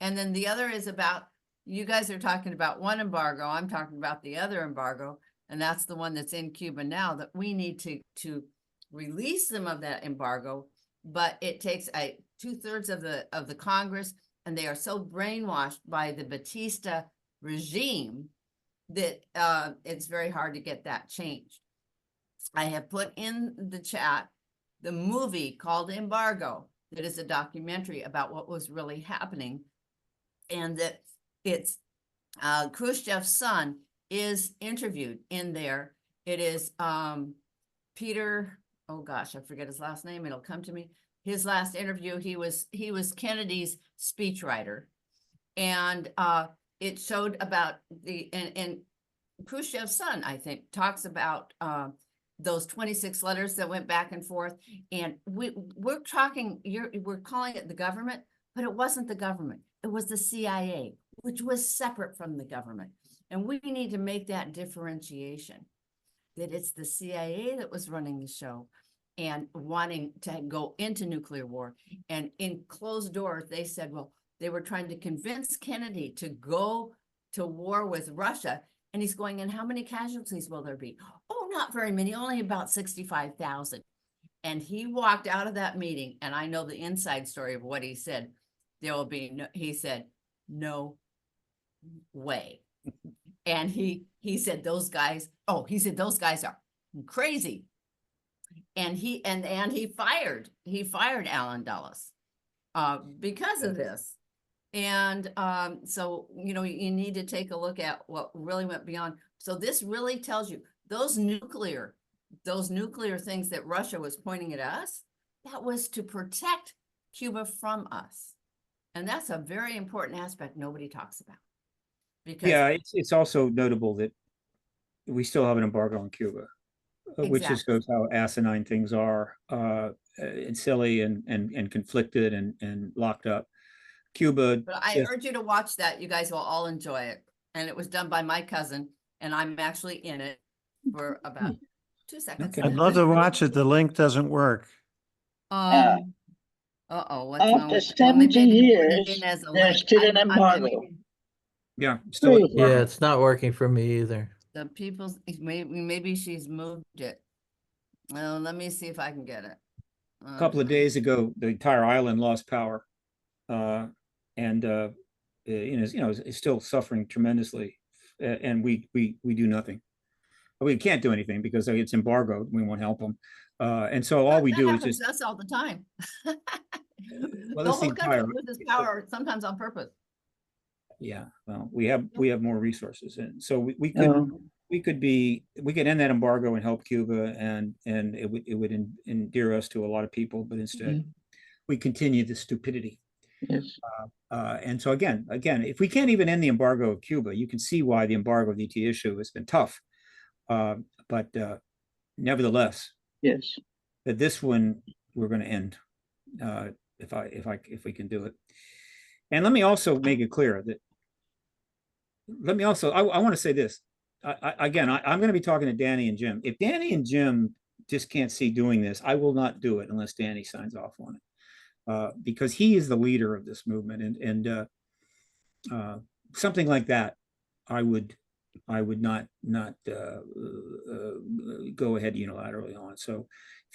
And then the other is about, you guys are talking about one embargo. I'm talking about the other embargo. And that's the one that's in Cuba now, that we need to release them of that embargo. But it takes 2/3 of the Congress, and they are so brainwashed by the Batista regime that it's very hard to get that changed. I have put in the chat the movie called Embargo, that is a documentary about what was really happening, and that it's Khrushchev's son is interviewed in there. It is Peter, oh gosh, I forget his last name, it'll come to me. His last interview, he was Kennedy's speechwriter, and it showed about and Khrushchev's son, I think, talks about those 26 letters that went back and forth. And we're calling it the government, but it wasn't the government. It was the CIA, which was separate from the government. And we need to make that differentiation, that it's the CIA that was running the show and wanting to go into nuclear war. And in closed doors, they said, well, they were trying to convince Kennedy to go to war with Russia. And he's going, and how many casualties will there be? Oh, not very many, only about 65,000. And he walked out of that meeting, and I know the inside story of what he said. There will be no, he said, no way. And he said, those guys are crazy. And he fired Alan Dulles because of this. And so, you know, you need to take a look at what really went beyond. So this really tells you those nuclear things that Russia was pointing at us, that was to protect Cuba from us. And that's a very important aspect nobody talks about. Because yeah, it's also notable that we still have an embargo on Cuba, which just exactly. shows how asinine things are, and silly and conflicted and locked up. Cuba But I just urge you to watch that. You guys will all enjoy it. And it was done by my cousin, and I'm actually in it for about 2 seconds. Okay. I'd love to watch it. The link doesn't work. Uh-oh, what's wrong After with it? Well, maybe 70 I didn't put it in years, as a there's link. still an I'm embargo. yeah, still an Crazy. Yeah, embargo. it's not working for me either. The people's, maybe she's moved it. Well, let me see if I can get it. A couple of days ago, the entire island lost power, and is still suffering tremendously, and we do nothing. We can't do anything because it's embargoed. We won't help them, and so all we That do is happens just, to us all the time. well, The that's the whole country entire, loses power, sometimes on purpose. yeah. Well, we have more resources, and so we Oh, could end that embargo and help Cuba, and it would endear us to a lot of people, but instead we continue the stupidity. yes. And so again, if we can't even end the embargo of Cuba, you can see why the embargo of the ET issue has been tough. But nevertheless, Yes. that this one we're going to end, if we can do it. And let me also make it clear that. I want to say this. I'm going to be talking to Danny and Jim. If Danny and Jim just can't see doing this, I will not do it unless Danny signs off on it, because he is the leader of this movement, and something like that, I would not go ahead unilaterally on. So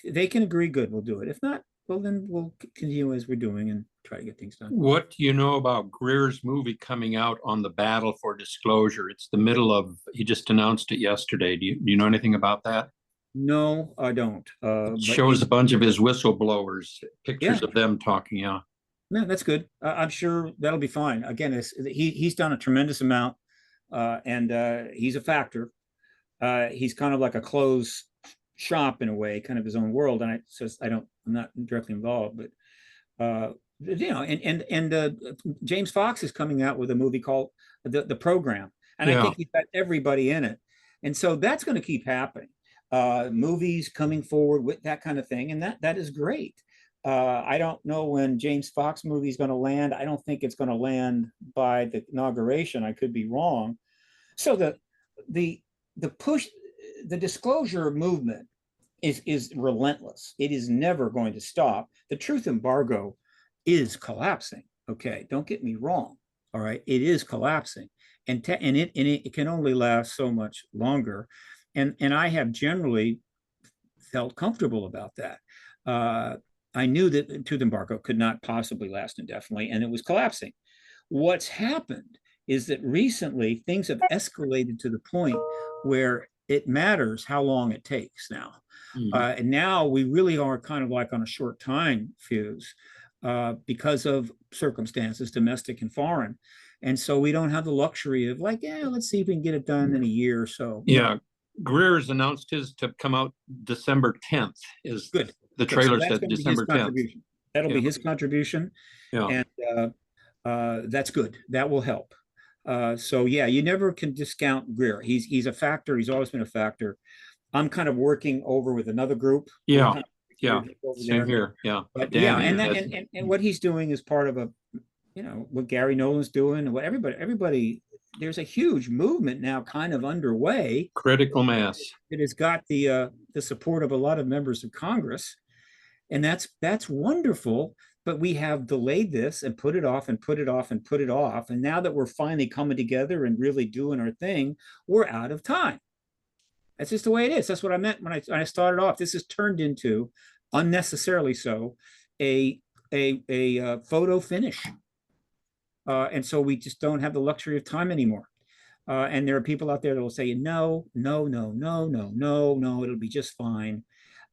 if they can agree, good, we'll do it. If not, well, then we'll continue as we're doing and try to get things done. What do you know about Greer's movie coming out on the battle for disclosure? It's the middle of, he just announced it yesterday. Do you know anything about that? No, I don't. It shows a bunch of his whistleblowers, pictures Yeah. of them talking. Yeah. Yeah, that's good. I'm sure that'll be fine. Again, he's done a tremendous amount, and he's a factor. He's kind of like a closed shop in a way, kind of his own world. And I'm not directly involved, but James Fox is coming out with a movie called the Program, and I think he's got everybody in it, and so that's going to keep happening. Movies coming forward with that kind of thing, and that is great. I don't know when James Fox movie is going to land. I don't think it's going to land by the inauguration. I could be wrong. So the push, the disclosure movement is relentless. It is never going to stop. The truth embargo is collapsing. Okay, don't get me wrong. All right, it is collapsing, and it can only last so much longer. And I have generally felt comfortable about that. I knew that the truth embargo could not possibly last indefinitely, and it was collapsing. What's happened is that recently things have escalated to the point where it matters how long it takes now. And now we really are kind of like on a short time fuse, because of circumstances, domestic and foreign. And so we don't have the luxury of like, yeah, let's see if we can get it done in a year or so. Yeah. Greer's announced his to come out December 10th is good. The Good. So trailer that's said going to be his December 10th. contribution. That'll be his contribution. Yeah. And that's good. That will help. So yeah, you never can discount Greer. He's a factor. He's always been a factor. I'm kind of working over with another group. Yeah. Kind of Yeah. over Same there. here. Yeah. But Dan yeah, here and what he's doing is part of what Gary Nolan's doing, and what everybody, there's a huge movement now kind of underway. Critical mass. It has got the support of a lot of members of Congress, and that's wonderful. But we have delayed this and put it off and put it off and put it off. And now that we're finally coming together and really doing our thing, we're out of time. That's just the way it is. That's what I meant when I started off. This has turned into, unnecessarily so, a photo finish. And so we just don't have the luxury of time anymore. And there are people out there that will say, no, it'll be just fine.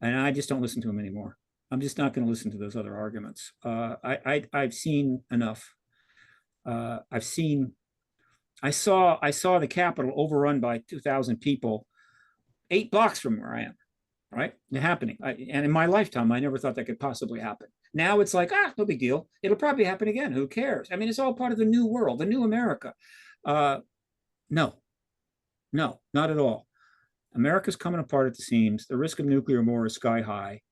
And I just don't listen to them anymore. I'm just not going to listen to those other arguments. I've seen enough. I saw the Capitol overrun by 2,000 people 8 blocks from where I am, right? Happening. And in my lifetime, I never thought that could possibly happen. Now it's like, no big deal. It'll probably happen again. Who cares? I mean, it's all part of the new world, the new America. No, not at all. America's coming apart at the seams. The risk of nuclear war is sky high.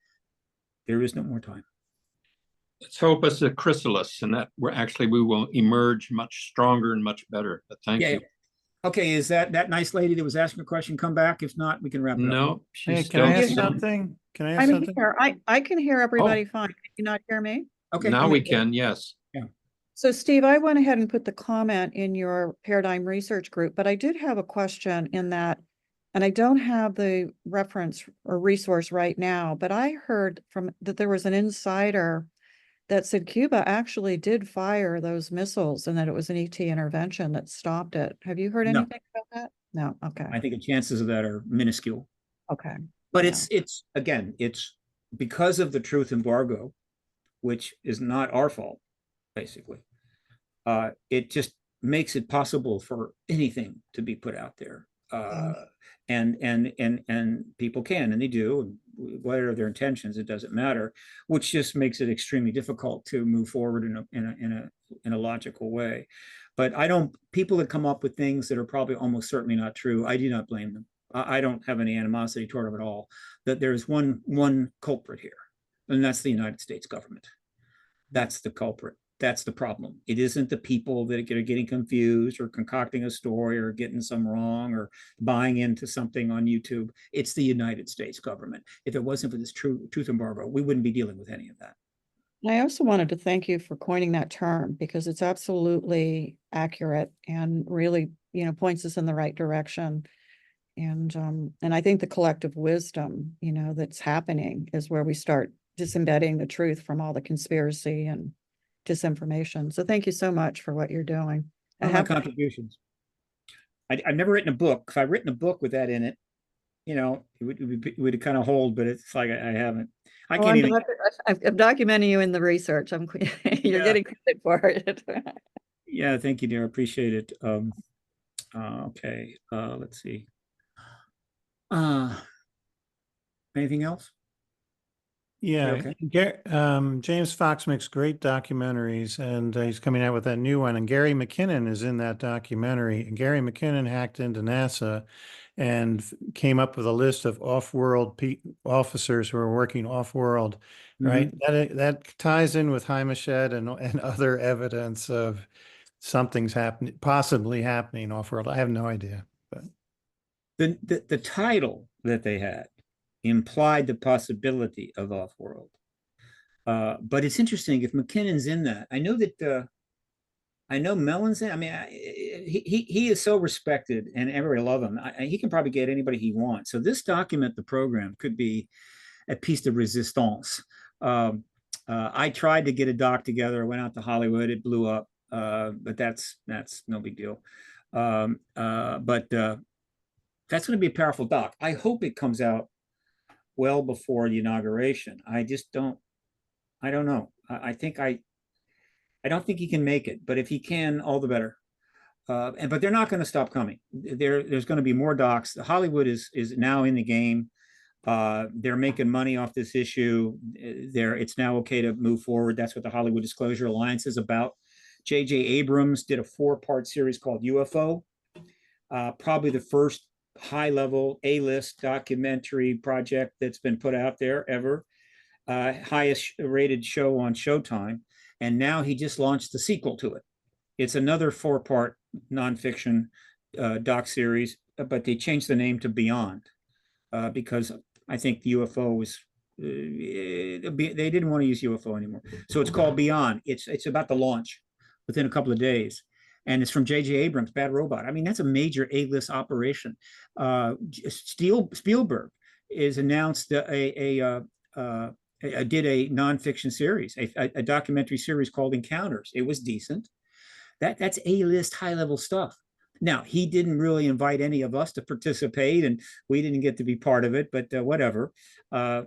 There is no more time. Let's hope it's a chrysalis and that we will emerge much stronger and much better. But thank you. Okay, is that nice lady that was asking a question come back? If not, we can wrap it up. No, Hey, can I ask something? Can I ask I'm something? here. I can hear everybody fine. Can you not hear me? Okay. Now we can, yes. Yeah. So Steve, I went ahead and put the comment in your paradigm research group, but I did have a question in that, and I don't have the reference or resource right now, but I heard that there was an insider that said Cuba actually did fire those missiles and that it was an ET intervention that stopped it. Have you heard anything about that? No. Okay. I think the chances of that are minuscule. Okay. But it's again, it's because of the truth embargo, which is not our fault, basically. It just makes it possible for anything to be put out there. And people can, and they do, and what are their intentions, it doesn't matter, which just makes it extremely difficult to move forward in a logical way. But people that come up with things that are probably almost certainly not true, I do not blame them. I don't have any animosity toward them at all. That there's one culprit here, and that's the United States government. That's the culprit. That's the problem. It isn't the people that are getting confused or concocting a story or getting some wrong or buying into something on YouTube. It's the United States government. If it wasn't for this truth embargo, we wouldn't be dealing with any of that. I also wanted to thank you for coining that term because it's absolutely accurate and really, points us in the right direction. And I think the collective wisdom, that's happening is where we start disembedding the truth from all the conspiracy and disinformation. So thank you so much for what you're doing. My contributions. I've never written a book. If I've written a book with that in it, it would kind of hold, but it's like I haven't. I'm documenting you in the research. You're getting credit for it. Yeah, thank you, dear. I appreciate it. Okay, let's see. Anything else? Yeah, okay. James Fox makes great documentaries, and he's coming out with that new one. And Gary McKinnon is in that documentary. And Gary McKinnon hacked into NASA and came up with a list of off-world officers who are working off-world. Right, that ties in with Hymashed and other evidence of something's happening, possibly happening off-world. I have no idea, but the title that they had implied the possibility of off-world. But it's interesting if McKinnon's in that. I know that I know Mellon's in. I mean, he is so respected and everybody love him. He can probably get anybody he wants. So this document, the program, could be a piece de resistance. I tried to get a doc together. I went out to Hollywood. It blew up. But that's no big deal. But that's going to be a powerful doc. I hope it comes out well before the inauguration. I don't know. I don't think he can make it, but if he can, all the better. But they're not going to stop coming. There's going to be more docs. Hollywood is now in the game. They're making money off this issue. It's now okay to move forward. That's what the Hollywood Disclosure Alliance is about. J.J. Abrams did a 4-part series called UFO. Probably the first high-level A-list documentary project that's been put out there ever. Highest rated show on Showtime. And now he just launched the sequel to it. It's another 4-part nonfiction doc series, but they changed the name to Beyond because I think the UFO was, they didn't want to use UFO anymore. So it's called Beyond. It's about the launch within a couple of days. And it's from J.J. Abrams, Bad Robot. I mean, that's a major A-list operation. Spielberg is announced did a nonfiction series, a documentary series called Encounters. It was decent. That's A-list high-level stuff. Now, he didn't really invite any of us to participate, and we didn't get to be part of it, but whatever. So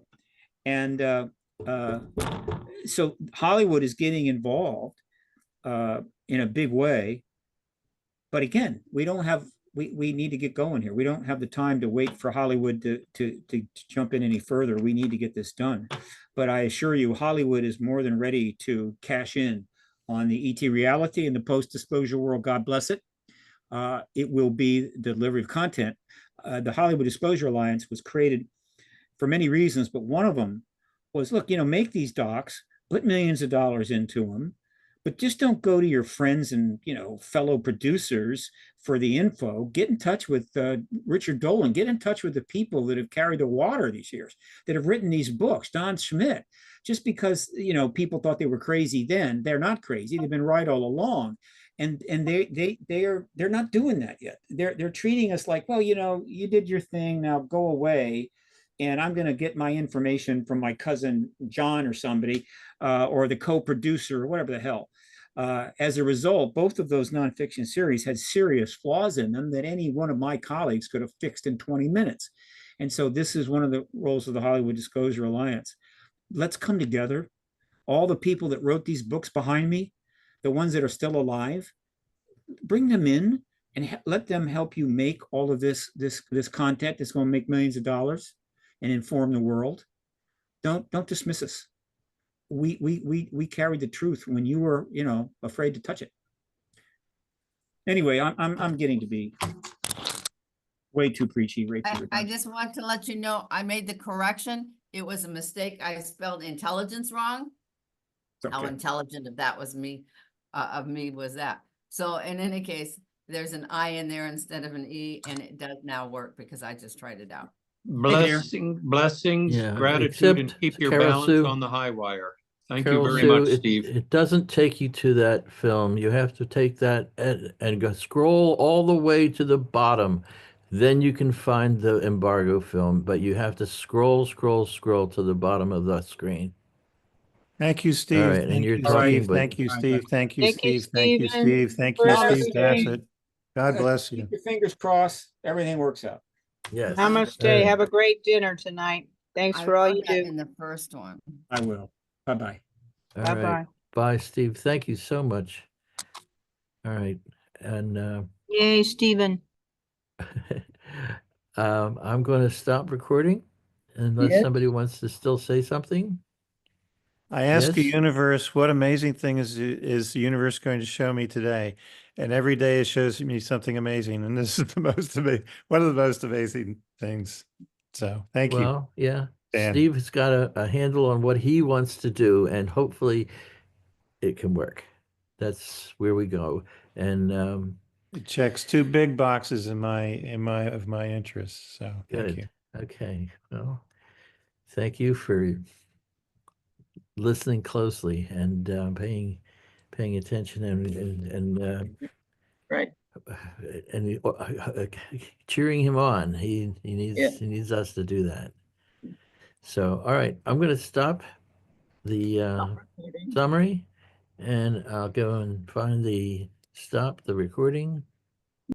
Hollywood is getting involved in a big way. But again, we need to get going here. We don't have the time to wait for Hollywood to jump in any further. We need to get this done. But I assure you, Hollywood is more than ready to cash in on the ET reality and the post-disclosure world. God bless it. It will be the delivery of content. The Hollywood Disclosure Alliance was created for many reasons, but one of them was, look, make these docs, put millions of dollars into them, but just don't go to your friends and fellow producers for the info. Get in touch with Richard Dolan. Get in touch with the people that have carried the water these years, that have written these books. Don Schmidt. Just because people thought they were crazy then, they're not crazy. They've been right all along, and they're not doing that yet. They're treating us like, well, you did your thing, now go away, and I'm going to get my information from my cousin John or somebody, or the co-producer or whatever the hell. As a result, both of those nonfiction series had serious flaws in them that any one of my colleagues could have fixed in 20 minutes. And so this is one of the roles of the Hollywood Disclosure Alliance. Let's come together. All the people that wrote these books behind me, the ones that are still alive, bring them in and let them help you make all of this content that's going to make millions of dollars and inform the world. Don't dismiss us. We carried the truth when you were, afraid to touch it. Anyway, I'm getting to be way too preachy, way too. I just want to let you know, I made the correction. It was a mistake. I spelled intelligence wrong. Okay. How intelligent of that was me, was that. So in any case, there's an I in there instead of an E, and it does now work because I just tried it out. Blessings, Yeah, gratitude, and except keep your Carol balance Sue- on the high wire. Thank Carol you very Sue, much, Steve. It doesn't take you to that film. You have to take that and go scroll all the way to the bottom. Then you can find the embargo film, but you have to scroll to the bottom of the screen. Thank you, All Steve. right, and Thank you're you, talking, Steve. but Thank you, Steve. Thank you, Thank you, Steve. Thank you, Stephen, Steve. Thank for you, Namaste. Steve Bassett. God bless you. Keep your fingers crossed. Everything works out. yes. Namaste. Have a great dinner tonight. Thanks I for all wrote you that do. in the first one. I will. Bye-bye. All Bye-bye. right. Bye, Steve. Thank you so much. All right. And Yay, Stephen. I'm going to stop recording unless Yes. somebody wants to still say something. I ask the Yes? universe, what amazing thing is the universe going to show me today? And every day it shows me something amazing. And this is one of the most amazing things. So thank you, Well, yeah. Dan. Steve has got a handle on what he wants to do, and hopefully it can work. That's where we go. And It checks two big boxes of my interests. So thank good. you. Okay. Well, thank you for listening closely and paying attention and Right. and cheering him on. He Yeah. needs us to do that. So, all right, I'm going to stop the summary, and I'll go and find the stop the recording